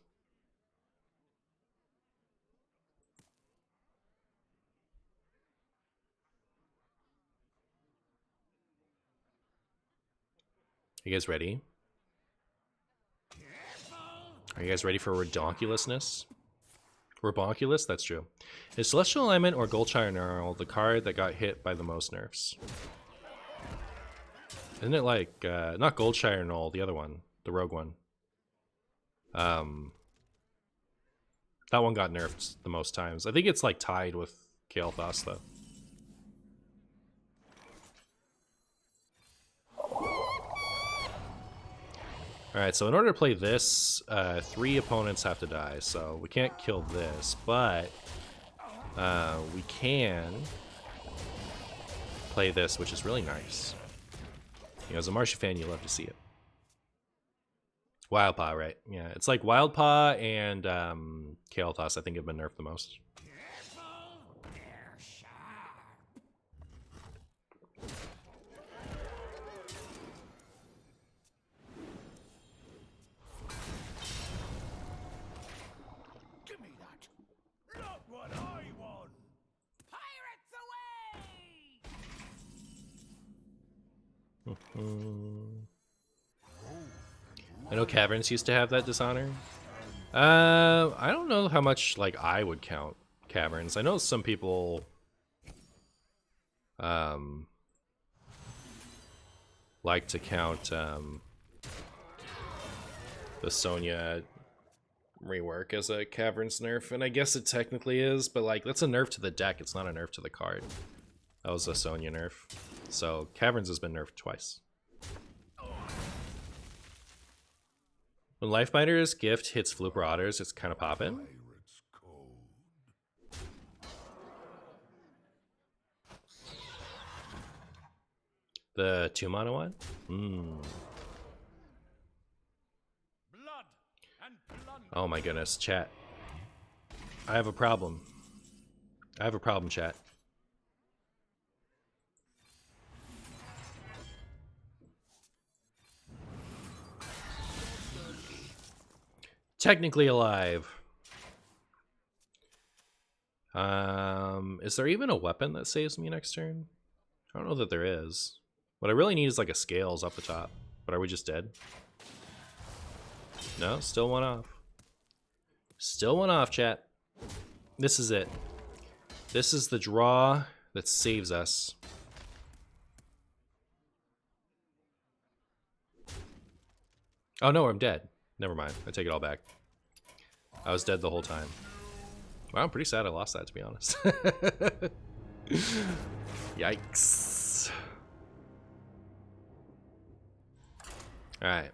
You guys ready? Are you guys ready for redonkulousness? Rebonkulous? That's true. Is Celestial Alignment or Goldshire Gnarl the card that got hit by the most nerfs? Isn't it like, not Goldshire Gnarl, the other one, the rogue one. That one got nerfed the most times. I think it's like tied with Kael'thas though. Alright, so in order to play this, 3 opponents have to die, so we can't kill this, but we can play this, which is really nice. You know, as a Marshy fan, you love to see it. Wildpaw, right? Yeah, it's like Wildpaw and Kael'thas, I think, have been nerfed the most. I know Caverns used to have that dishonor. I don't know how much like I would count Caverns. I know some people like to count the Sonya rework as a Caverns nerf, and I guess it technically is, but like that's a nerf to the deck, it's not a nerf to the card. That was a Sonya nerf. So Caverns has been nerfed twice. When Lifebinder's gift hits Flooper Otters, it's kind of poppin'. The 2-mana one? Oh my goodness, chat. I have a problem. I have a problem, chat. Technically alive. Is there even a weapon that saves me next turn? I don't know that there is. What I really need is like a scales up the top. But are we just dead? No, still one off. Still one off, chat. This is it. This is the draw that saves us. Oh no, I'm dead. Never mind. I take it all back. I was dead the whole time. Wow, I'm pretty sad I lost that, to be honest. Yikes. Alright.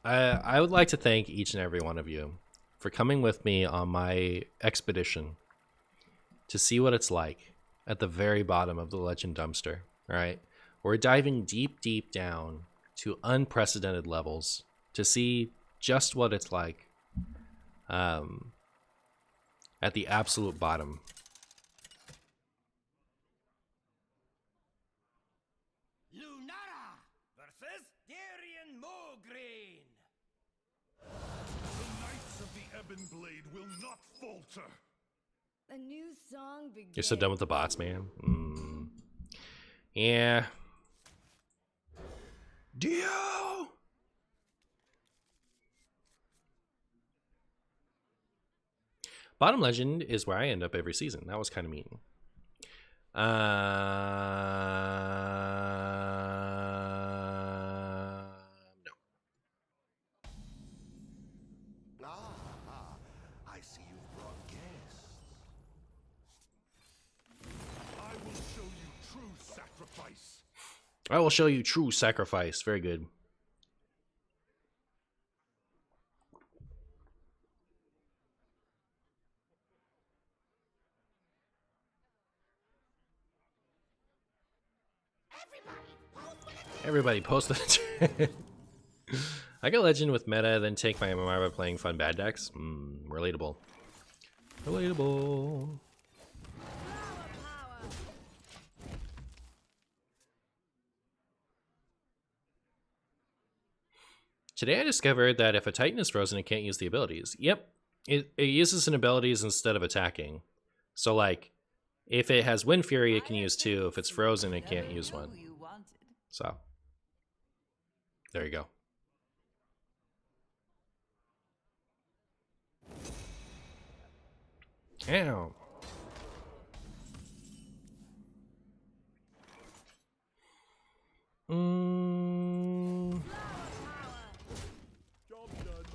I would like to thank each and every one of you for coming with me on my expedition to see what it's like at the very bottom of the Legend Dumpster. Alright? We're diving deep, deep down to unprecedented levels to see just what it's like at the absolute bottom. Lunara versus Darien Mograine. The Knights of the Ebon Blade will not falter. A new song begins. You're so done with the bots, man. Yeah. Dio! Bottom Legend is where I end up every season. That was kind of mean. No. I see you've brought guests. I will show you true sacrifice. I will show you true sacrifice. Very good. Everybody post the I go Legend with meta, then take my MMR by playing fun bad decks. Relatable. Relatable. Today I discovered that if a Titan is frozen, it can't use the abilities. Yep. It uses an abilities instead of attacking. So like, if it has Wind Fury, it can use 2. If it's frozen, it can't use 1. So There you go. Ow. Job done.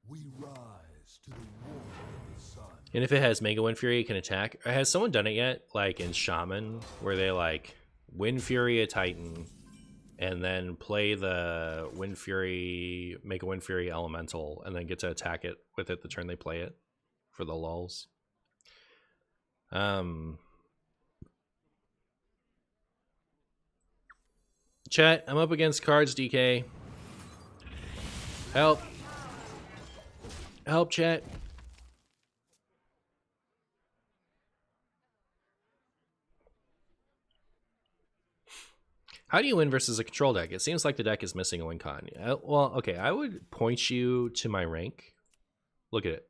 We rise to the war of the sun. And if it has Mega Wind Fury, it can attack. Has someone done it yet? Like in Shaman, where they like Wind Fury a Titan, and then play the Wind Fury, Mega Wind Fury Elemental, and then get to attack it with it the turn they play it for the lulls. Chat, I'm up against cards, DK. Help. Help, chat. How do you win versus a control deck? It seems like the deck is missing a win con. Well, okay, I would point you to my rank. Look at it.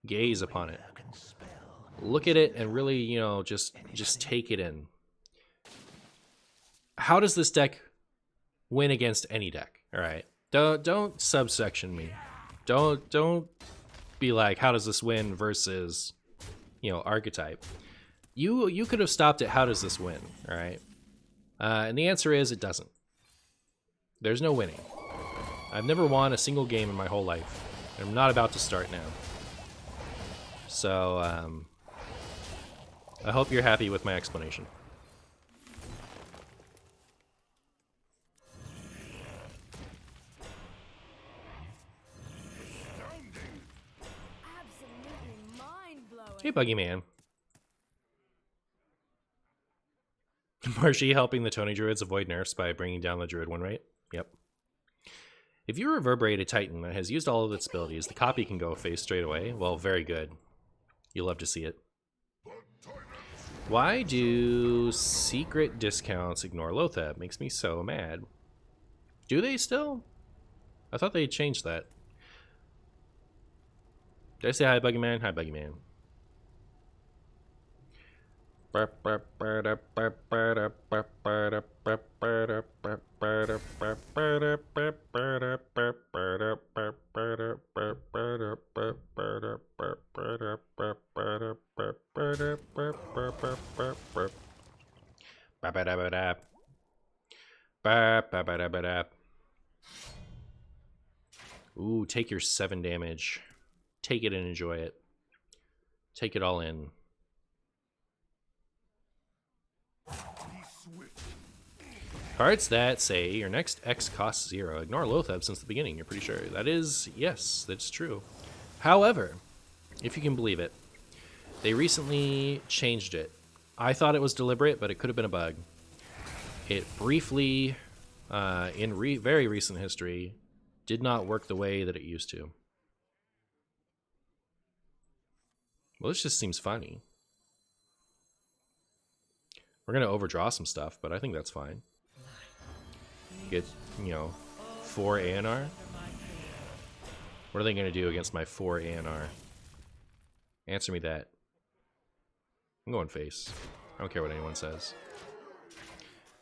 Gaze upon it. Look at it and really, you know, just take it in. How does this deck win against any deck? All right. Don't subsection me. Don't be like, how does this win versus, you know, archetype. You could have stopped at how does this win, all right? And the answer is it doesn't. There's no winning. I've never won a single game in my whole life. I'm not about to start now. So, I hope you're happy with my explanation. Absolutely mind-blowing. Hey, Buggy Man. Marshy helping the Tony Druids avoid nerfs by bringing down the Druid win rate. Yep. If you reverberate a Titan that has used all of its abilities, the copy can go face straight away. Well, very good. You'll love to see it. Why do secret discounts ignore Lothab? Makes me so mad. Do they still? I thought they changed that. Did I say hi, Buggy Man? Hi, Buggy Man. Ooh, take your 7 damage. Take it and enjoy it. Take it all in. Cards that say your next X costs 0. Ignore Lothab since the beginning, you're pretty sure. That is, yes, that's true. However, if you can believe it, they recently changed it. I thought it was deliberate, but it could have been a bug. It briefly, in very recent history, did not work the way that it used to. Well, this just seems funny. We're going to overdraw some stuff, but I think that's fine. Get, you know, 4 ANR. What are they going to do against my 4 ANR? Answer me that. I'm going face. I don't care what anyone says.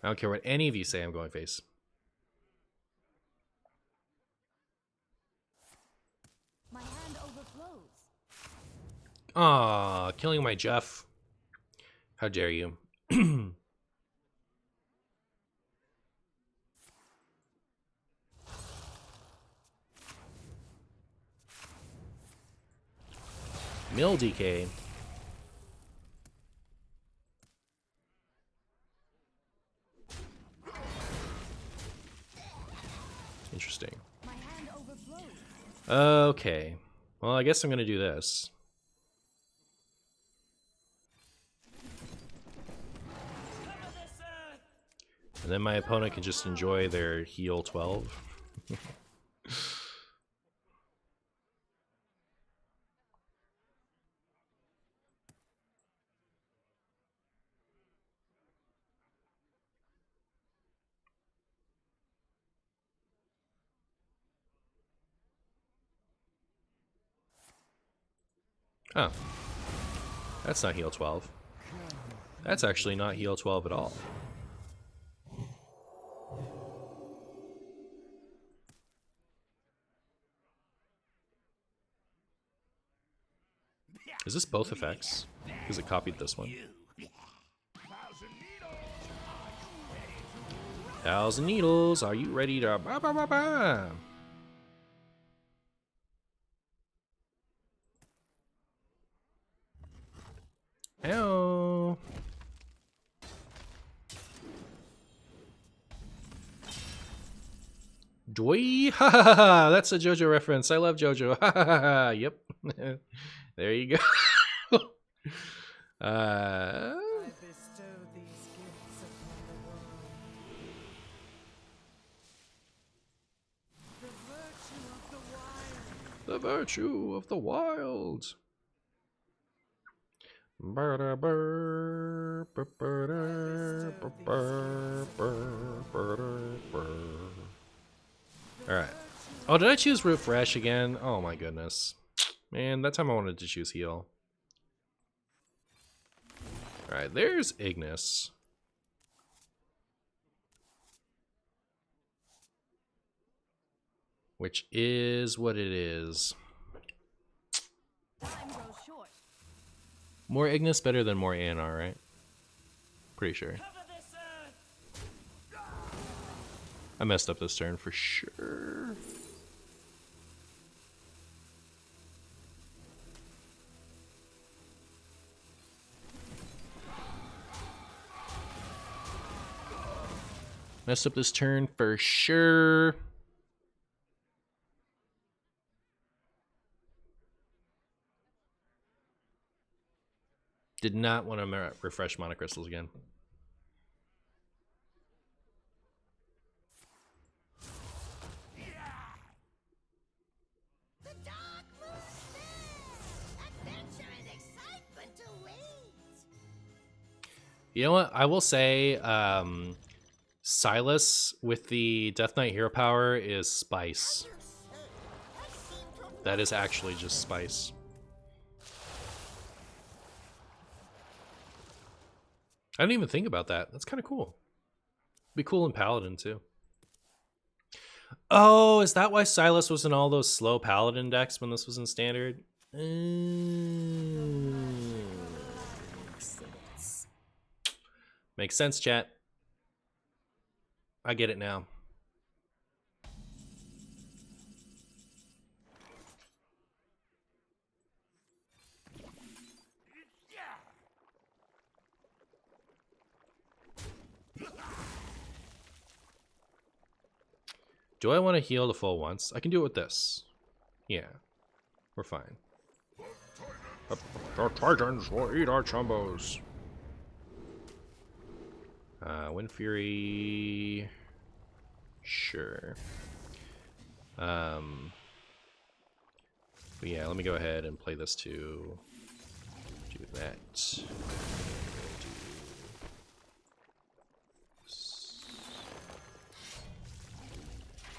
I don't care what any of you say, I'm going face. My hand overflows. Aw, killing my Jeff. How dare you? Mill DK. Interesting. My hand overflows. Okay. Well, I guess I'm going to do this. And then my opponent can just enjoy their heal 12. Oh. That's not heal 12. That's actually not heal 12 at all. Is this both effects? Because it copied this one. 1,000 needles, are you ready to ba ba ba ba? Ow. Joy, ha ha ha ha! That's a JoJo reference. I love JoJo. Ha ha ha ha! Yep. There you go. I bestow these gifts upon the world. The virtue of the wild. The virtue of the wild. Ba-da-burr, ba-ba-da, ba-ba, burr, ba-da, burr. Alright. Oh, did I choose refresh again? Oh my goodness. Man, that time I wanted to choose heal. Alright, there's Ignis. Which is what it is. Time goes short. More Ignis better than more ANR, right? Pretty sure. I messed up this turn for sure. Messed up this turn for sure. Did not want to refresh monocrystals again. The dark moon there. Adventure and excitement awaits. You know what? I will say Silas with the Death Knight hero power is spice. That is actually just spice. I didn't even think about that. That's kind of cool. Be cool in Paladin too. Oh, is that why Silas was in all those slow Paladin decks when this was in Standard? Makes sense, chat. I get it now. Do I want to heal the full once? I can do it with this. Yeah. We're fine. The Titans will eat our chumbos. Wind Fury. Sure. But yeah, let me go ahead and play this too. Do that.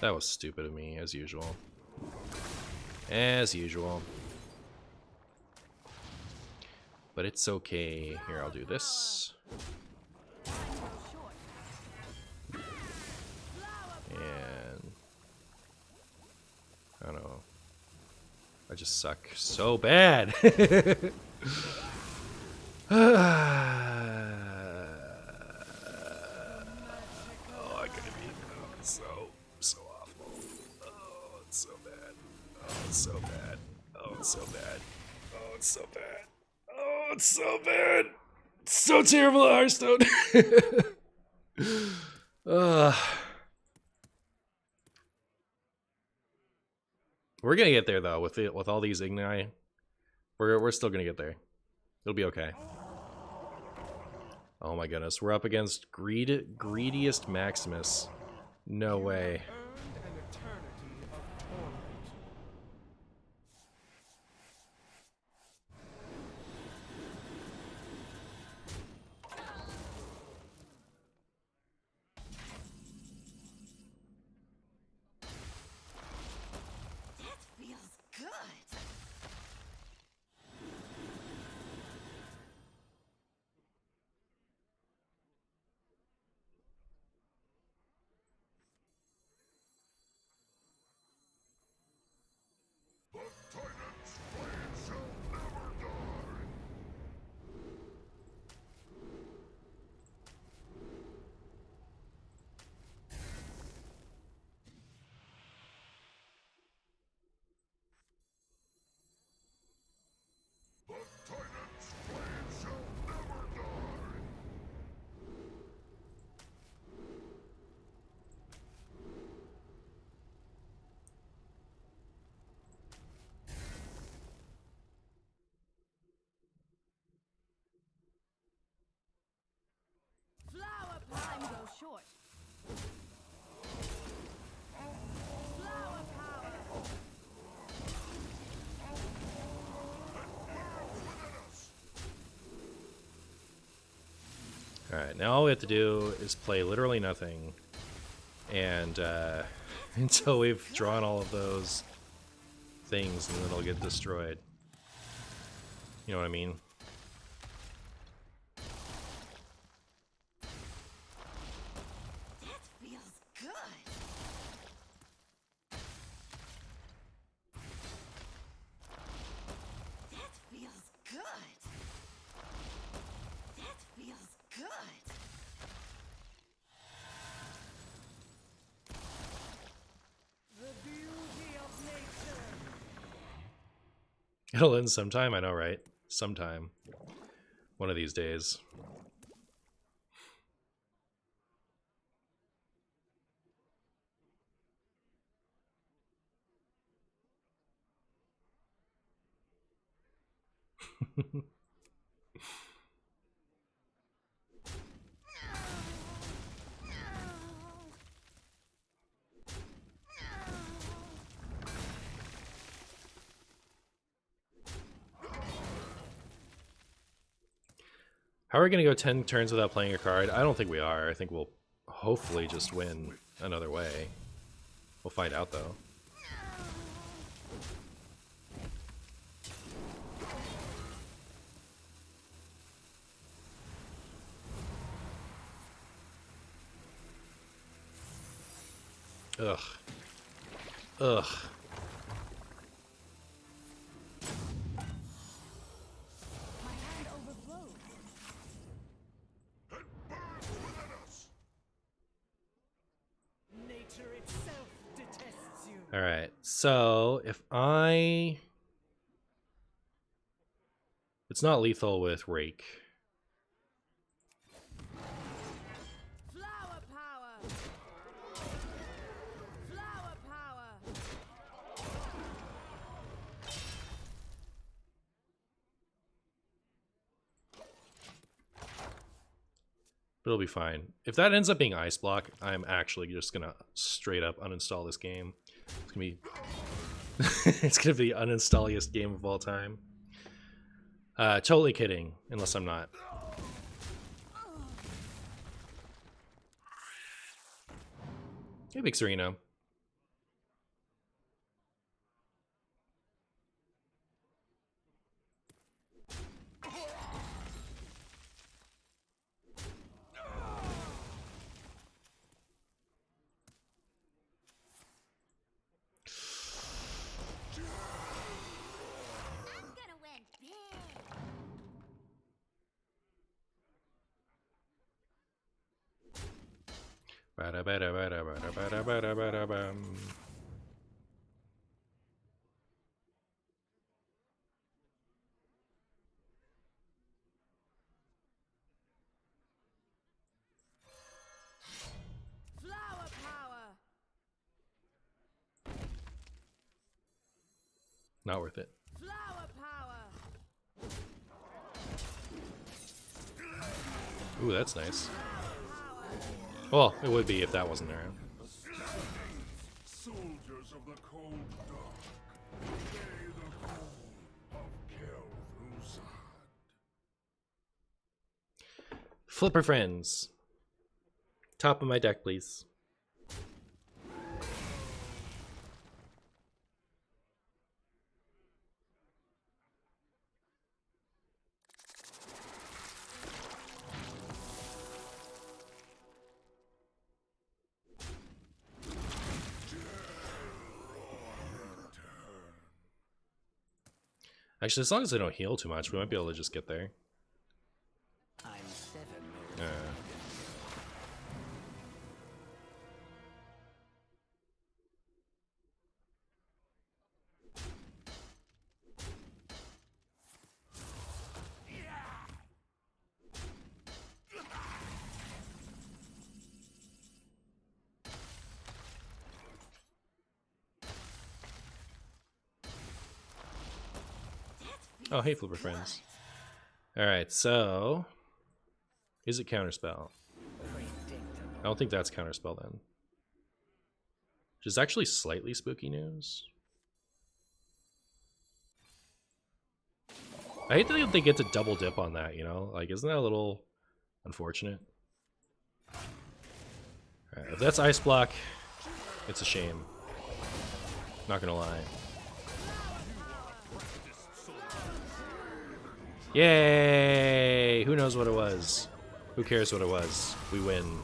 That was stupid of me, as usual. As usual. But it's okay. Here, I'll do this. And I don't know. I just suck so bad. Oh, I could have been so awful. Oh, it's so bad. Oh, it's so bad. Oh, it's so bad. Oh, it's so bad. Oh, it's so bad. It's so terrible at Hearthstone. We're gonna get there though with all these Igni. We're still gonna get there. It'll be okay. Oh my goodness, we're up against greediest Maximus. No way. Earned an eternity of torment. That feels good. Alright, now all we have to do is play literally nothing. And until we've drawn all of those things, and then it'll get destroyed. You know what I mean? That feels good. That feels good. That feels good. The beauty of nature. It'll end sometime, I know, right? Sometime. One of these days. How are we going to go 10 turns without playing a card? I don't think we are. I think we'll hopefully just win another way. We'll find out, though. Ugh. Ugh. My hand overflows. Nature itself detests you. Alright, so if I... It's not lethal with Rake. Flower power. Flower power. But it'll be fine. If that ends up being Ice Block, I'm actually just gonna straight up uninstall this game. It's gonna be... it's gonna be the uninstalliest game of all time. Totally kidding, unless I'm not. Hey, Big Sereno. I'm gonna win big. Ba-da-ba-da-ba-da-ba-da-ba-da-ba-da-bam. Flower power. Not worth it. Flower power. Ooh, that's nice. Well, it would be if that wasn't around. Soldiers of the cold dark, obey the call of Kel'Thuzad. Flipper friends. Top of my deck, please. Actually, as long as they don't heal too much, we might be able to just get there. I'm 7 Oh, hey, Flipper friends. Alright, so... Is it Counterspell? don't think that's counterspell then. Which is actually slightly spooky news. I hate that they get to double dip on that, you know? Like, isn't that a little unfortunate? Alright, if that's ice block, it's a shame. Not gonna lie. Yay! Who knows what it was? Who cares what it was? We win.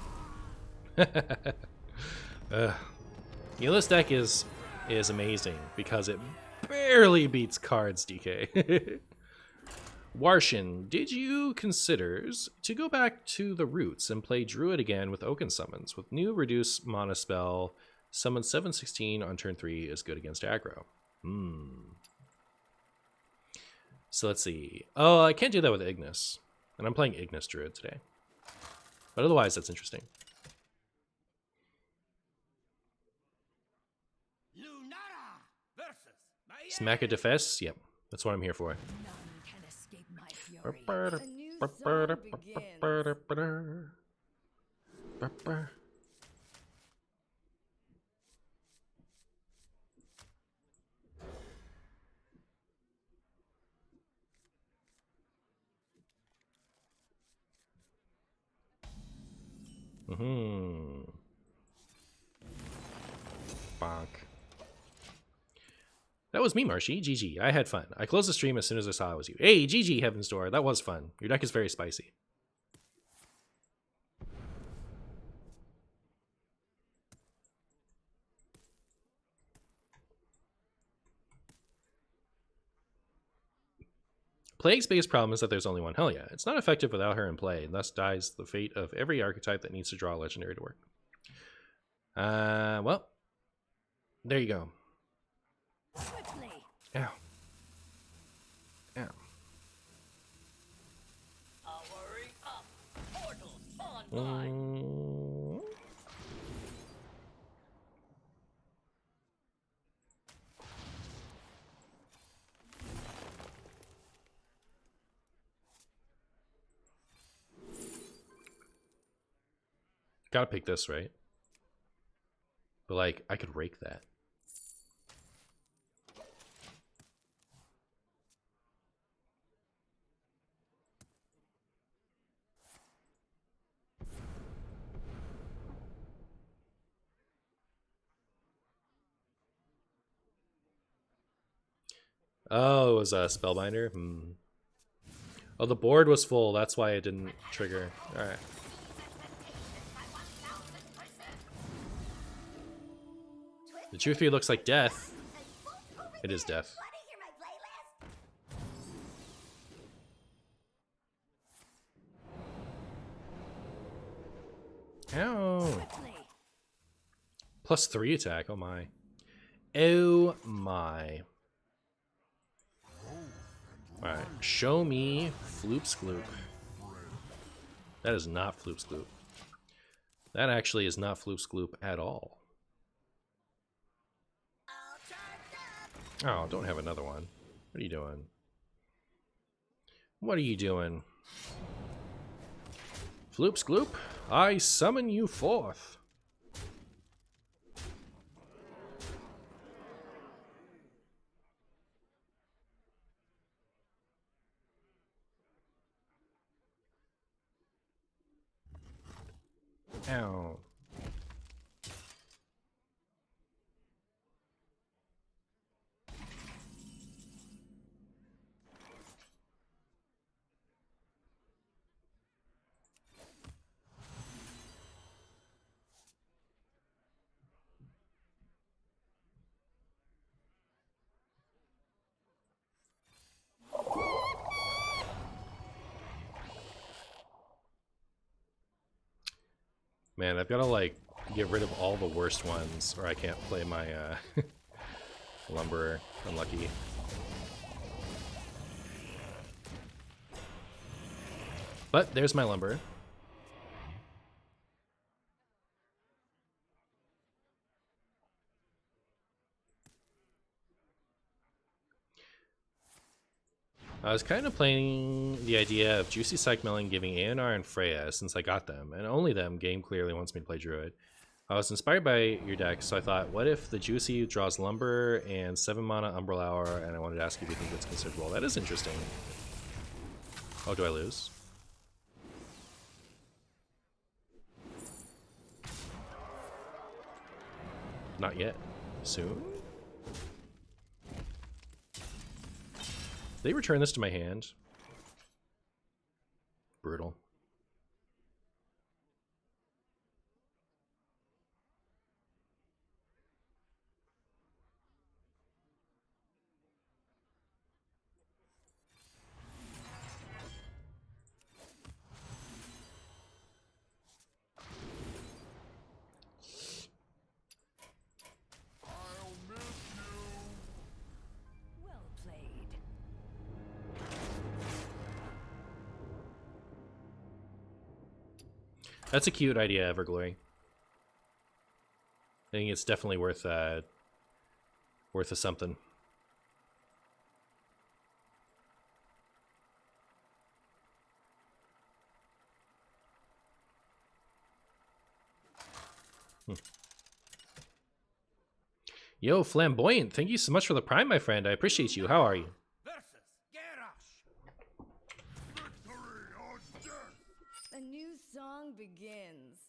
You know, this deck is amazing because it barely beats cards, DK. Warshin, did you consider to go back to the roots and play Druid again with Oaken summons? With new reduce mana spell, summon 7/16 on turn 3 is good against aggro. So let's see. Oh, I can't do that with Ignis. And I'm playing Ignis Druid today. But otherwise, that's interesting. Smack a defense? Yep. That's what I'm here for. None can escape my fury. A new zone begins. Bonk. That was me, Marshy. GG. I had fun. I closed the stream as soon as I saw it was you. Hey, GG, Heaven's Door. That was fun. Your deck is very spicy. Plague's biggest problem is that there's only one Helya. It's not effective without her in play, and thus dies the fate of every archetype that needs to draw a legendary to work. Well, there you go. Swiftly. Ow. Ow. Powering up. Portals online. Gotta pick this, right? But, like, I could rake that. Oh, it was a Spellbinder? Oh, the board was full. That's why it didn't trigger. Alright. The truth view looks like death. It is death. Ow. +3 attack. Oh my. Oh my. Alright. Show me Floop Skloop. That is not Floop Skloop. That actually is not Floop Skloop at all. Oh, don't have another one. What are you doing? What are you doing? Floop Skloop, I summon you forth. Ow. Man, I've got to, like, get rid of all the worst ones, or I can't play my, Lumberer. Unlucky. But there's my Lumberer. I was kind of playing the idea of Juicy Psych Melon giving ANR and Freya since I got them, and only them. Game clearly wants me to play Druid. I was inspired by your deck, so I thought, what if the Juicy draws Lumber and 7 mana Umbral Hour, and I wanted to ask you if you think it's considerable. That is interesting. Oh, do I lose? Not yet. Soon? They return this to my hand. Brutal. I'll miss you. Well played. That's a cute idea, Everglory. I think it's definitely worth a something. Yo, Flamboyant, thank you so much for the Prime, my friend. I appreciate you. How are you? Versus Garrosh. Victory or death. A new song begins.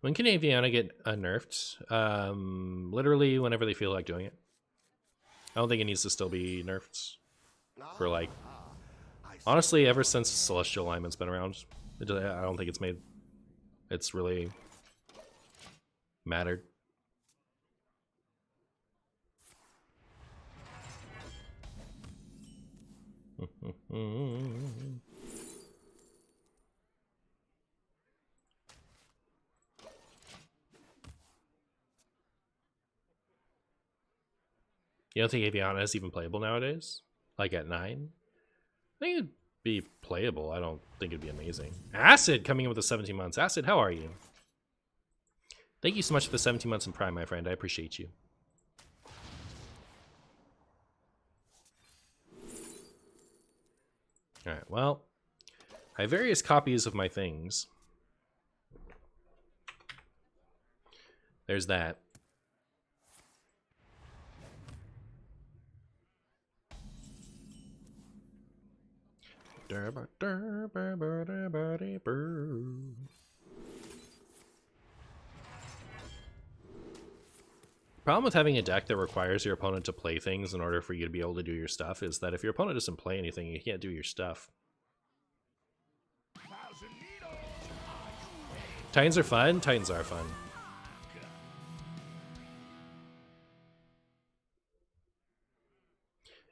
When can Aviana get nerfed? Literally whenever they feel like doing it. I don't think it needs to still be nerfed for like... Honestly, ever since Celestial Alignment's been around, I don't think it's really mattered. You don't think Aviana is even playable nowadays? Like at 9? I think it'd be playable. I don't think it'd be amazing. Acid coming in with the 17 months. Acid, how are you? Thank you so much for the 17 months in Prime, my friend. I appreciate you. Alright, well, I have various copies of my things. There's that. Problem with having a deck that requires your opponent to play things in order for you to be able to do your stuff is that if your opponent doesn't play anything, you can't do your stuff. Titans are fun. Titans are fun.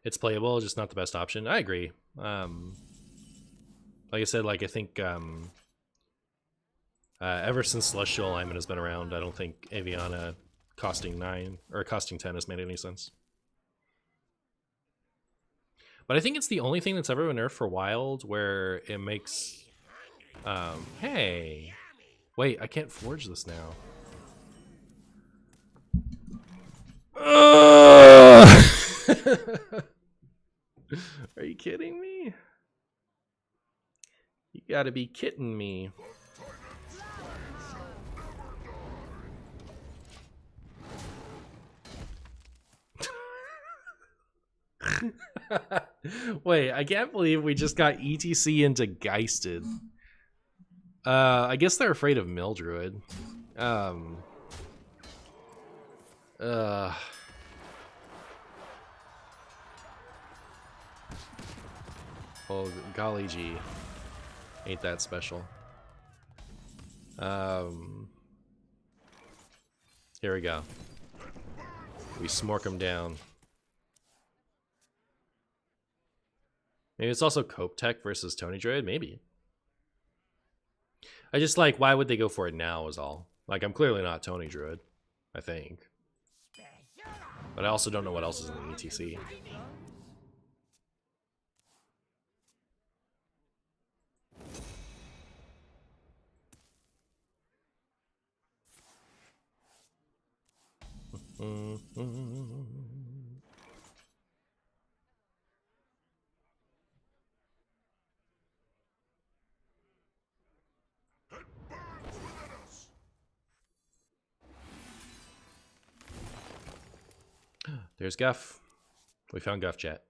It's playable, just not the best option. I agree. Like I said, like I think ever since Celestial Alignment has been around, I don't think Aviana costing 9 or costing 10 has made any sense. But I think it's the only thing that's ever been nerfed for Wild where it makes hey, wait, I can't forge this now. Are you kidding me? You gotta be kidding me. Wait, I can't believe we just got ETC into Geisted. I guess they're afraid of Mildruid. Well, golly gee. Ain't that special. Here we go. We smork them down. Maybe it's also Cope Tech versus Tony Druid? Maybe. I just like, why would they go for it now is all. Like, I'm clearly not Tony Druid, I think. But I also don't know what else is in the ETC. There's Guff. We found Guff, chat.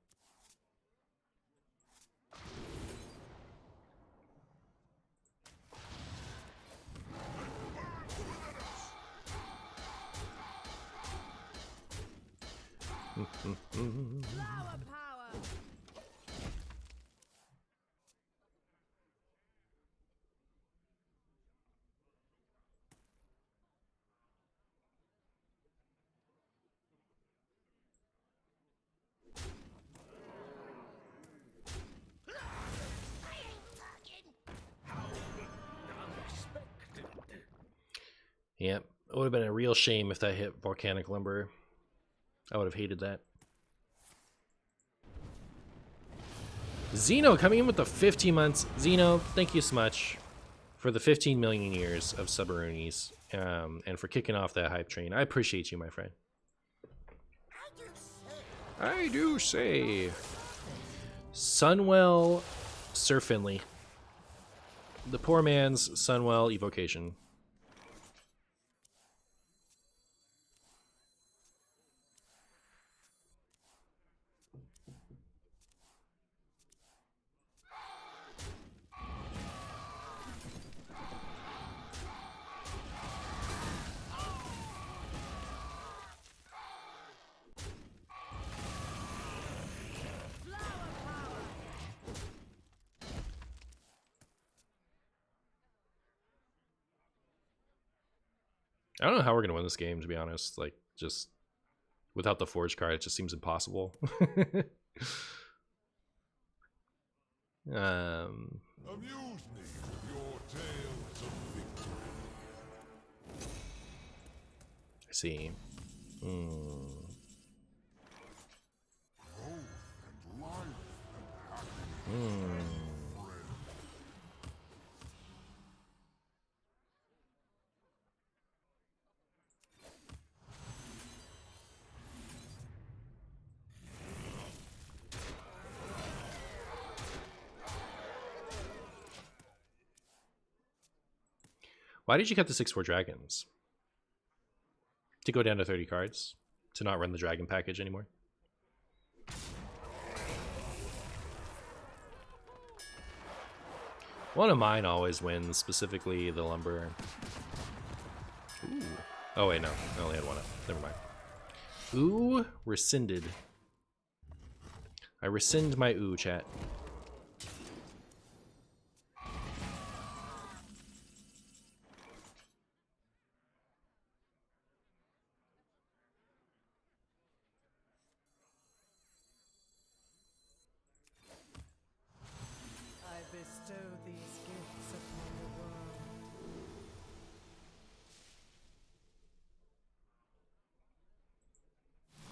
Flower power. Yep. It would have been a real shame if that hit volcanic lumber. I would have hated that. Xeno coming in with the 15 months. Xeno, thank you so much for the 15 million years of Subaroonies, and for kicking off that hype train. I appreciate you, my friend. I do say. Sunwell Sir Finley. The poor man's Sunwell evocation. I don't know how we're gonna win this game, to be honest. Like, just without the forge card, it just seems impossible. Amuse me with your tales of victory. I see. Growth and life and happiness, friend. Why did you cut the 6/4 dragons? To go down to 30 cards? To not run the dragon package anymore? One of mine always wins, specifically the lumber. Ooh. Oh wait, no. I only had one up. Never mind. Ooh, rescinded. I rescind my ooh, chat. I bestow these gifts upon the world.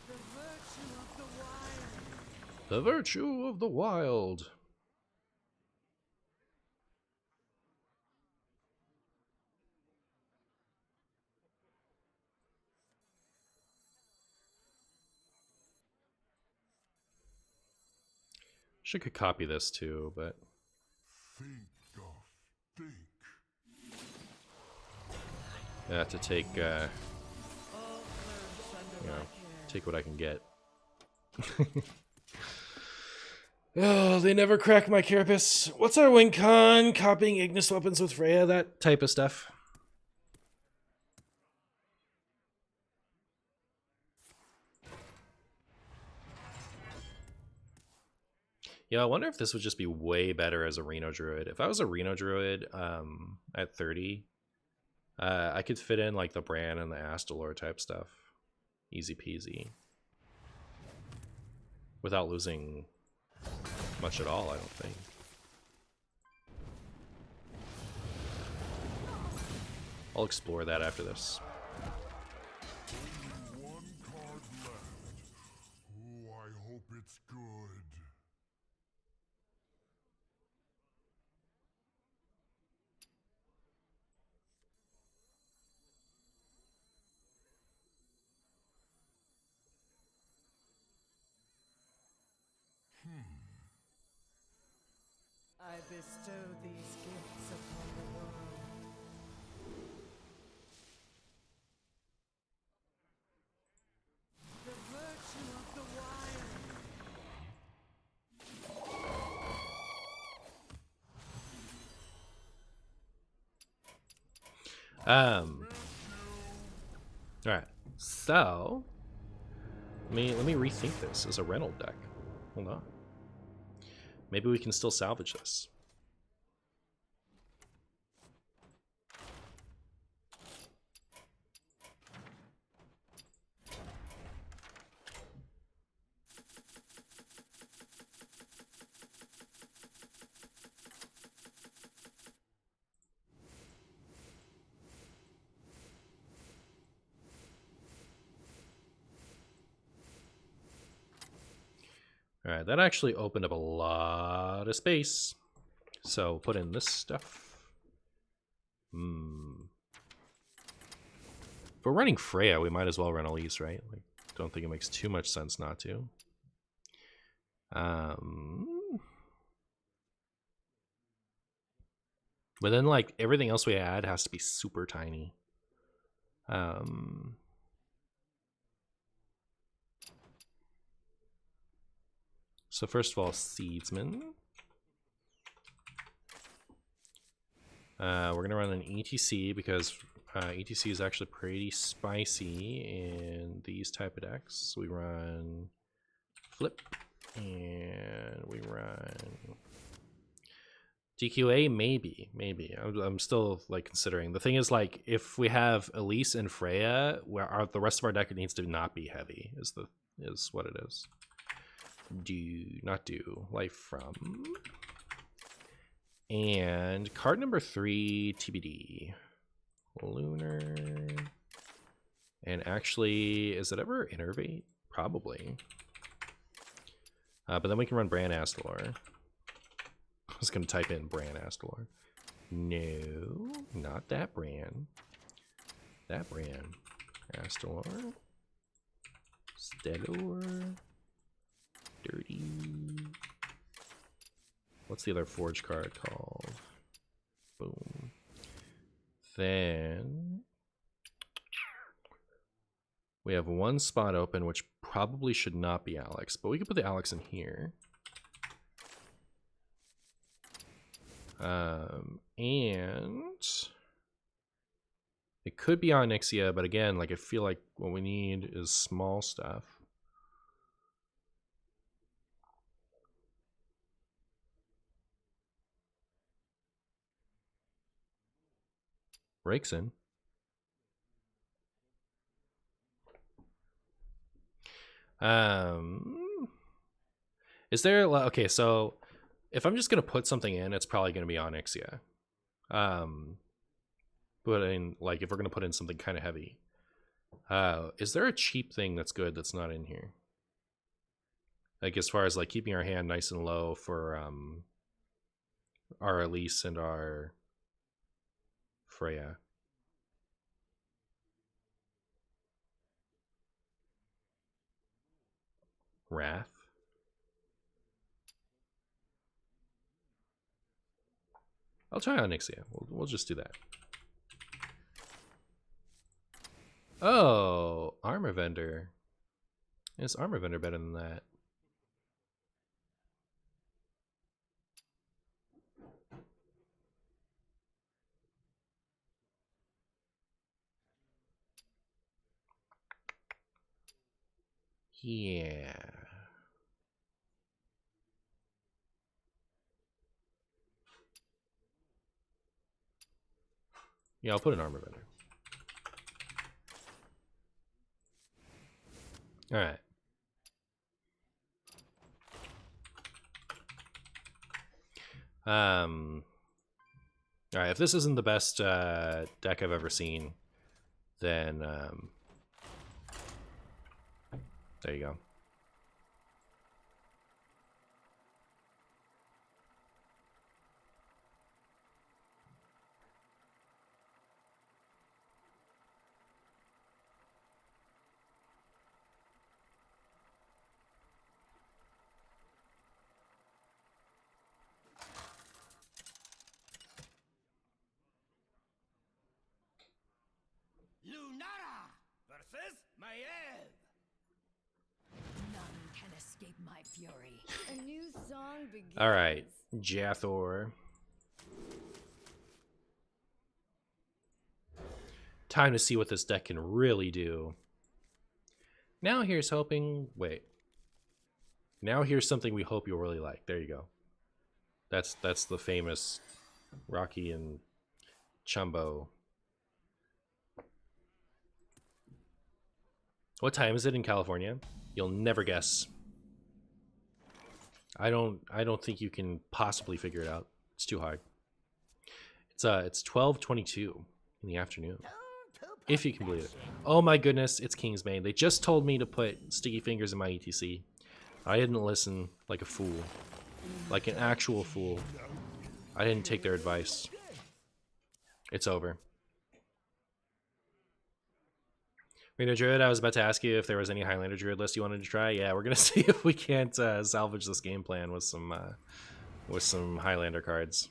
The virtue of the wild. The virtue of the wild. Should could copy this too, but Think, Guff, think. I have to take, All flourish under you know, my care. take what I can get. Oh, they never crack my carapace. What's our wincon? Copying Ignis weapons with Freya, that type of stuff. Yeah, I wonder if this would just be way better as a Reno Druid. If I was a Reno Druid at 30, I could fit in like the Bran and the Astalor type stuff. Easy peasy. Without losing much at all, I don't think. I'll explore that after this. Only one card left. Oh, I hope it's good. bestow these gifts upon the world. The virtue of the wild. All right. So let me rethink this as a rental deck. Hold on. Maybe we can still salvage this. All right, that actually opened up a lot of space. So put in this stuff. If we're running Freya, we might as well run Elise, right? Like, don't think it makes too much sense not to. But then, like, everything else we add has to be super tiny. So first of all, Seedsman. We're gonna run an ETC because ETC is actually pretty spicy in these type of decks. So we run Flip and we run DQA. Maybe. I'm still like considering. The thing is, like, if we have Elise and Freya, where the rest of our deck needs to not be heavy. Is what it is. Not do Life From. And card number 3, TBD. Lunar. And actually, is it ever Innervate? Probably. But then we can run Bran Astalor. I was going to type in Bran Astalor. No, not that Bran. That Bran. Astalor. Stellar. Dirty. What's the other Forge card called? Boom. Then we have one spot open, which probably should not be Alex, but we could put the Alex in here. And it could be Onyxia, but again, like, I feel like what we need is small stuff. Breaks in. Is there, okay, so if I'm just gonna put something in, it's probably gonna be Onyxia. But like, if we're gonna put in something kind of heavy, is there a cheap thing that's good that's not in here? Like, as far as like keeping our hand nice and low for our Elise and our Freya. Wrath. I'll try Onyxia. We'll just do that. Oh, Armor Vendor. Is Armor Vendor better than that? Yeah. Yeah, I'll put an Armor Vendor. All right. All right, if this isn't the best deck I've ever seen, then there you go. process, my head. None can escape my fury. A new song begins. All right, Jathor. Time to see what this deck can really do. Now here's hoping. Wait. Now here's something we hope you'll really like. There you go. That's the famous Rocky and Chumbo. What time is it in California? You'll never guess. I don't think you can possibly figure it out. It's too hard. It's 12:22 in the afternoon. If you can believe it. Oh my goodness, it's Kingsbane. They just told me to put sticky fingers in my ETC. I didn't listen like a fool. Like an actual fool. I didn't take their advice. It's over. Reno Druid, I was about to ask you if there was any Highlander Druid list you wanted to try. Yeah, we're gonna see if we can't salvage this game plan with some Highlander cards.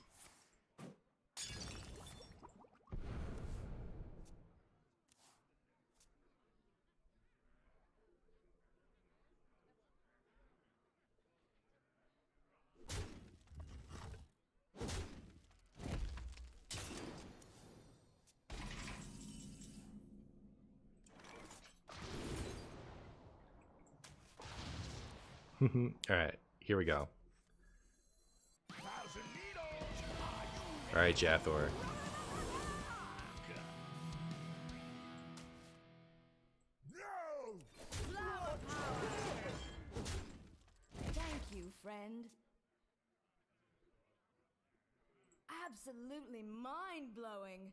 Alright, here we go. Alright, Jathor. Thank you, friend. Absolutely mind-blowing.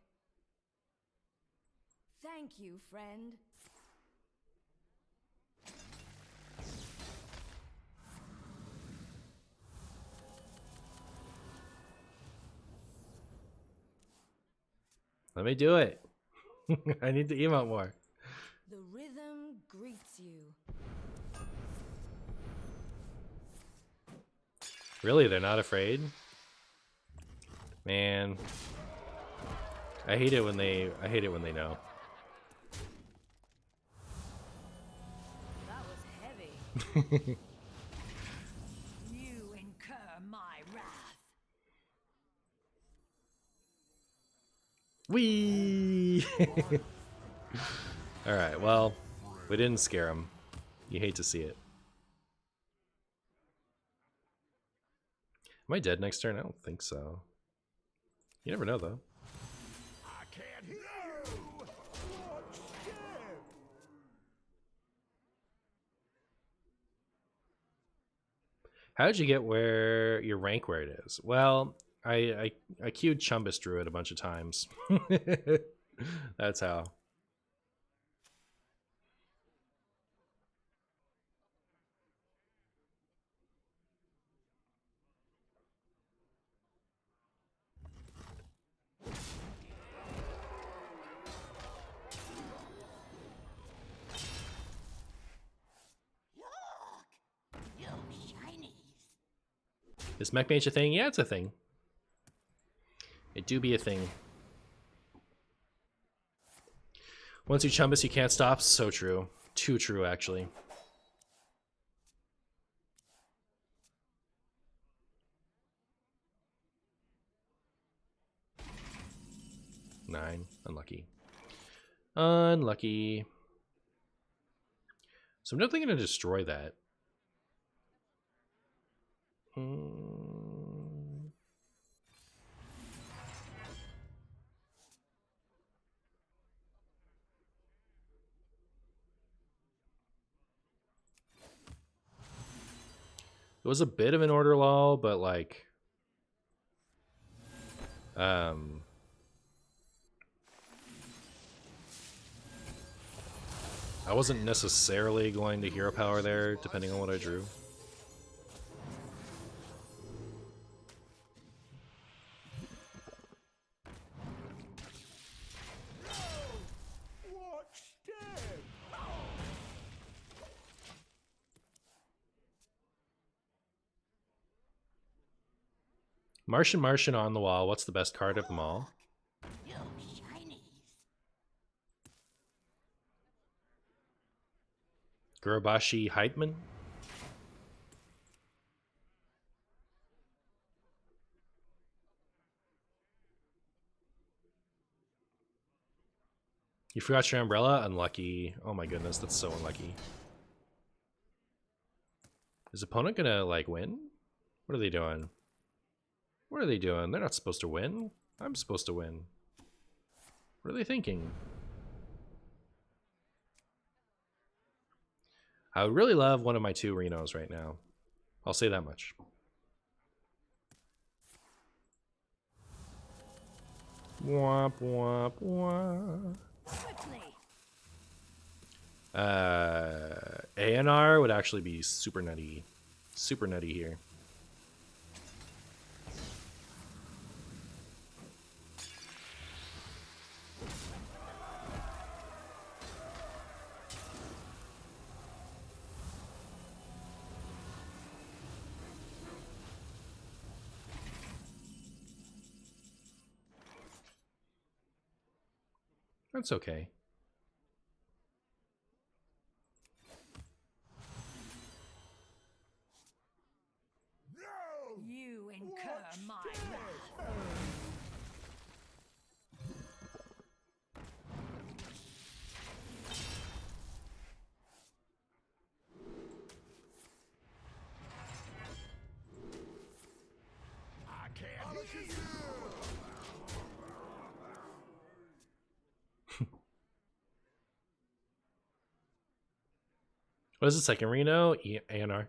Thank you, friend. Let me do it. I need to emote more. The rhythm greets you. Really, they're not afraid? Man. I hate it when they know. That was heavy. You incur my wrath. Whee! Alright, well, we didn't scare him. You hate to see it. Am I dead next turn? I don't think so. You never know, though. I can't hear you. What's that? How did you get where your rank where it is? Well, I queued Chumbus Druid a bunch of times. That's how. You shinies. Is Mech Mage a thing? Yeah, it's a thing. It do be a thing. Once you Chumbus, you can't stop. So true. Too true, actually. Nine. Unlucky. Unlucky. So I'm definitely going to destroy that. It was a bit of an order lull, but like, I wasn't necessarily going to hero power there, depending on what I drew. What's that? Martian on the wall. What's the best card of them all? You shinies. Gurobashi Heitman. You forgot your umbrella? Unlucky. Oh my goodness, that's so unlucky. Is opponent gonna, like, win? What are they doing? What are they doing? They're not supposed to win. I'm supposed to win. What are they thinking? I would really love one of my 2 Renos right now. I'll say that much. Womp womp womp. ANR would actually be super nutty here. That's okay. You incur my wrath. I can't hit you. What is the second Reno? ANR. Tuned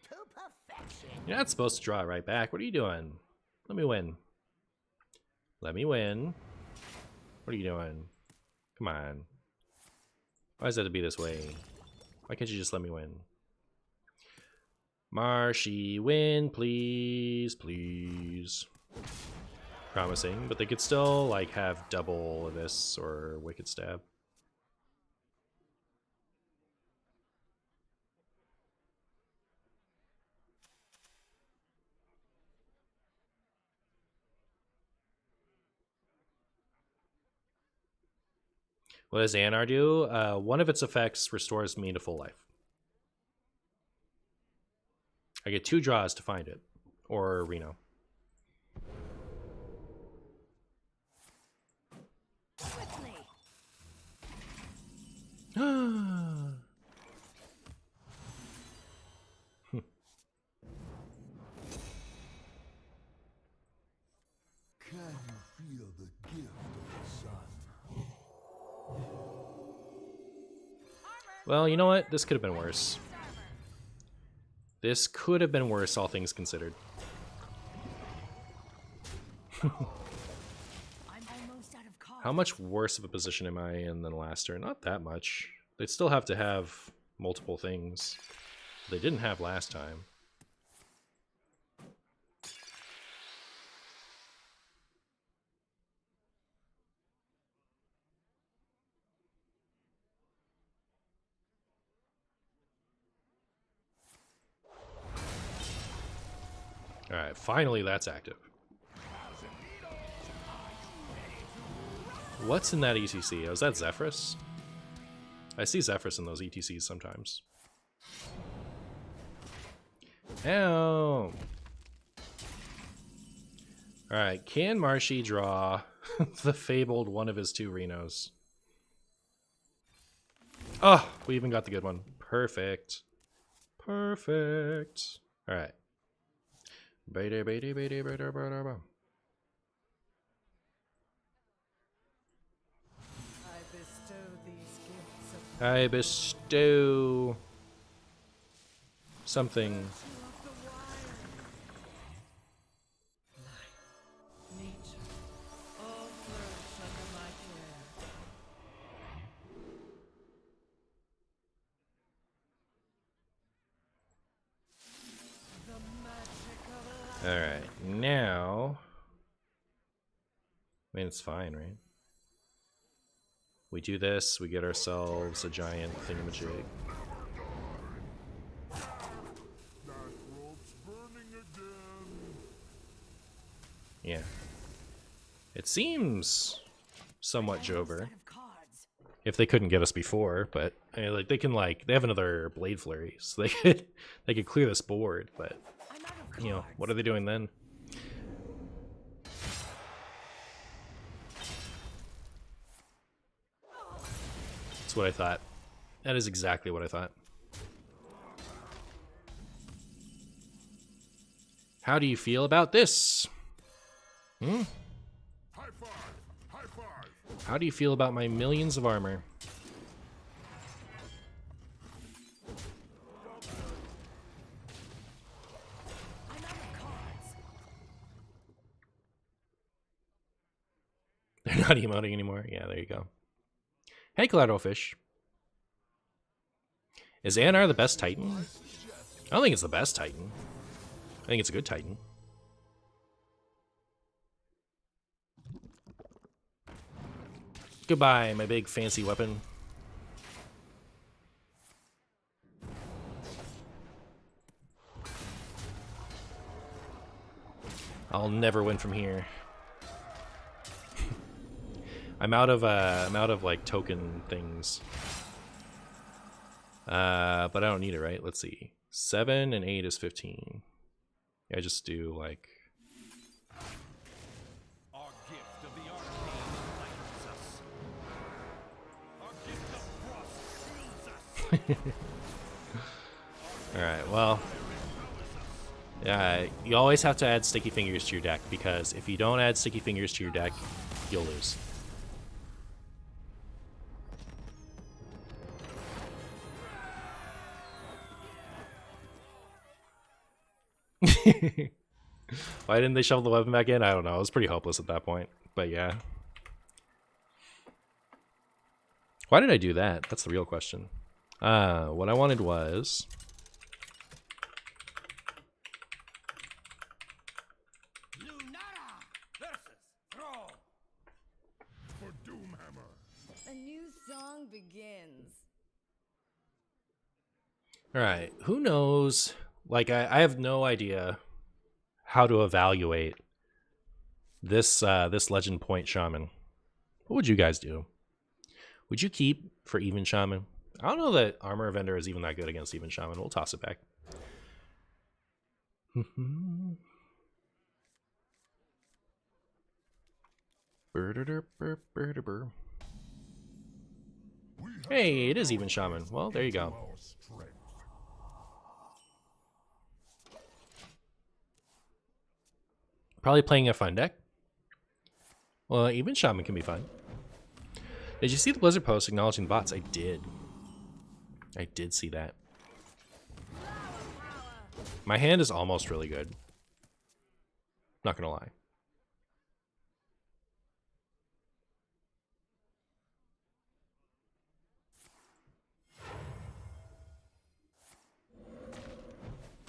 to perfection. You're not supposed to draw it right back. What are you doing? Let me win. Let me win. What are you doing? Come on. Why does that have to be this way? Why can't you just let me win? Marshy, win, please, please. Promising, but they could still, like, have double this or Wicked Stab. What does ANR do? One of its effects restores me to full life. I get 2 draws to find it. Or Reno. Can you feel the gift of the sun? Well, you know what? This could have been worse. This could have been worse, all things considered. I'm almost out of cards. How much worse of a position am I in than last turn? Not that much. They'd still have to have multiple things they didn't have last time. Alright, finally that's active. What's in that ETC? Oh, is that Zephyrus? I see Zephyrus in those ETCs sometimes. Ow! Alright, can Marshy draw the fabled one of his 2 Renos? Oh, we even got the good one. Perfect. Perfect. Alright. Bada, bada, bada, bada, bada, bada. I bestow something. Alright, now... I mean, it's fine, right? We do this, we get ourselves a giant thingamajig. That rope's burning again. Yeah. It seems somewhat Jover. Out of cards. If they couldn't get us before, but I mean, like they can they have another blade flurry, so they could clear this board. But I'm out of you know, cards. what are they doing then? That's what I thought. That is exactly what I thought. How do you feel about this? Hmm? High five! High five! How do you feel about my millions of armor? I'm out of cards. They're not emoting anymore. Yeah, there you go. Hey, collateral fish. Is Anar the best Titan? I don't think it's the best Titan. I think it's a good Titan. Goodbye, my big fancy weapon. I'll never win from here. I'm out of like token things. But I don't need it, right? Let's see. 7 and 8 is 15. I just do like Our gift of the arcane enlightens us. Our gift of frost shields us. Alright, well. Yeah, you always have to add sticky fingers to your deck, because if you don't add sticky fingers to your deck, you'll lose. Why didn't they shovel the weapon back in? I don't know. It was pretty hopeless at that point. But yeah. Why did I do that? That's the real question. What I wanted was... Lunara versus Throw. For Doomhammer! A new song begins. Alright, who knows? Like, I have no idea how to evaluate this this Legend Point Shaman. What would you guys do? Would you keep for even Shaman? I don't know that Armor Vendor is even that good against even Shaman. We'll toss it back. Hey, it is even Shaman. Well, there you go. Our strength. Probably playing a fun deck. Well, even Shaman can be fun. Did you see the Blizzard post acknowledging bots? I did. I did see that. My hand is almost really good. Not gonna lie.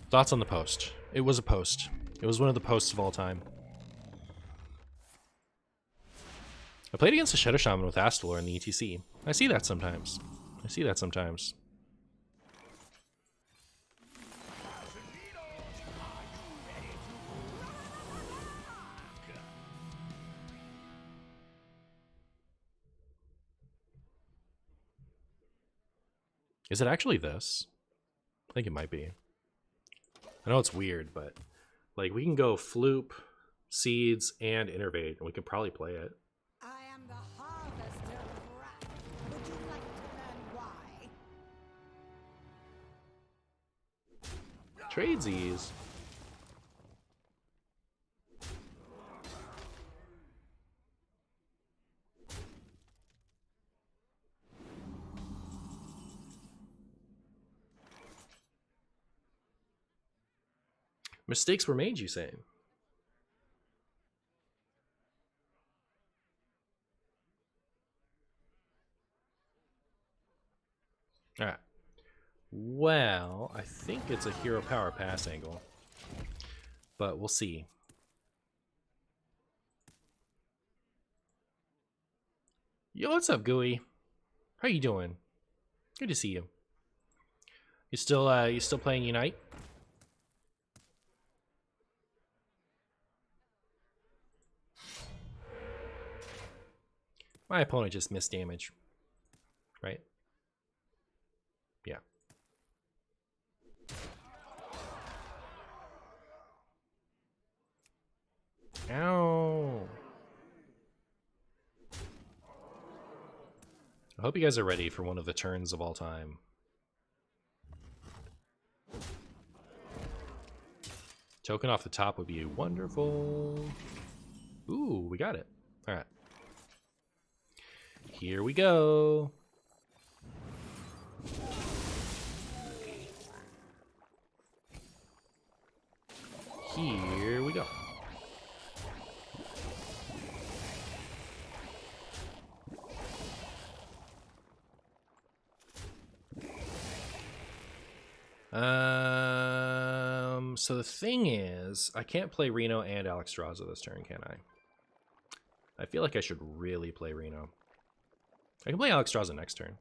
Thoughts on the post? It was a post. It was one of the posts of all time. I played against a Shadow Shaman with Astalor in the ETC. I see that sometimes. I see that sometimes. Is it actually this? I think it might be. I know it's weird, but like we can go Floop, Seeds, and Innervate, and we could probably play it. I am the harvester of wrath. Would you like to learn why? Tradesies. Mistakes were made, you saying? Alright. Well, I think it's a hero power pass angle. But we'll see. Yo, what's up, Gooey? How you doing? Good to see you. You still playing Unite? My opponent just missed damage. right? Yeah. Ow. I hope you guys are ready for one of the turns of all time. Token off the top would be wonderful. Ooh, we got it. All right. Here we go. Here we go. So the thing is, I can't play Reno and Alex this turn, can I? I feel like I should really play Reno. I can play Alex next turn.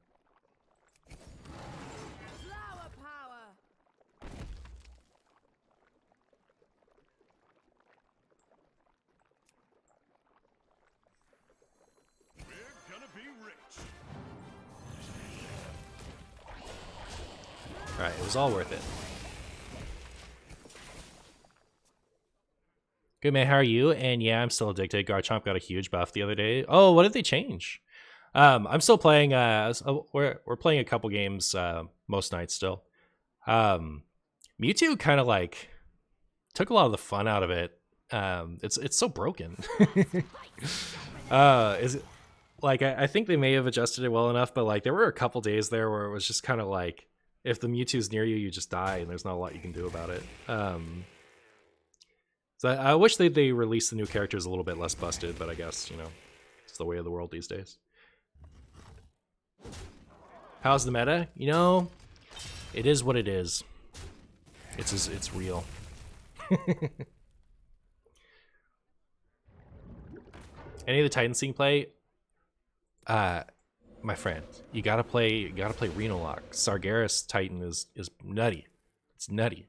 Flower power. We're gonna be rich. Alright, it was all worth it. Good man, how are you? And yeah, I'm still addicted. Garchomp got a huge buff the other day. Oh, what did they change? I'm still playing. We're playing a couple games most nights still. Mewtwo kind of like took a lot of the fun out of it. It's so broken. Is it like I think they may have adjusted it well enough, but like there were a couple days there where it was just kind of like if the Mewtwo's near you, you just die, and there's not a lot you can do about it. So I wish they released the new characters a little bit less busted, but I guess, you know, it's the way of the world these days. How's the meta? You know, it is what it is. It's real. Any of the Titan Sing play? My friend, you gotta play Reno Lock. Sargeras Titan is nutty. It's nutty.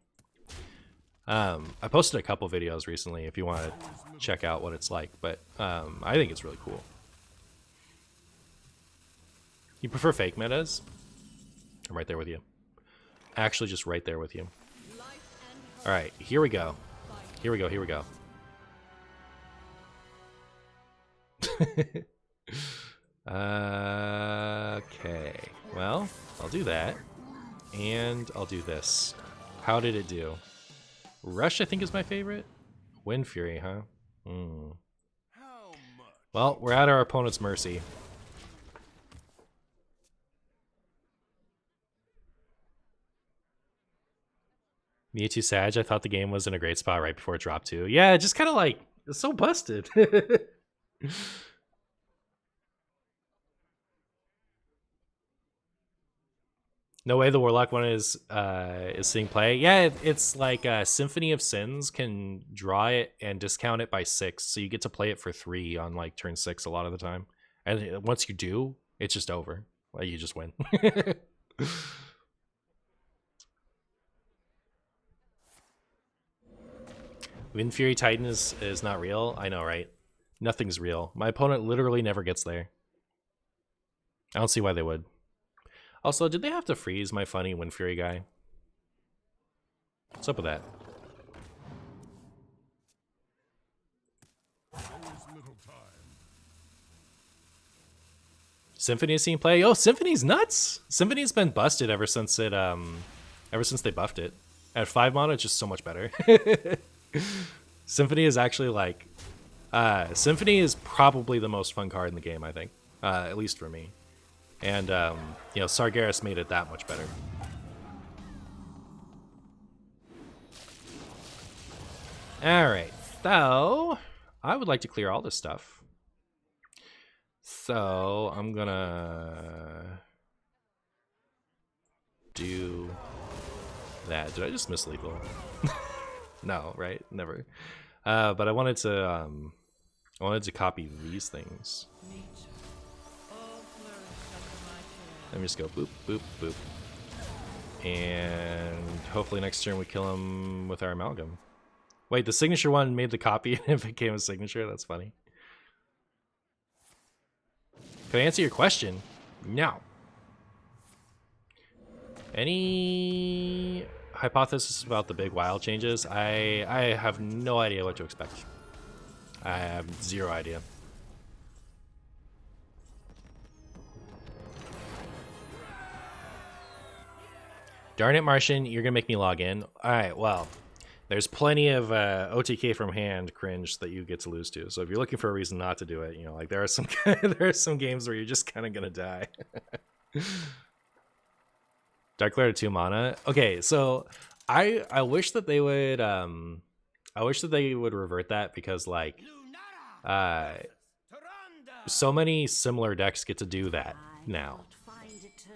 I posted a couple videos recently if you want to check out what it's like, but I think it's really cool. You prefer fake metas? I'm right there with you. Actually, just right there with you. Alright, here we go. Here we go, here we go. Okay, well, I'll do that. And I'll do this. How did it do? Rush, I think, is my favorite. Wind Fury, huh? Well, we're at our opponent's mercy. Mewtwo Sag, I thought the game was in a great spot right before it dropped too. Yeah, just kind of like, it's so busted. No way the Warlock one is seeing play. Yeah, it's like Symphony of Sins can draw it and discount it by 6, so you get to play it for 3 on like turn 6 a lot of the time. And once you do, it's just over. Like, you just win. Wind Fury Titan is not real. I know, right? Nothing's real. My opponent literally never gets there. I don't see why they would. Also, did they have to freeze my funny Wind Fury guy? What's up with that? Symphony has seen play. Oh, Symphony's nuts! Symphony's been busted ever since it ever since they buffed it. At 5 mana, it's just so much better. Symphony is actually like Symphony is probably the most fun card in the game, I think. At least for me. And, you know, Sargeras made it that much better. Alright, so I would like to clear all this stuff. So I'm gonna do that. Did I just miss lethal? No, right? Never. But I wanted to copy these things. Let me just go boop, boop, boop. And hopefully next turn we kill him with our amalgam. Wait, the signature one made the copy and it became a signature? That's funny. Can I answer your question? No. Any hypothesis about the big wild changes? I have no idea what to expect. I have zero idea. Darn it, Martian, you're gonna make me log in. Alright, well, there's plenty of OTK from hand cringe that you get to lose to. So if you're looking for a reason not to do it, you know, like there are some there are some games where you're just kind of gonna die. Dark Lair to 2 mana. Okay, so I wish that they would revert that, because like so many similar decks get to do that now.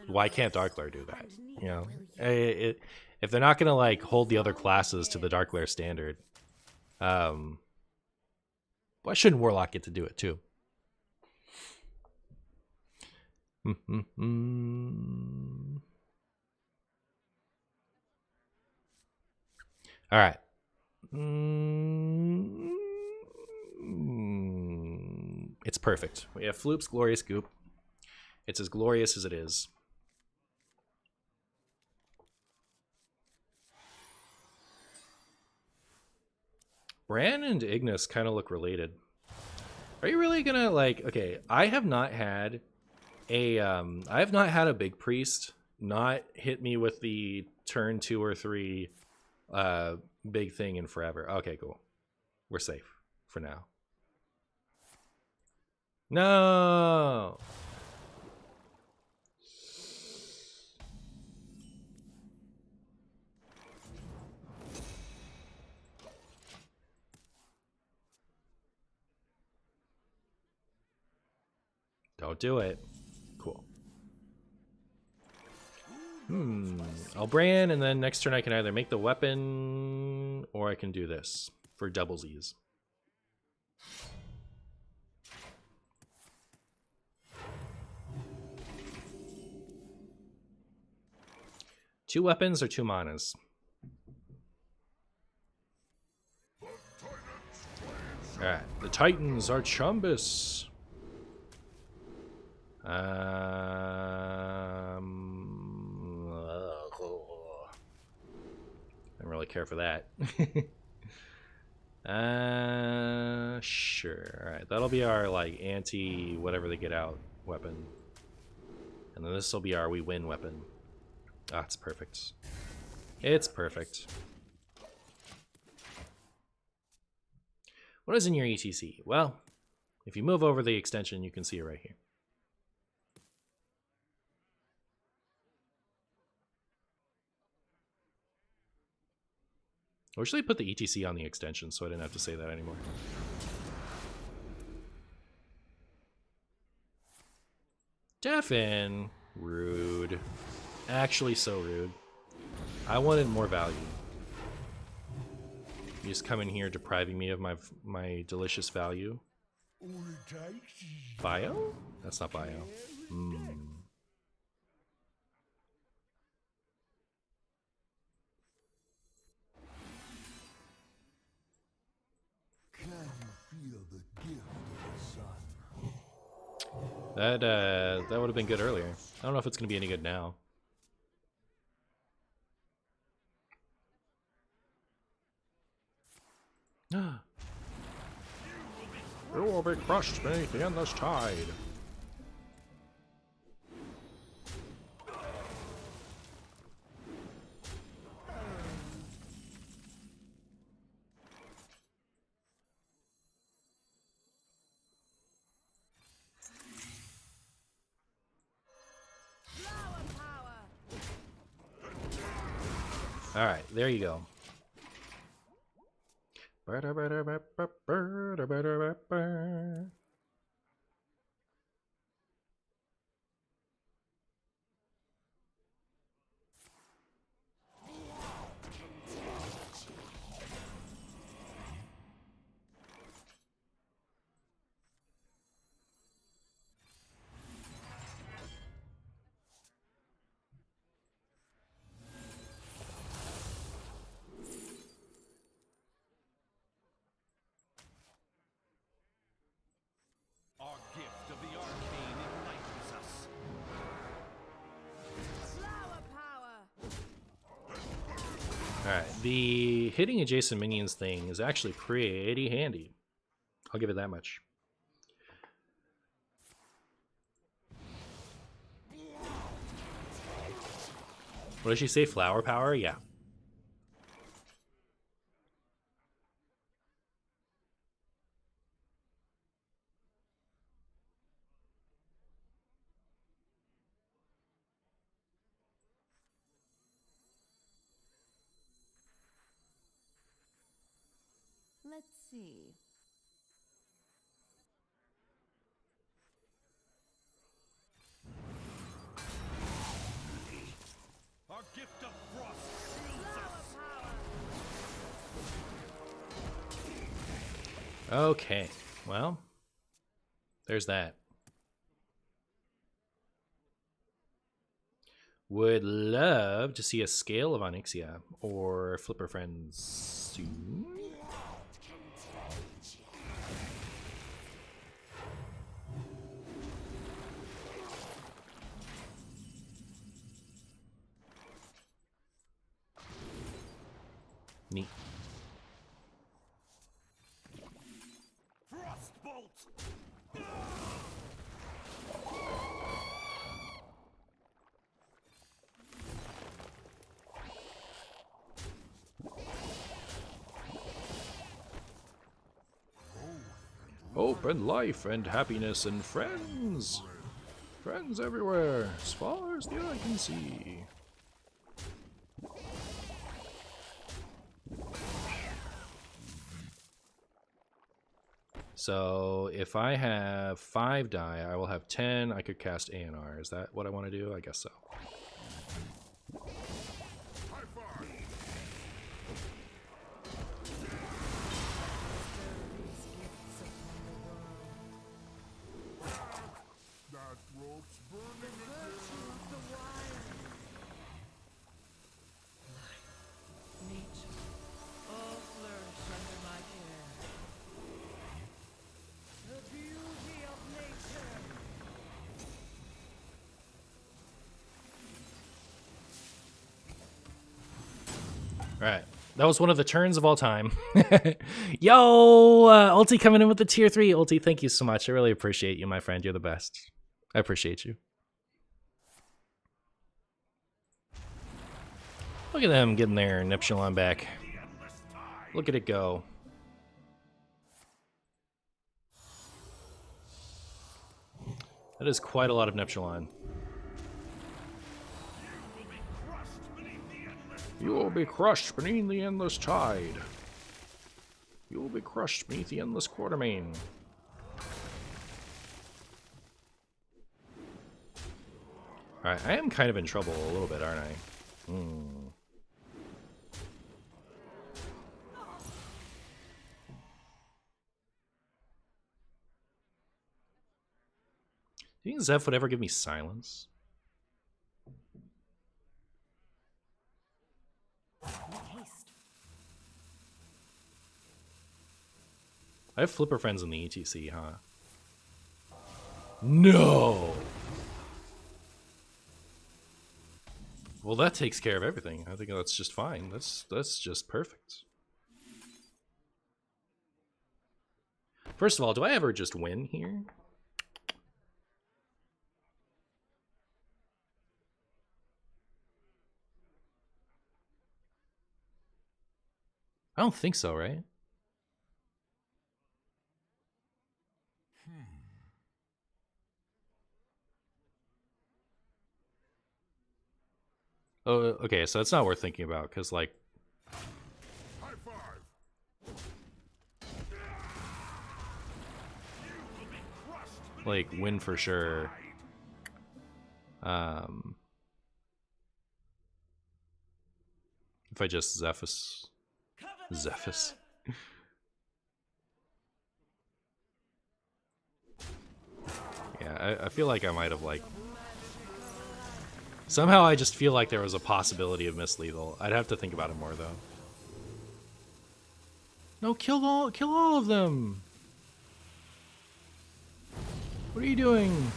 Why can't Dark Lair do that? You know, if they're not gonna like hold the other classes to the Dark Lair standard, why shouldn't Warlock get to do it too? All right. It's perfect. We have Floop's Glorious Goop. It's as glorious as it is. Bran and Ignis kind of look related. Are you really gonna like? Okay, I have not had a big priest not hit me with the turn 2 or 3 big thing in forever. Okay, cool. We're safe for now. No. Don't do it. Cool. I'll Bran, and then next turn I can either make the weapon, or I can do this for double Z's. Two weapons or 2 manas? Alright, the Titans are Chumbus. I don't really care for that. Sure. All right, that'll be our like anti whatever they get out weapon, and then this will be our we win weapon. Ah, it's perfect. It's perfect. What is in your ETC? Well, if you move over the extension, you can see it right here. I wish they put the ETC on the extension so I didn't have to say that anymore. Deafin. Rude. Actually so rude. I wanted more value. You just come in here depriving me of my delicious value. Bio? That's not bio. That would have been good earlier. I don't know if it's gonna be any good now. You will be crushed beneath the endless tide. All right, there you go. Alright, the hitting adjacent minions thing is actually pretty handy. I'll give it that much. What did she say? Flower power? Yeah. Let's see. Our gift of frost shields us. Okay, well, there's that. Would love to see a scale of Onyxia or Flipper Friends soon. Neat. Frostbolt! Hope and life and happiness and friends. Friends everywhere, as far as the eye can see. So if I have 5 die, I will have 10. I could cast ANR. Is that what I want to do? I guess so. That rope's burning again. Nature, all flourish under my care. The beauty of nature. Alright. That was one of the turns of all time. Yo! Ulti coming in with the tier 3. Ulti, thank you so much. I really appreciate you, my friend. You're the best. I appreciate you. Look at them getting their Neptulon back. Look at it go. That is quite a lot of Neptulon. You will be crushed beneath the endless tide. You will be crushed beneath the endless quartermain. Alright, I am kind of in trouble a little bit, aren't I? Do you think Zeph would ever give me silence? I have Flipper Friends in the ETC, huh? No! Well, that takes care of everything. I think that's just fine. That's just perfect. First of all, do I ever just win here? I don't think so, right? Oh, okay, so it's not worth thinking about, because, like... High five. Like, win for sure. If I just Zephyrus. Zephyrus. Yeah, I feel like I might have, like... Somehow I just feel like there was a possibility of mislethal. I'd have to think about it more, though. No, kill all of them! What are you doing?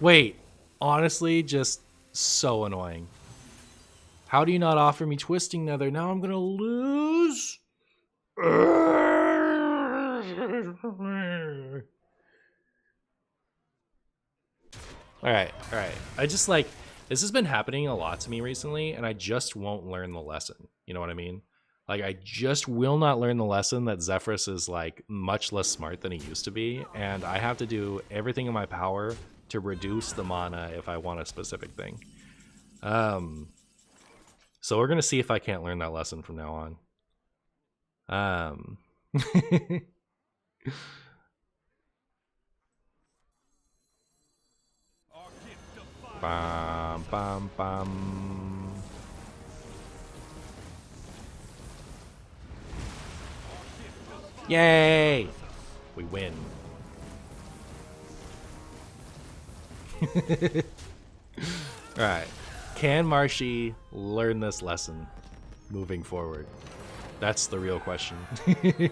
Wait, honestly, just so annoying. How do you not offer me Twisting Nether? Now I'm gonna lose. Alright. I just like, this has been happening a lot to me recently, and I just won't learn the lesson. You know what I mean? Like, I just will not learn the lesson that Zephyrus is, like, much less smart than he used to be, and I have to do everything in my power to reduce the mana if I want a specific thing. So we're gonna see if I can't learn that lesson from now on. Bam, bam, bam. Yay! We win. Alright. Can Marshy learn this lesson moving forward? That's the real question. I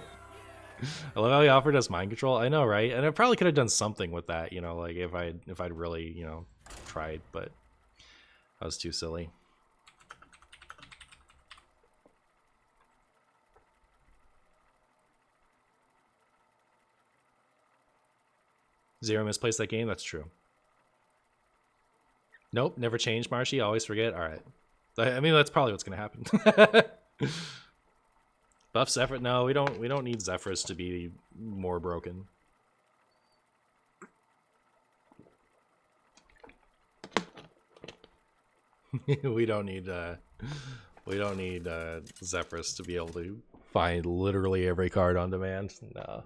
love how he offered us mind control. I know, right? And I probably could have done something with that, you know, like if I'd really, you know, tried, but I was too silly. Zero misplaced that game? That's true. Nope, never changed, Marshy. Always forget. All right. I mean, that's probably what's gonna happen. Buff Zephyrus? No, we don't need Zephyrus to be more broken. we don't need Zephyrus to be able to find literally every card on demand. No.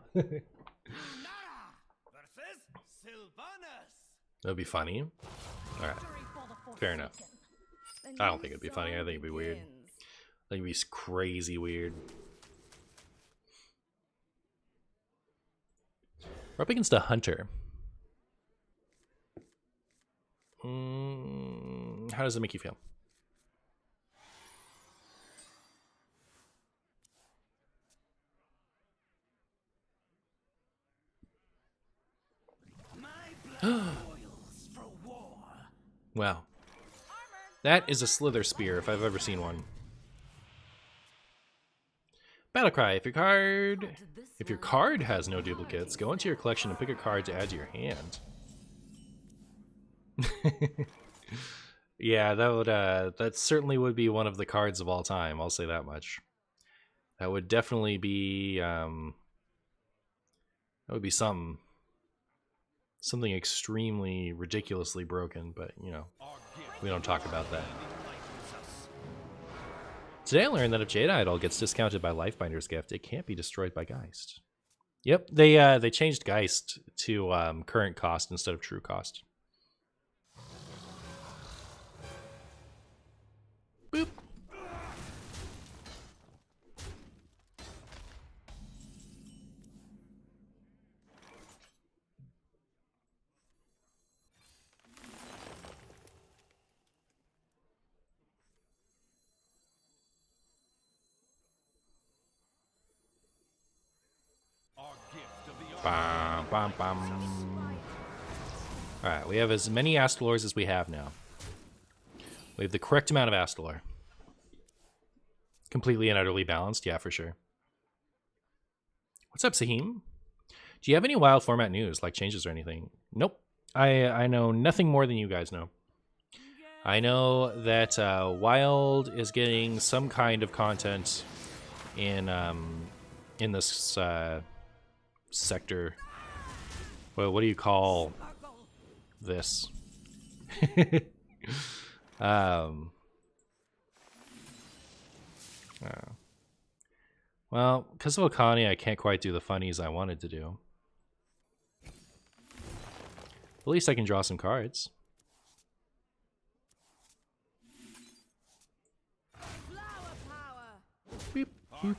That'd be funny. All right. Fair enough. I don't think it'd be funny. I think it'd be weird. I think it'd be crazy weird. We're up against a hunter. How does it make you feel? Wow. That is a Slither Spear if I've ever seen one. Battlecry. If your card has no duplicates, go into your collection and pick a card to add to your hand. Yeah, that certainly would be one of the cards of all time, I'll say that much. That would definitely be that would be something extremely ridiculously broken, but you know, we don't talk about that. Today I learned that if Jade Idol gets discounted by Lifebinder's Gift, it can't be destroyed by Geist. Yep, they changed Geist to current cost instead of true cost. Boop. Bam, bam, bam. Alright, we have as many Astalors as we have now. We have the correct amount of Astalor. Completely and utterly balanced, yeah, for sure. What's up, Sahim? Do you have any wild format news, like changes or anything? Nope. I know nothing more than you guys know. I know that Wild is getting some kind of content in this sector. Well, what do you call this? Well, because of Okani, I can't quite do the funnies I wanted to do. At least I can draw some cards. Beep, beep.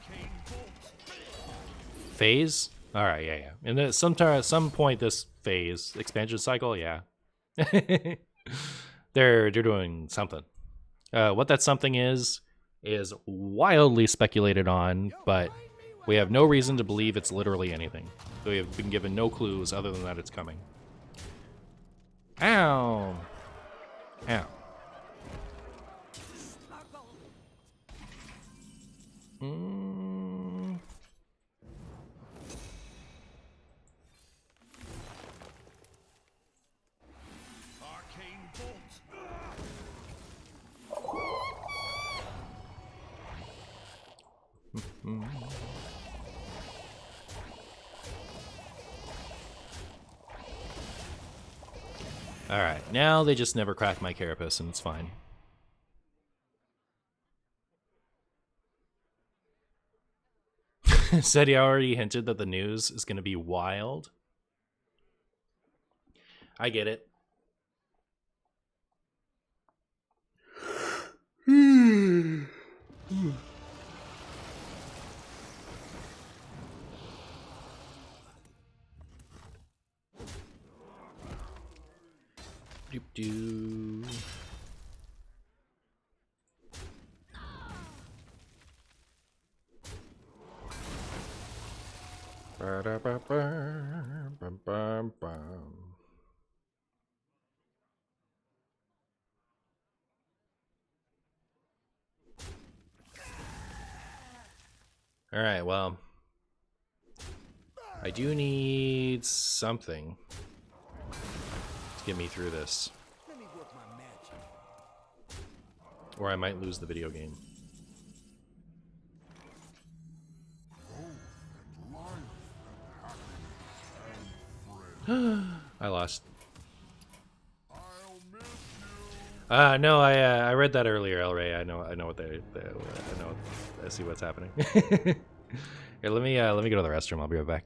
Phase? Alright, yeah. And then at some point this phase, expansion cycle, yeah. They're doing something. What that something is wildly speculated on, but we have no reason to believe it's literally anything. We have been given no clues other than that it's coming. Ow! Ow. Arcane bolt. Alright, now they just never crack my carapace and it's fine. Said he already hinted that the news is going to be wild. I get it. Doop doo. All right, well, I do need something to get me through this, Let me work my magic. or I might lose the video game. I lost. I'll miss you. No, I read that earlier, El Rey. I know what I see what's happening. Here, let me go to the restroom. I'll be right back.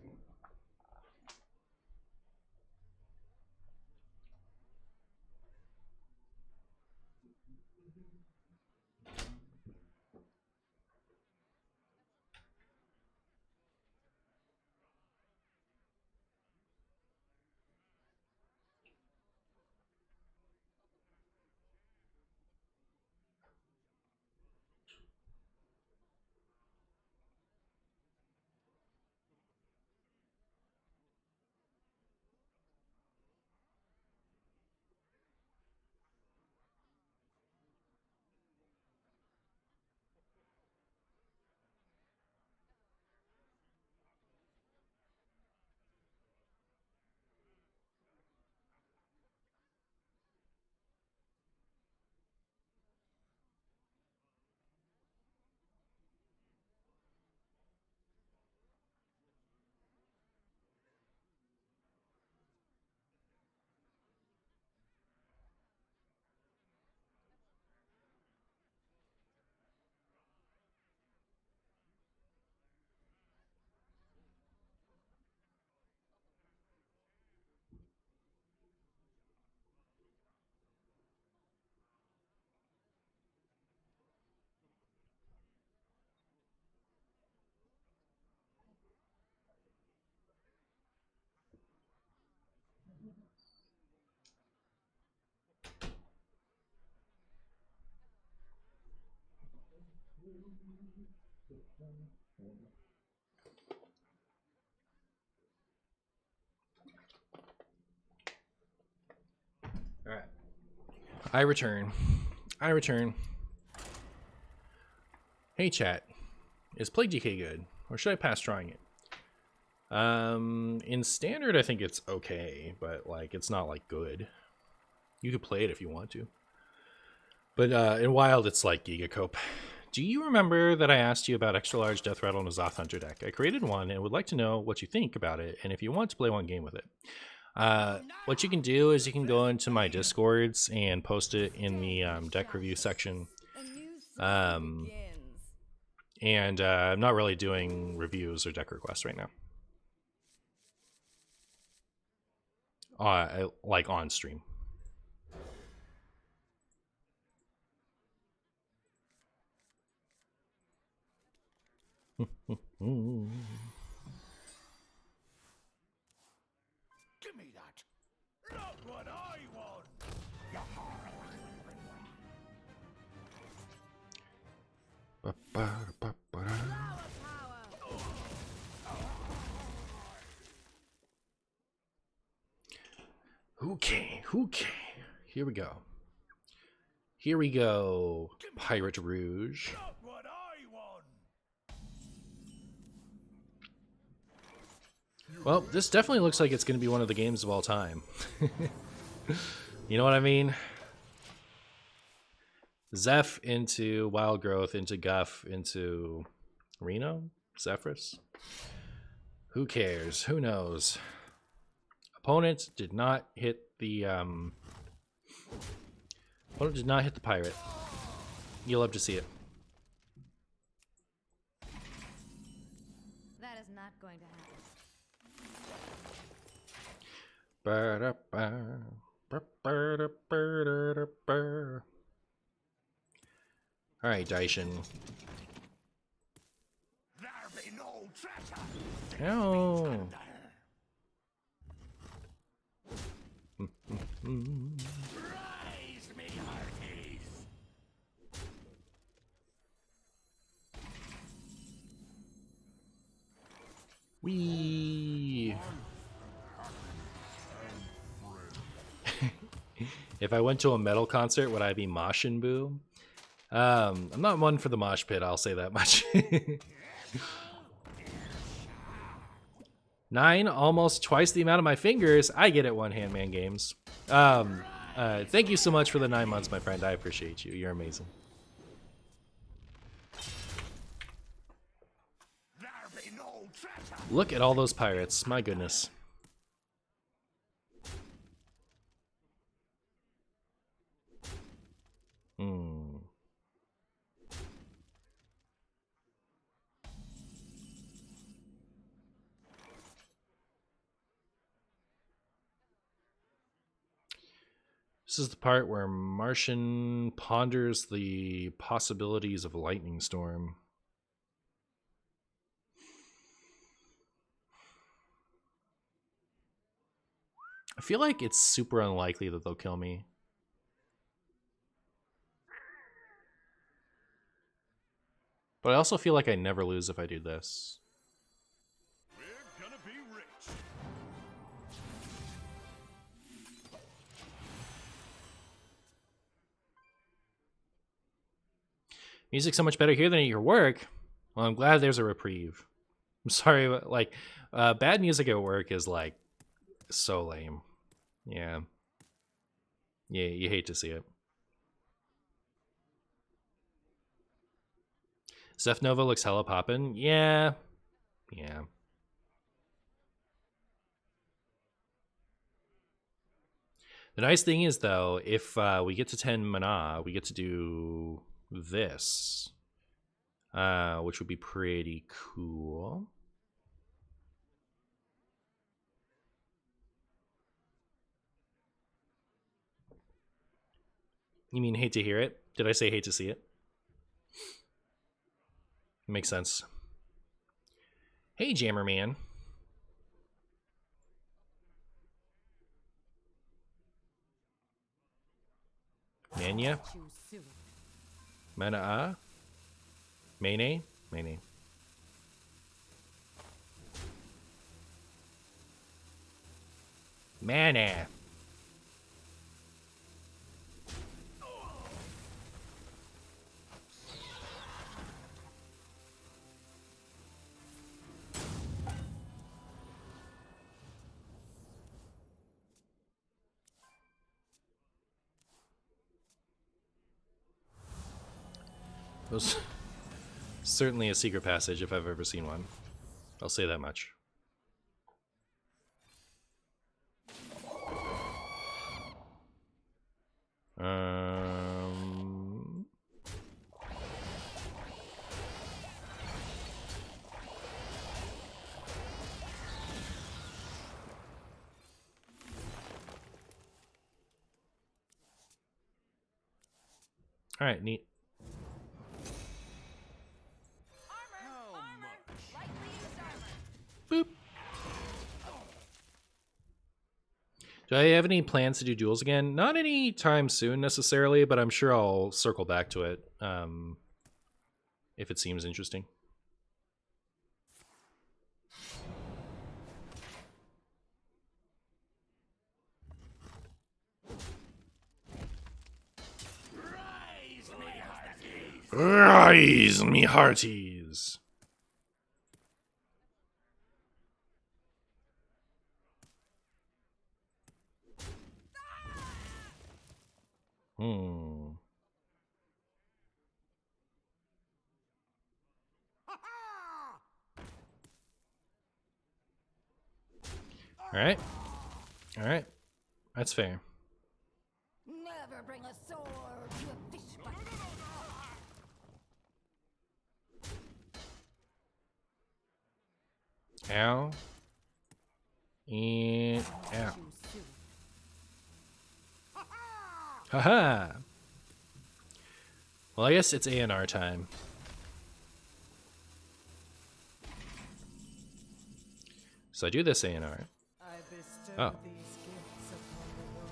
All right. I return. Hey chat, is Plague DK good, or should I pass trying it? In standard, I think it's okay, but like it's not like good. You could play it if you want to, but in wild, it's like Gigacope. Do you remember that I asked you about extra large Death Rattle and a Zoth Hunter deck? I created one and would like to know what you think about it, and if you want to play one game with it. What you can do is you can go into my Discords and post it in the deck review section. I'm not really doing reviews or deck requests right now. Like on stream. Give me that. Not what I want. Okay. Here we go. Pirate Rouge. Not what I want. Well, this definitely looks like it's going to be one of the games of all time. You know what I mean? Zeph into Wild Growth, into Guff, into Reno? Zephyrus? Who cares? Who knows? Opponent did not hit the opponent did not hit the pirate. You'll love to see it. That is not going to happen. All right, Daishin. There be no treasure. Oh. Rise, me hearties. Wee. If I went to a metal concert, would I be moshing boo? I'm not one for the mosh pit, I'll say that much. 9, almost twice the amount of my fingers. I get it, One Hand Man Games. Thank you so much for the 9 months, my friend. I appreciate you. You're amazing. There be no treasure. Look at all those pirates. My goodness. This is the part where Martian ponders the possibilities of a lightning storm. I feel like it's super unlikely that they'll kill me. But I also feel like I never lose if I do this. We're gonna be rich. Music's so much better here than at your work. Well, I'm glad there's a reprieve. I'm sorry, but like, bad music at work is like so lame. Yeah. Yeah, you hate to see it. Zeph Nova looks hella poppin'. Yeah. Yeah. The nice thing is, though, if we get to 10 mana, we get to do this, which would be pretty cool. You mean hate to hear it? Did I say hate to see it? Makes sense. Hey, Jammer Man. Mania? Mana? Mene? Mene. Mana. It was certainly a secret passage if I've ever seen one. I'll say that much. All right, neat. Boop. Do I have any plans to do duels again? Not anytime soon necessarily, but I'm sure I'll circle back to it if it seems interesting. Rise, me hearties. Hmm. Alright. Alright. That's fair. Never bring a sword to a fish fight. Ow. And ow. Haha! Well, I guess it's A&R time. So I do this A&R. I bestow Oh. these gifts upon the world.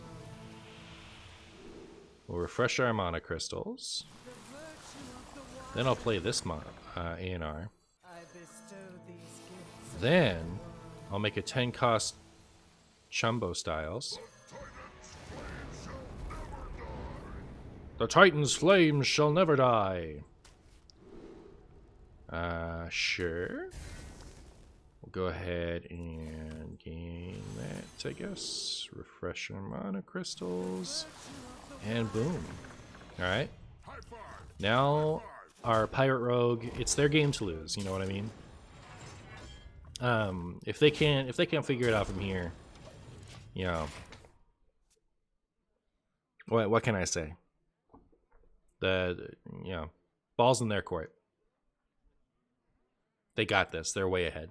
We'll refresh our mana crystals. The virtue of the world. Then I'll play this A&R. I bestow these gifts Then I'll make a 10 cost Chumbo Styles. The Titan's flames shall never die. Sure. We'll go ahead and gain that, I guess. Refresh our mana crystals. And boom. Alright. Now, our Pirate Rogue, it's their game to lose, you know what I mean? If they can't figure it out from here, you know. What can I say? You know, ball's in their court. They got this. They're way ahead.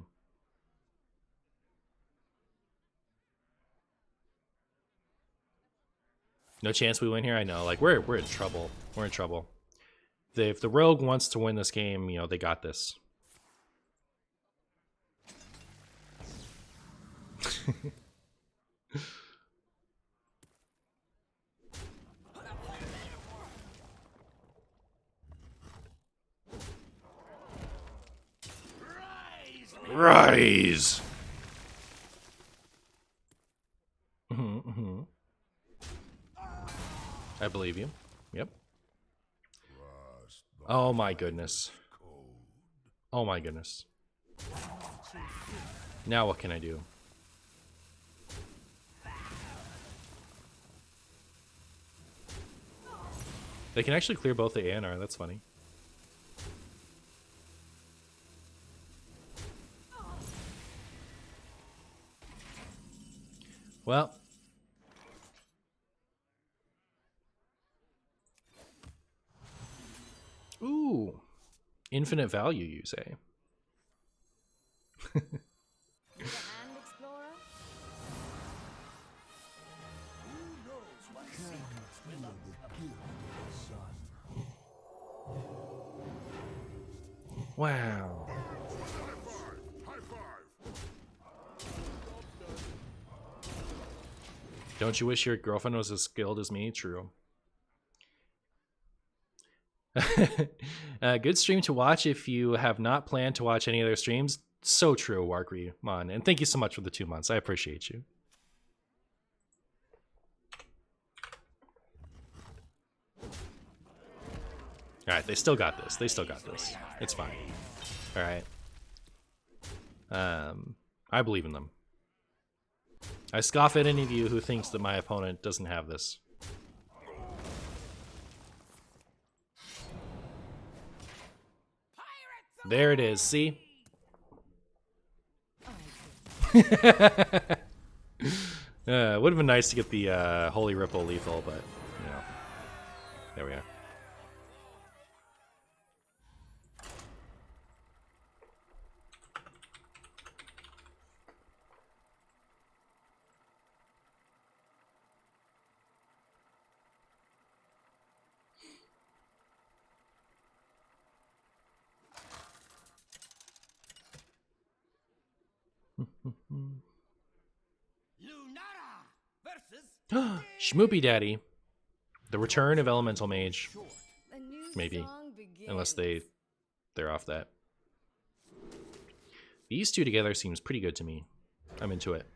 No chance we win here. I know. Like we're in trouble. We're in trouble. If the Rogue wants to win this game, you know, they got this. Rise! I believe you. Yep. Oh my goodness. Oh my goodness. Now what can I do? They can actually clear both the A&R. That's funny. Well. Ooh. Infinite value, you say? Hand explorer? Wow. Don't you wish your girlfriend was as skilled as me? True. Good stream to watch if you have not planned to watch any other streams. So true, Warkremon. And thank you so much for the 2 months. I appreciate you. Alright, they still got this. They still got this. It's fine. Alright. I believe in them. I scoff at any of you who thinks that my opponent doesn't have this. There it is, see? Would have been nice to get the Holy Ripple lethal, but, you know. There we are. Schmoopy Daddy. The return of Elemental Mage. A new Maybe. song begins. Unless they're off that. These two together seems pretty good to me. I'm into it.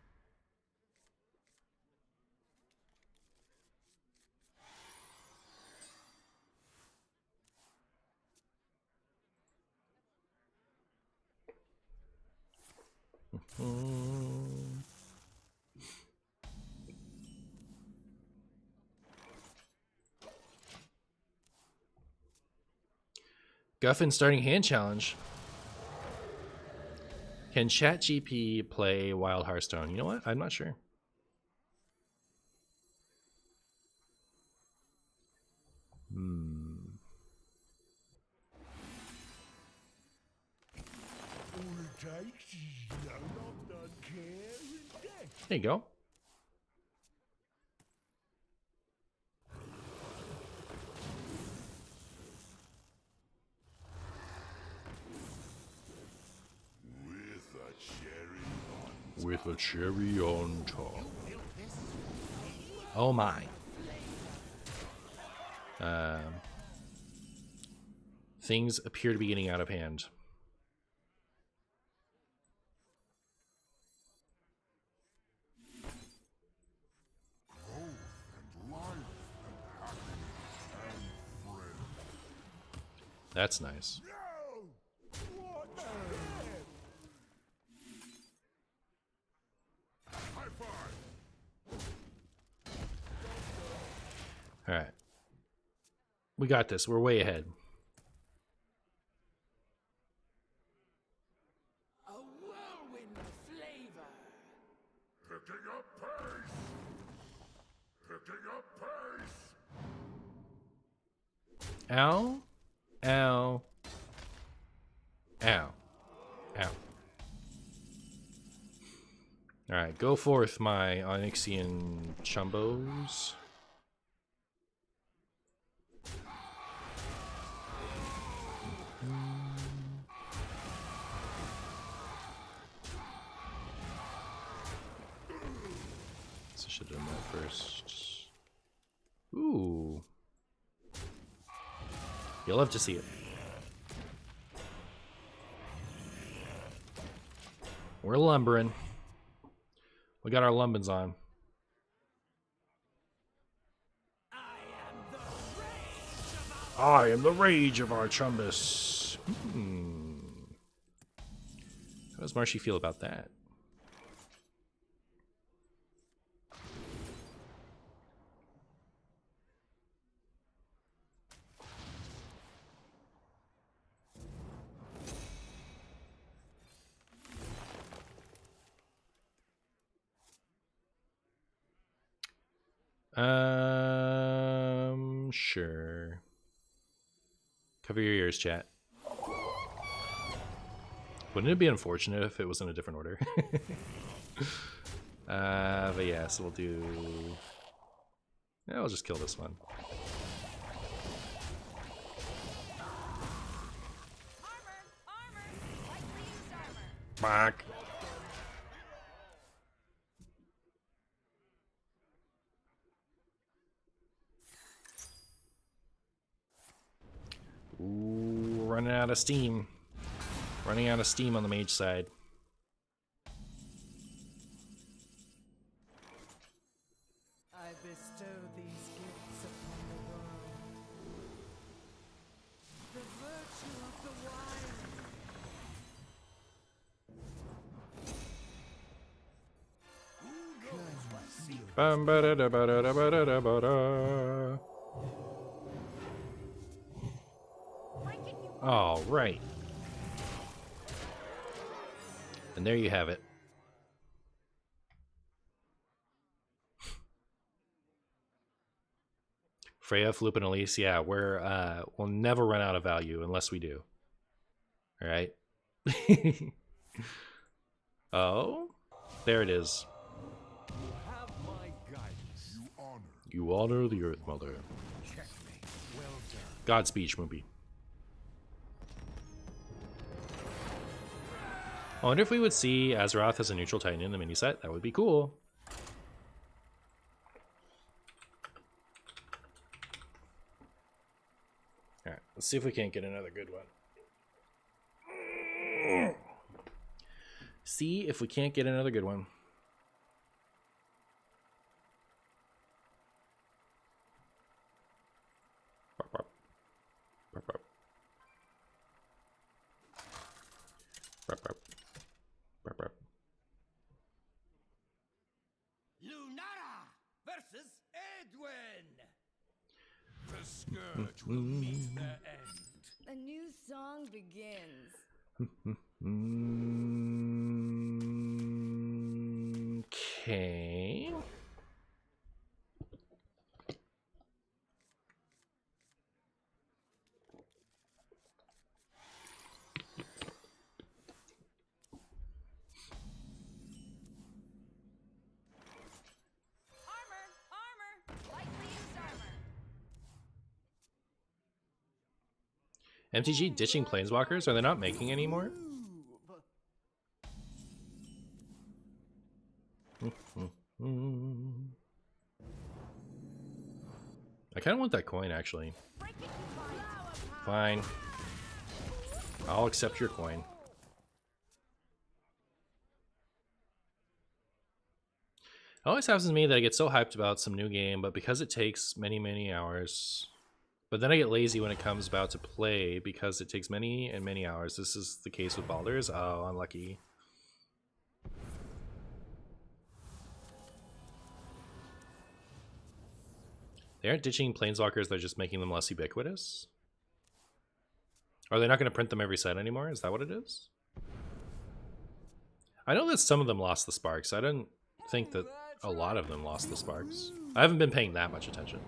Guffin starting hand challenge. Can ChatGP play Wild Hearthstone? You know what? I'm not sure. All it takes is no love, none care, and death. There you go. With a cherry on top. Oh my. Things appear to be getting out of hand. That's nice. What the hell? All right. We got this. We're way ahead. A whirlwind flavor. Picking up pace. Picking up pace. Ow. Ow. Ow. Ow. Alright, go forth, my Onyxian chumbos. So I should have done that first. Ooh. You'll love to see it. We're lumbering. We got our lumbins on. I am the rage of our Chumbus. How does Marshy feel about that? Sure. Cover your ears, chat. Wouldn't it be unfortunate if it was in a different order? But yeah, so we'll do... Yeah, I'll just kill this one. Armor! Lightly used armor. Bark. Ooh, running out of steam. Running out of steam on the mage side. I bestow these gifts upon the world. The virtue of the wild. Bum, ba-da-da-ba-da-da-ba-da-da-ba-da. All right. And there you have it. Freya, Floop, and Elise, yeah, we'll never run out of value unless we do. All right. Oh, there it is. Have my guidance. You honor the Earth Mother. Checkmate. Well done. Godspeed, Schmoopy. I wonder if we would see Azeroth as a neutral titan in the mini set. That would be cool. Alright, let's see if we can't get another good one. See if we can't get another good one. Bop, bop. Bop, bop. Bop, bop. Bop, bop. Lunara versus Edwin. The scourge will meet their end. A new song begins. Okay. Armor! Armor! Lightly used armor. MTG ditching planeswalkers? Are they not making anymore? I kind of want that coin, actually. Fine. I'll accept your coin. It always happens to me that I get so hyped about some new game, but because it takes many, many hours... But then I get lazy when it comes about to play because it takes many and many hours. This is the case with Baldur's. Oh, unlucky. They aren't ditching planeswalkers, they're just making them less ubiquitous? Are they not going to print them every set anymore? Is that what it is? I know that some of them lost the sparks. I didn't think that a lot of them lost the sparks. I haven't been paying that much attention.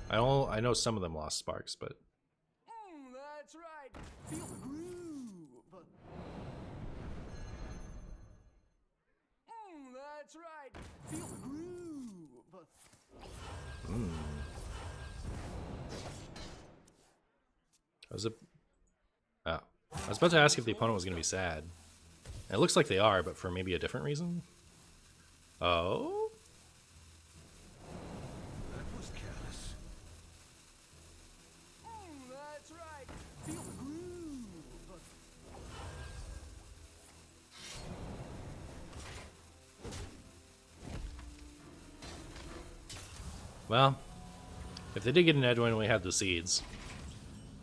I know some of them lost sparks, but... That's right. Feel the groove. That's right. Feel the groove. I was about to ask if the opponent was going to be sad. It looks like they are, but for maybe a different reason. Oh? That was careless. That's right. Feel the groove. Well, if they did get an Edwin, we had the seeds.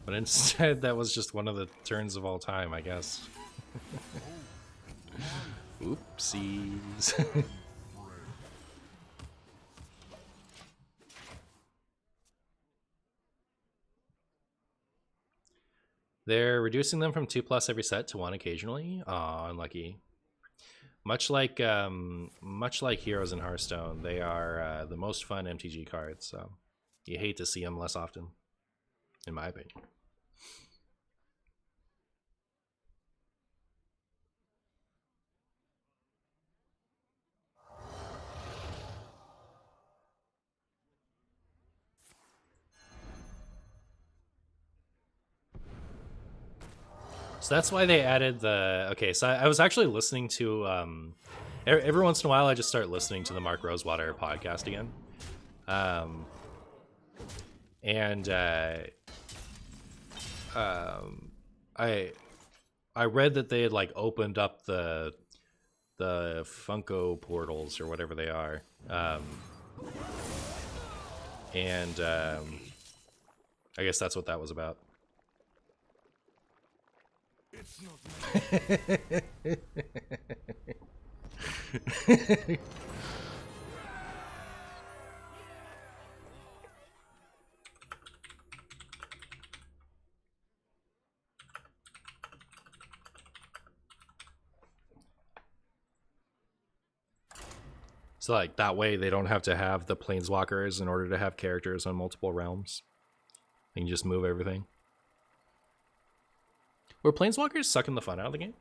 But instead, that was just one of the turns of all time, I guess. Oopsies. They're reducing them from 2+ every set to 1 occasionally. Aw, unlucky. Much like Heroes in Hearthstone, they are the most fun MTG cards, so you hate to see them less often, in my opinion. So that's why they added the... Okay, so I was actually listening to... every once in a while, I just start listening to the Mark Rosewater podcast again. I read that they had like opened up the Funko portals or whatever they are. I guess that's what that was about. It's not So like that way they don't have to have the planeswalkers in order to have characters on multiple realms. They can just move everything. Were planeswalkers sucking the fun out of the game?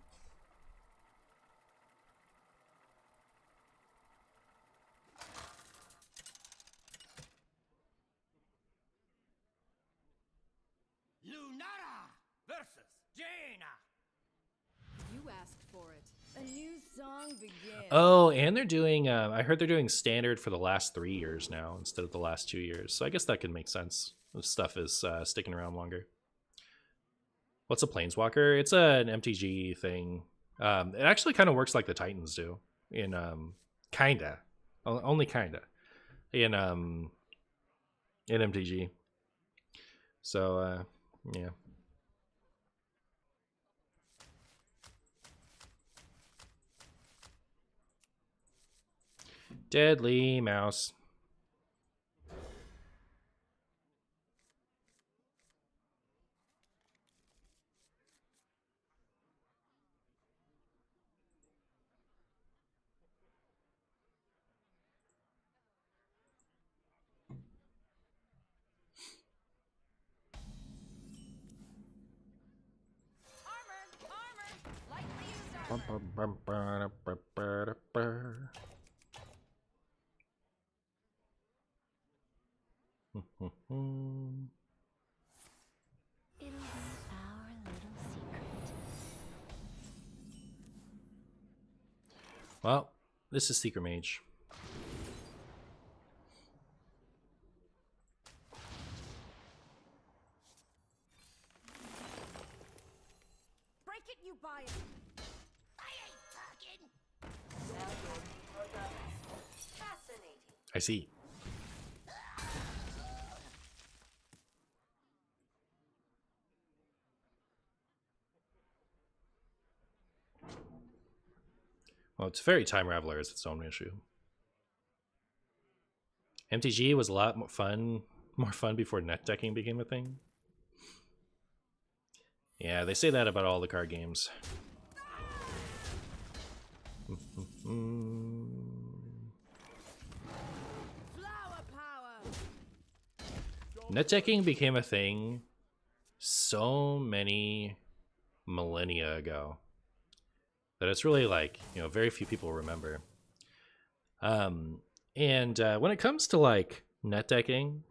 Lunara versus Jaina. You asked for it. A new song begins. Oh, and they're doing, I heard they're doing standard for the last 3 years now instead of the last 2 years. So I guess that could make sense. This stuff is sticking around longer. What's a planeswalker? It's an MTG thing. It actually kind of works like the Titans do. In, kinda. Only kinda. In MTG. So, yeah. Deadly mouse. It'll be our little secret. Well, this is Secret Mage. Break it, you buy it. I ain't talking. Fascinating. I see. Well, it's Fairy Time Raveler is its own issue. MTG was a lot more fun before net decking became a thing. Yeah, they say that about all the card games. Flower power. Net decking became a thing so many millennia ago that it's really like, you know, very few people remember. And when it comes to like net decking,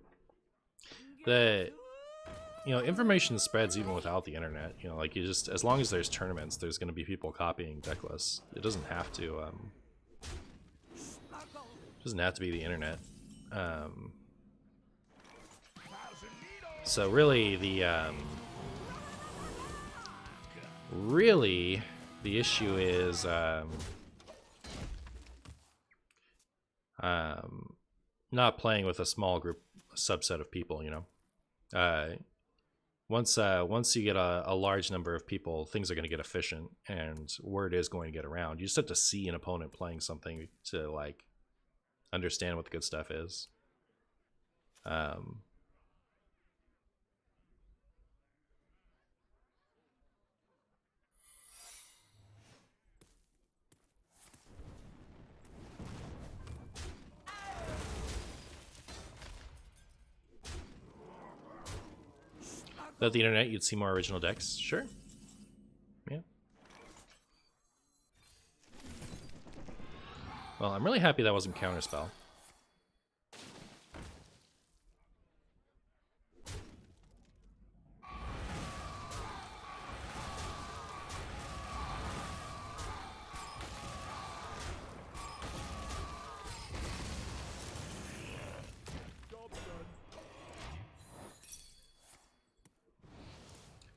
the information spreads even without the internet. You know, like you just, as long as there's tournaments, there's going to be people copying deck lists. It doesn't have to. Doesn't have to be the internet. So really, the issue is not playing with a small group, subset of people. You know, once you get a large number of people, things are going to get efficient, and word is going to get around. You just have to see an opponent playing something to like understand what the good stuff is. Without the internet, you'd see more original decks. Sure. Yeah. Well, I'm really happy that wasn't Counterspell.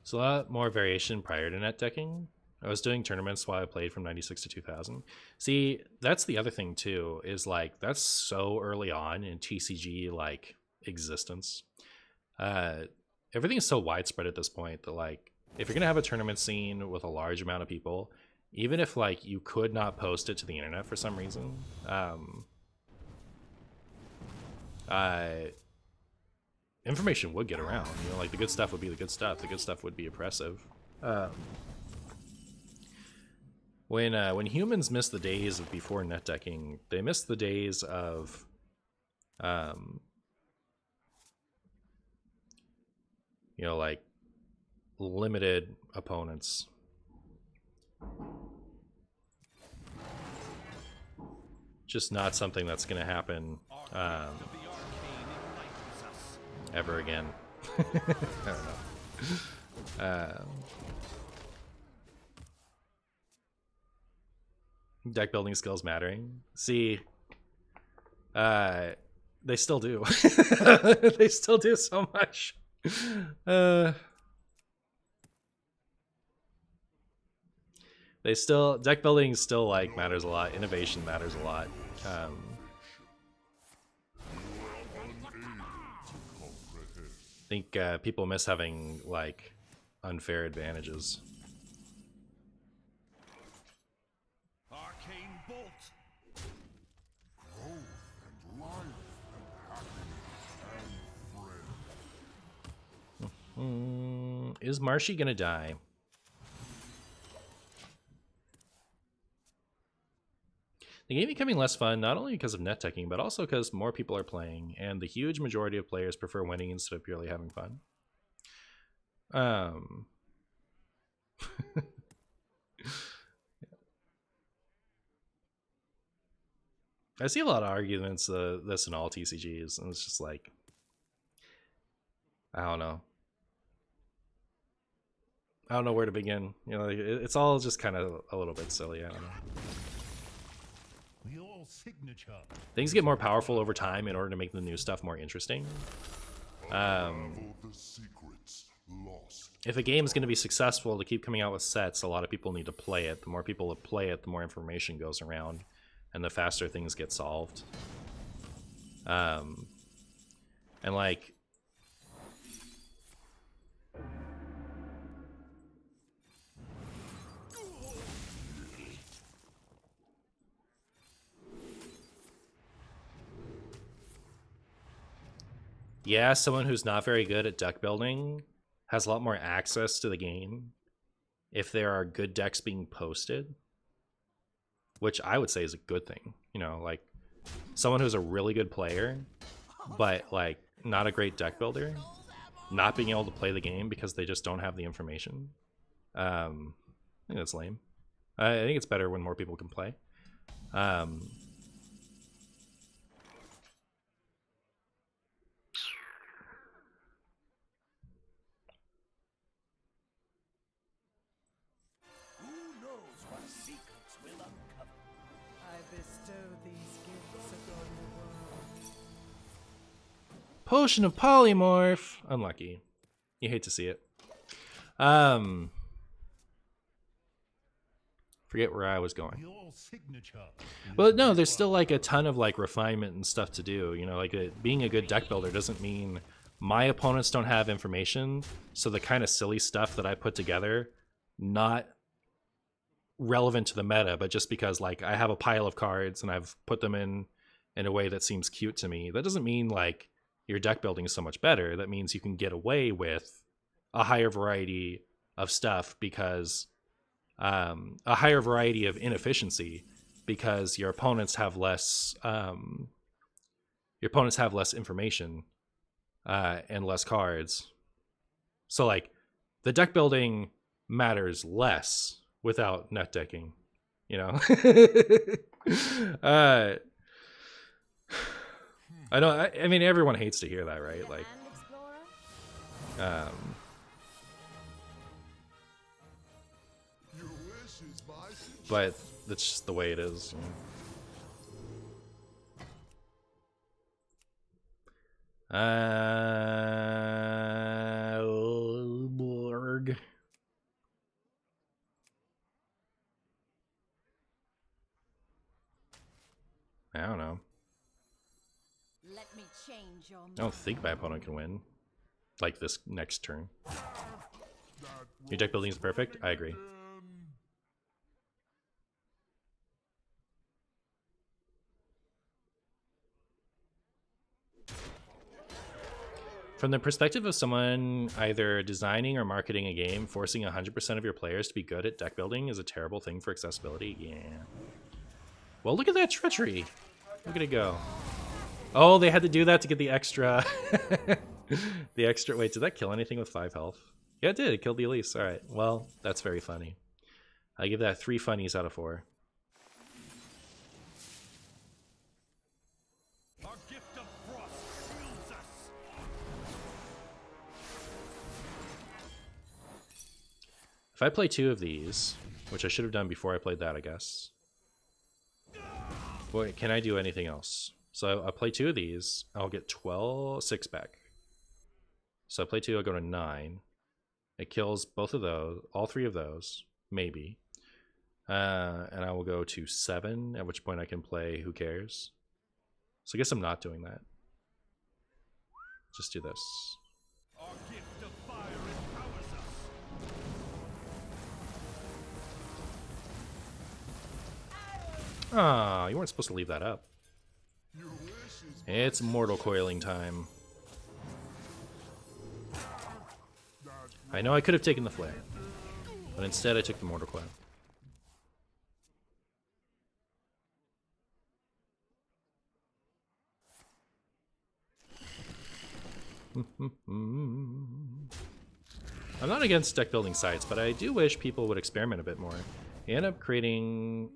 So a lot more variation prior to net decking. I was doing tournaments while I played from 96 to 2000. See, that's the other thing too, is like that's so early on in TCG like existence. Everything is so widespread at this point that like if you're gonna have a tournament scene with a large amount of people, even if like you could not post it to the internet for some reason, information would get around. You know, like the good stuff would be the good stuff. The good stuff would be oppressive. When humans miss the days of before net decking, they miss the days of you know, like limited opponents. Just not something that's going to happen ever again. I don't know. Deck building skills mattering. See, they still do. They still do so much. They still, deck building still like matters a lot. Innovation matters a lot. I think people miss having like unfair advantages. Arcane bolt. Growth and life and happiness and friends. Is Marshy gonna die? The game becoming less fun, not only because of net teching, but also because more people are playing, and the huge majority of players prefer winning instead of purely having fun. I see a lot of arguments this in all TCGs, and it's just like, I don't know. I don't know where to begin. You know, like, it's all just kind of a little bit silly. I don't know. Your signature. Things get more powerful over time in order to make the new stuff more interesting. The secrets lost. If a game is going to be successful to keep coming out with sets, a lot of people need to play it. The more people that play it, the more information goes around, and the faster things get solved. And like, yeah, someone who's not very good at deck building has a lot more access to the game if there are good decks being posted, which I would say is a good thing. You know, like someone who's a really good player, but like not a great deck builder, not being able to play the game because they just don't have the information. I think that's lame. I think it's better when more people can play. Potion of Polymorph. Unlucky. You hate to see it. Forget where I was going. Your signature. But no, there's still like a ton of like refinement and stuff to do. You know, like being a good deck builder doesn't mean my opponents don't have information. So the kind of silly stuff that I put together, not relevant to the meta, but just because like I have a pile of cards and I've put them in a way that seems cute to me. That doesn't mean like your deck building is so much better. That means you can get away with a higher variety of stuff because a higher variety of inefficiency because your opponents have less information and less cards. So like the deck building matters less without net decking, you know. I know. I mean, everyone hates to hear that, right? Like, but that's just the way it is. You know? Borg. I don't know. Let me change your I don't think my opponent can win. Like this next turn. Your deck building is perfect? I agree. From the perspective of someone either designing or marketing a game, forcing 100% of your players to be good at deck building is a terrible thing for accessibility. Yeah. Well, look at that treachery. Look at it go. Oh, they had to do that to get the extra. The extra. Wait, did that kill anything with 5 health? Yeah, it did. It killed the Elise. All right. Well, that's very funny. I give that 3 funnies out of 4. Our gift of frost shields us. If I play 2 of these, which I should have done before I played that, I guess. Boy, can I do anything else? So I play 2 of these, I'll get 6 back. So I play 2, I'll go to 9. It kills both of those, all 3 of those, maybe. And I will go to 7, at which point I can play Who Cares. So I guess I'm not doing that. Just do this. Our gift of fire empowers us. Ah, you weren't supposed to leave that up. It's mortal coiling time. I know I could have taken the flare, but instead I took the mortal coil. I'm not against deck building sites, but I do wish people would experiment a bit more. You end up creating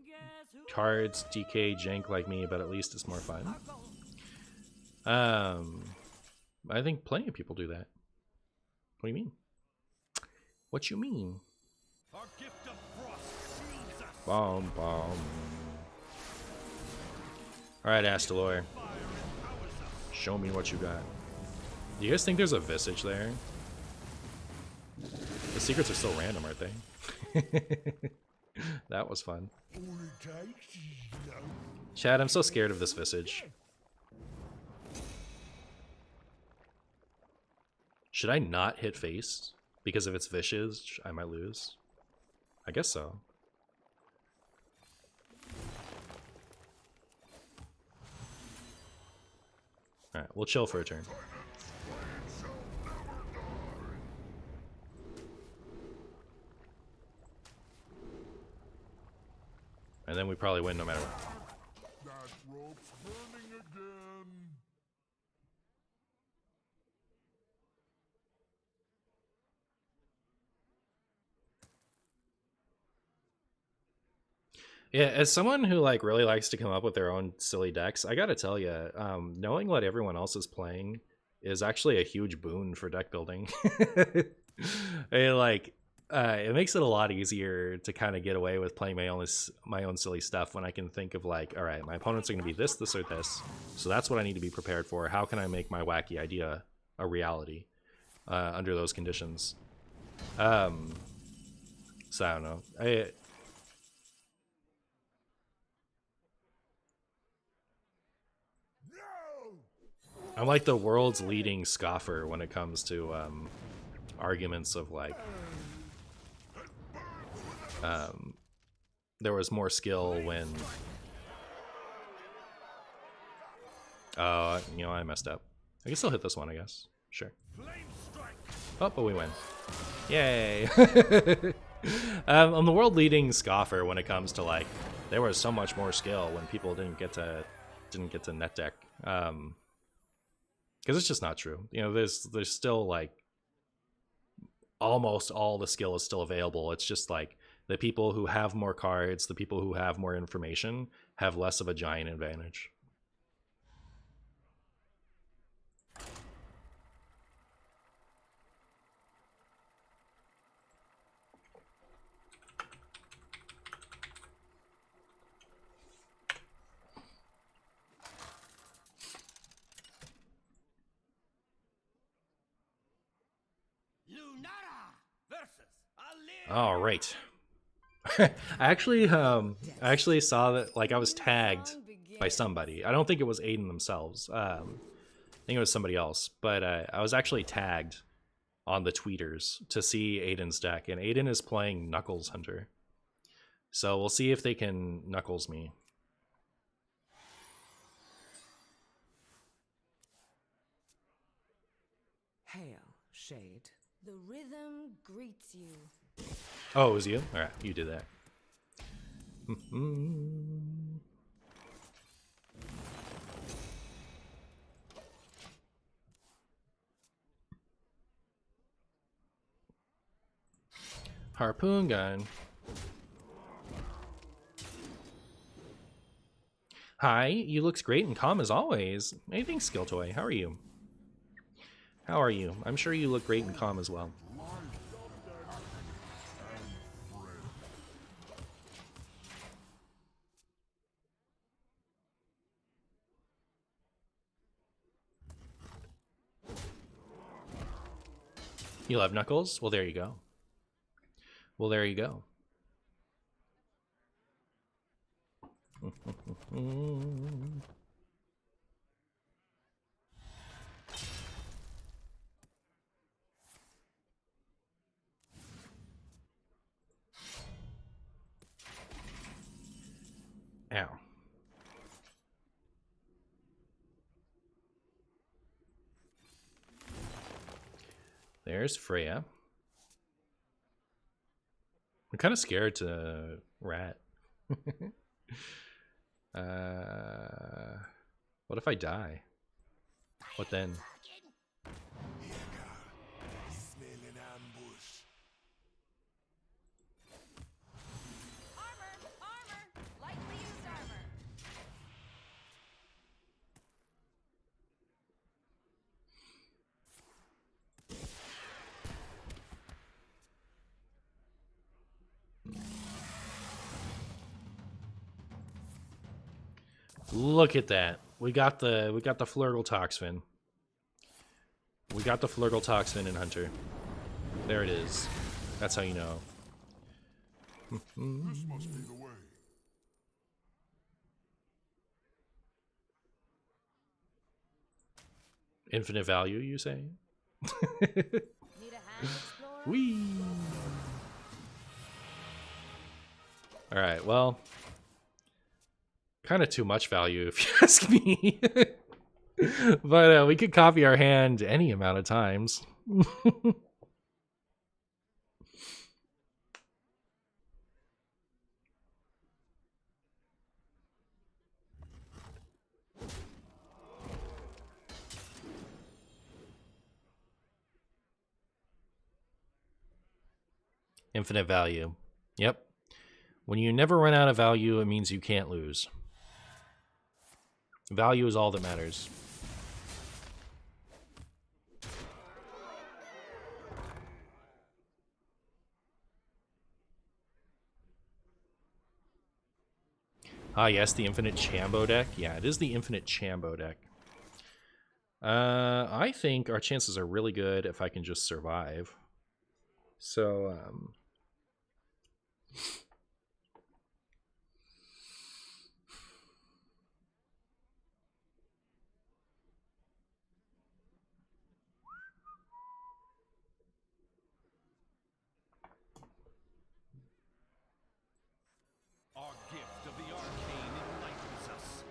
cards, DK, jank like me, but at least it's more fun. I think plenty of people do that. What do you mean? What you mean? Our gift of frost shields us. Bomb, bomb. Alright, Astalor. Show me what you got. Do you guys think there's a Visage there? The secrets are so random, aren't they? That was fun. All it takes is love. Chad, I'm so scared of this Visage. Should I not hit face? Because if it's Visage, I might lose. I guess so. Alright, we'll chill for a turn. And then we probably win no matter what. That rope's burning again. Yeah, as someone who like really likes to come up with their own silly decks, I gotta tell you, knowing what everyone else is playing is actually a huge boon for deck building. It makes it a lot easier to kind of get away with playing my own silly stuff when I can think of like, all right, my opponents are going to be this, this, or this, so that's what I need to be prepared for. How can I make my wacky idea a reality under those conditions? So I don't know. I'm like the world's leading scoffer when it comes to arguments of like there was more skill when you know, I messed up. I can still hit this one, I guess. Sure. Oh, but we win. Yay. I'm the world leading scoffer when it comes to like there was so much more skill when people didn't get to net deck. Because it's just not true. You know, there's still like almost all the skill is still available. It's just like the people who have more cards, the people who have more information have less of a giant advantage. All right. I actually saw that, like, I was tagged by somebody. I don't think it was Aiden themselves. I think it was somebody else. But I was actually tagged on the tweeters to see Aiden's deck, and Aiden is playing Knuckles Hunter. So we'll see if they can Knuckles me. Hail, Shade. The rhythm greets you. Oh, it was you? Alright, you did that. Harpoon gun. Hi, you looks great and calm as always. Hey, thanks, Skill Toy. How are you? How are you? I'm sure you look great and calm as well. You love Knuckles? Well, there you go. Well, there you go. Ow. There's Freya. I'm kind of scared to rat. What if I die? What then? Smell an ambush. Armor! Armor! Lightly used Look at that. We got the Flurgle Toxfin. We got the Flurgle Toxfin in Hunter. There it is. That's how you know. This must be the way. Infinite value, you say? Need a hand, explorer? Whee! Alright, well. Kind of too much value, if you ask me. But we could copy our hand any amount of times. Infinite value. Yep. When you never run out of value, it means you can't lose. Value is all that matters. Ah, yes, the Infinite Chambo deck. Yeah, it is the Infinite Chambo deck. I think our chances are really good if I can just survive. So, Our gift of the arcane enlightens us.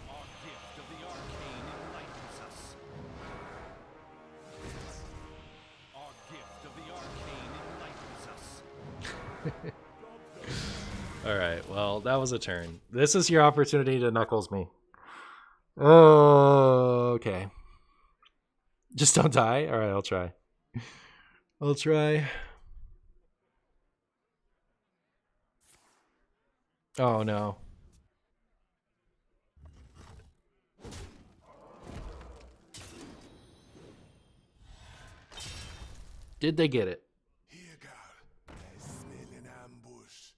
Our gift of the arcane enlightens us. Our gift of the arcane enlightens us. alright, well, that was a turn. This is your opportunity to knuckles me. Oh, okay. Just don't die? Alright, I'll try. I'll try. Oh, no. Did they get it? Here, girl. I smell an ambush.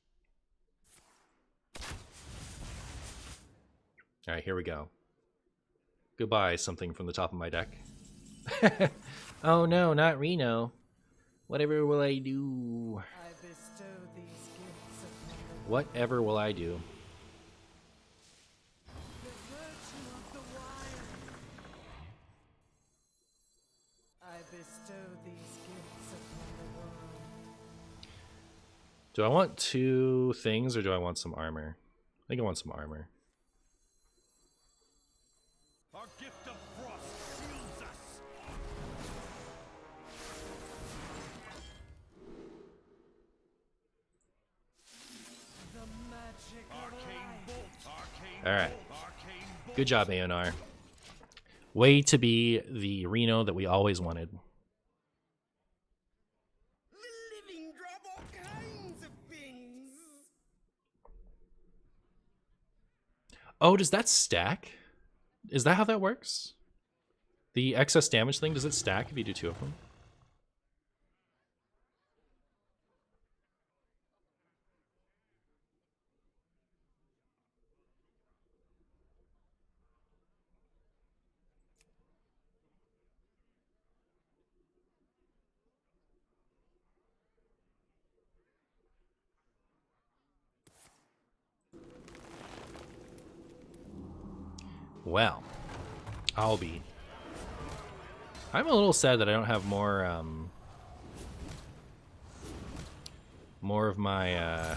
Alright, here we go. Goodbye, something from the top of my deck. Oh no, not Reno. Whatever will I do? I bestow these gifts upon the Whatever will I do? virtue of the wild. I bestow these gifts upon the world. Do I want 2 things or do I want some armor? I think I want some armor. Our gift of frost shields us. The magic of Arcane life. bolt. Arcane All right. bolt. Arcane bolt. Good job, ANR. Way to be the Reno that we always wanted. The living drop all kinds of things. Oh, does that stack? Is that how that works? The excess damage thing, does it stack if you do 2 of them? Well, I'll be. I'm a little sad that I don't have more of my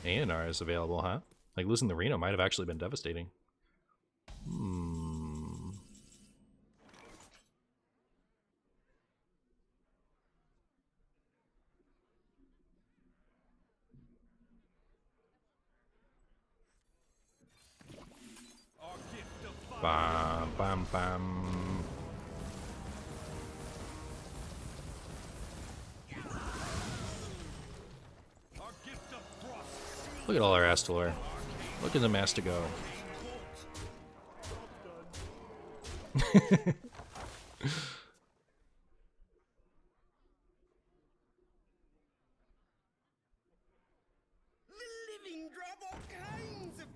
ANRs available, huh? Like losing the Reno might have actually been devastating. Our gift of fire. Bam, bam, bam. Our gift of frost shields. Look at all our Astalor. Look at the mass to go. The living drop all kinds of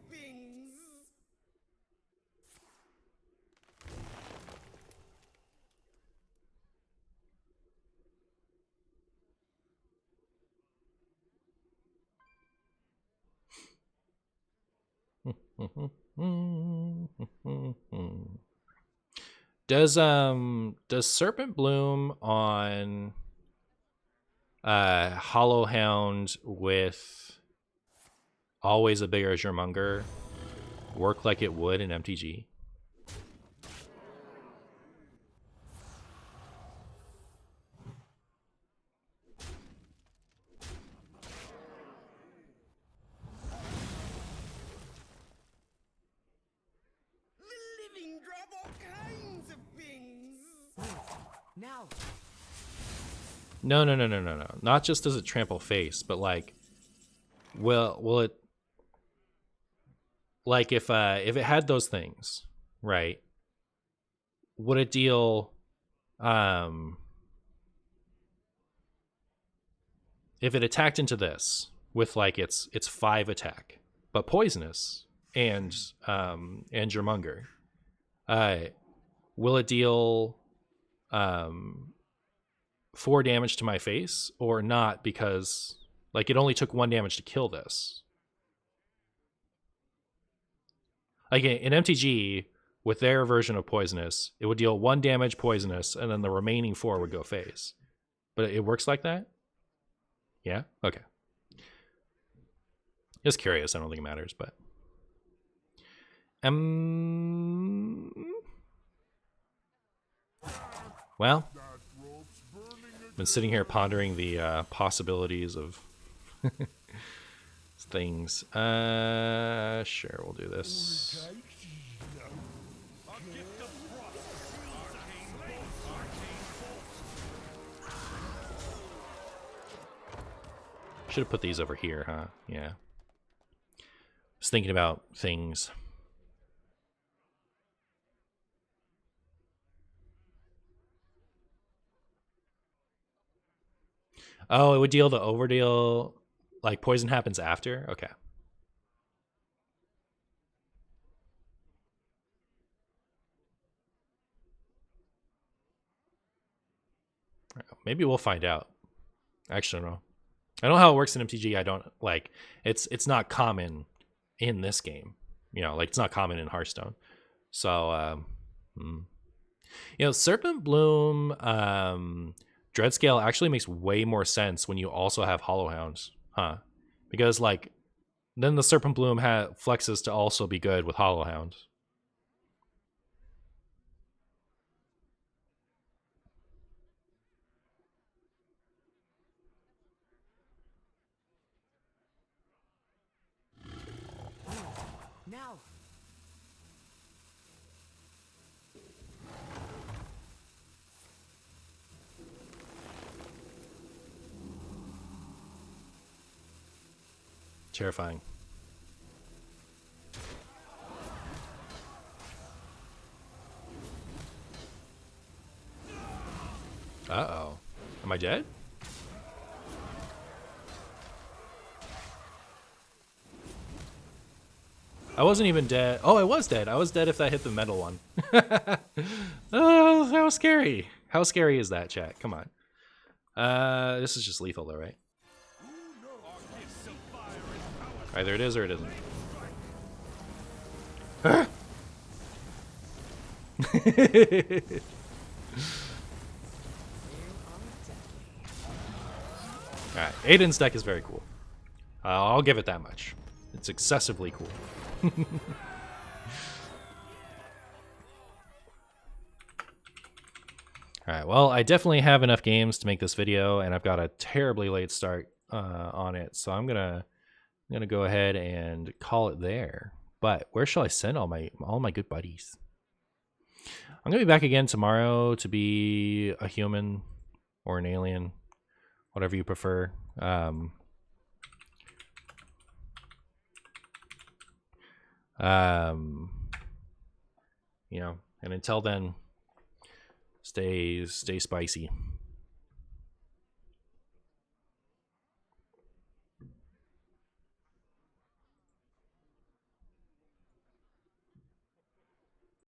Does Serpent Bloom on Hollow Hound with always a bigger Azure work like it would in MTG? Now. No. Not just does it trample face, but like, will it, like if it had those things, right? Would it deal, if it attacked into this with like its 5 attack, but poisonous and Jermonger, will it deal 4 damage to my face or not? Because like it only took 1 damage to kill this. Like in MTG with their version of poisonous, it would deal 1 damage poisonous and then the remaining 4 would go phase. But it works like that? Yeah? Okay. Just curious. I don't think it matters, but well, been sitting here pondering the possibilities of things. Sure, we'll do this. Should have put these over here, huh? Yeah. Just thinking about things. Oh, it would deal the overdeal, like poison happens after? Okay. Maybe we'll find out. Actually, I don't know. I don't know how it works in MTG. I don't like it's not common in this game. You know, like it's not common in Hearthstone. So you know, Serpent Bloom Dreadscale actually makes way more sense when you also have Hollow Hounds, huh? Because like then the Serpent Bloom flexes to also be good with Hollow Hounds. Now. Terrifying. Uh-oh. Am I dead? I wasn't even dead. Oh, I was dead. I was dead if that hit the metal one. Oh, how scary. How scary is that, chat? Come on. This is just lethal though, right? Either it is or it isn't. Alright, Aiden's deck is very cool. I'll give it that much. It's excessively cool. Alright, well, I definitely have enough games to make this video, and I've got a terribly late start on it, so I'm gonna go ahead and call it there. But where shall I send all my good buddies? I'm gonna be back again tomorrow to be a human or an alien, whatever you prefer. You know, and until then, stay spicy.